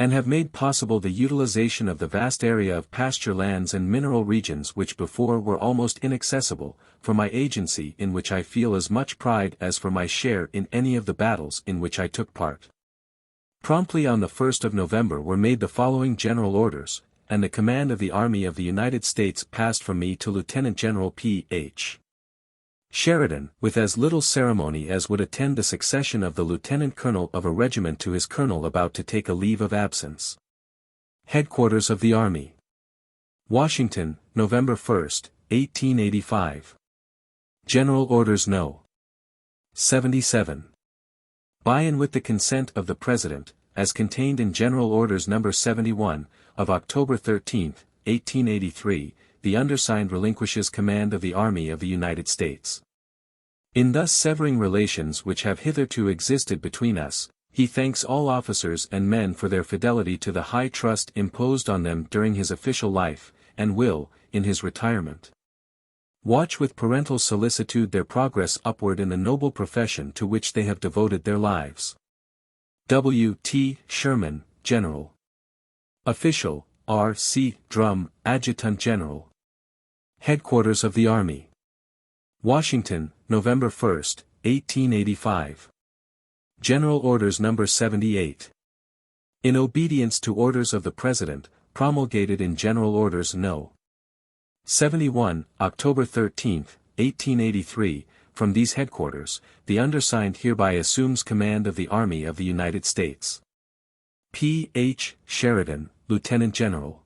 and have made possible the utilization of the vast area of pasture lands and mineral regions which before were almost inaccessible, for my agency in which I feel as much pride as for my share in any of the battles in which I took part. Promptly on the 1st of November were made the following general orders, and the command of the Army of the United States passed from me to Lieutenant General P.H. Sheridan, with as little ceremony as would attend the succession of the lieutenant colonel of a regiment to his colonel about to take a leave of absence. Headquarters of the Army, Washington, November 1, 1885. General Orders No. 77. By and with the consent of the President, as contained in General Orders No. 71, of October 13, 1883, the undersigned relinquishes command of the Army of the United States. In thus severing relations which have hitherto existed between us, he thanks all officers and men for their fidelity to the high trust imposed on them during his official life, and will, in his retirement, watch with parental solicitude their progress upward in the noble profession to which they have devoted their lives. W. T. Sherman, General. Official, R. C. Drum, Adjutant General. Headquarters of the Army, Washington, November 1, 1885. General Orders No. 78. In obedience to orders of the President, promulgated in General Orders No. 71, October 13, 1883, from these headquarters, the undersigned hereby assumes command of the Army of the United States. P. H. Sheridan, Lieutenant General.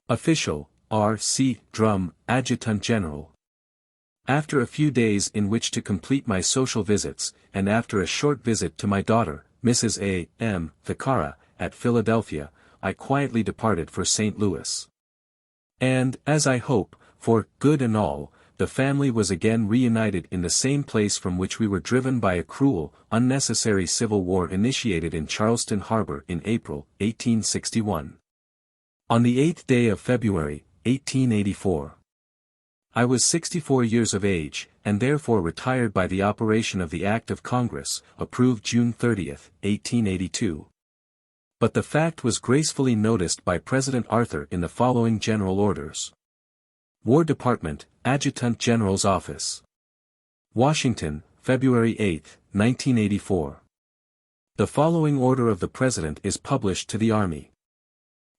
Official, R. C. Drum, Adjutant General. After a few days in which to complete my social visits, and after a short visit to my daughter, Mrs. A. M. Ficarra, at Philadelphia, I quietly departed for St. Louis. And, as I hope, for good and all, the family was again reunited in the same place from which we were driven by a cruel, unnecessary civil war initiated in Charleston Harbor in April, 1861. On the 8th day of February, 1884. I was 64 years of age, and therefore retired by the operation of the Act of Congress, approved June 30, 1882. But the fact was gracefully noticed by President Arthur in the following general orders. War Department, Adjutant General's Office. Washington, February 8, 1984. The following order of the President is published to the Army.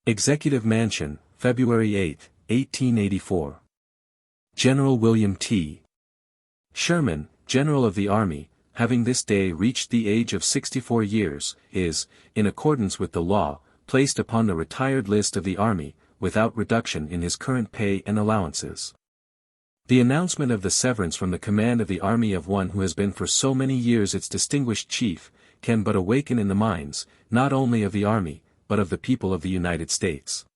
Executive Mansion, February 8, 1884. General William T. Sherman, General of the Army, having this day reached the age of 64 years, is, in accordance with the law, placed upon the retired list of the Army, without reduction in his current pay and allowances. The announcement of the severance from the command of the Army of one who has been for so many years its distinguished chief, can but awaken in the minds, not only of the Army, but of the people of the United States,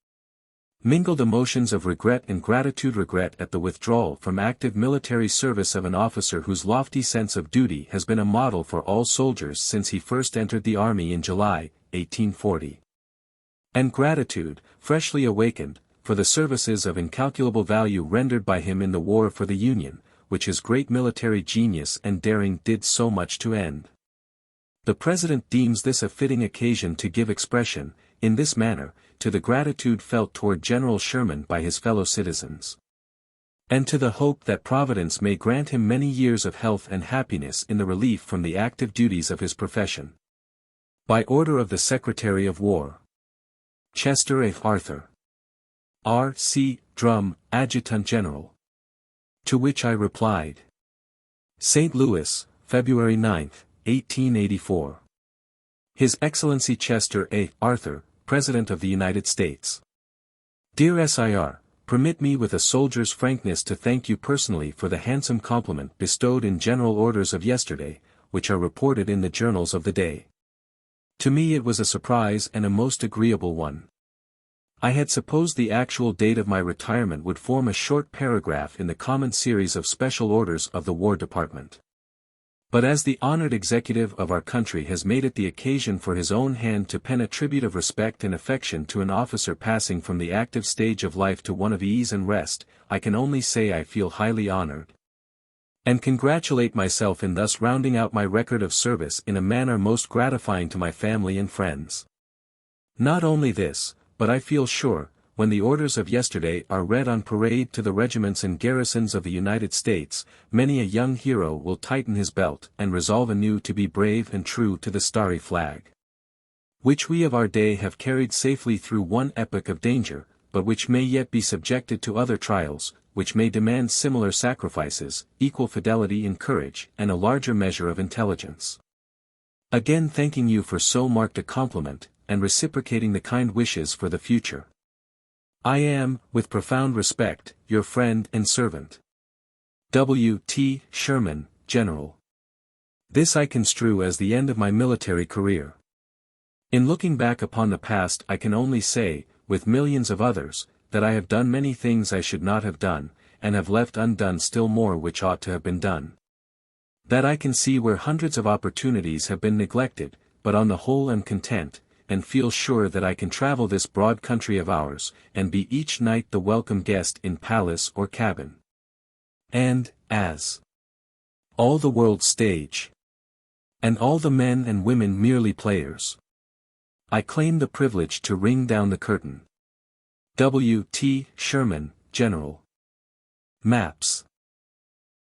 mingled emotions of regret and gratitude. Regret at the withdrawal from active military service of an officer whose lofty sense of duty has been a model for all soldiers since he first entered the Army in July, 1840. And gratitude, freshly awakened, for the services of incalculable value rendered by him in the war for the Union, which his great military genius and daring did so much to end. The President deems this a fitting occasion to give expression, in this manner, to the gratitude felt toward General Sherman by his fellow citizens, and to the hope that Providence may grant him many years of health and happiness in the relief from the active duties of his profession. By order of the Secretary of War. Chester A. Arthur. R. C. Drum, Adjutant General. To which I replied. St. Louis, February 9, 1884. His Excellency Chester A. Arthur, President of the United States. Dear Sir, permit me with a soldier's frankness to thank you personally for the handsome compliment bestowed in general orders of yesterday, which are reported in the journals of the day. To me it was a surprise and a most agreeable one. I had supposed the actual date of my retirement would form a short paragraph in the common series of special orders of the War Department. But as the honored executive of our country has made it the occasion for his own hand to pen a tribute of respect and affection to an officer passing from the active stage of life to one of ease and rest, I can only say I feel highly honored, and congratulate myself in thus rounding out my record of service in a manner most gratifying to my family and friends. Not only this, but I feel sure, when the orders of yesterday are read on parade to the regiments and garrisons of the United States, many a young hero will tighten his belt and resolve anew to be brave and true to the starry flag, which we of our day have carried safely through one epoch of danger, but which may yet be subjected to other trials, which may demand similar sacrifices, equal fidelity and courage, and a larger measure of intelligence. Again thanking you for so marked a compliment, and reciprocating the kind wishes for the future. I am, with profound respect, your friend and servant. W. T. Sherman, General. This I construe as the end of my military career. In looking back upon the past I can only say, with millions of others, that I have done many things I should not have done, and have left undone still more which ought to have been done. That I can see where hundreds of opportunities have been neglected, but on the whole am content, and feel sure that I can travel this broad country of ours, and be each night the welcome guest in palace or cabin. And, as all the world's stage, and all the men and women merely players, I claim the privilege to ring down the curtain. W. T. Sherman, General. Maps.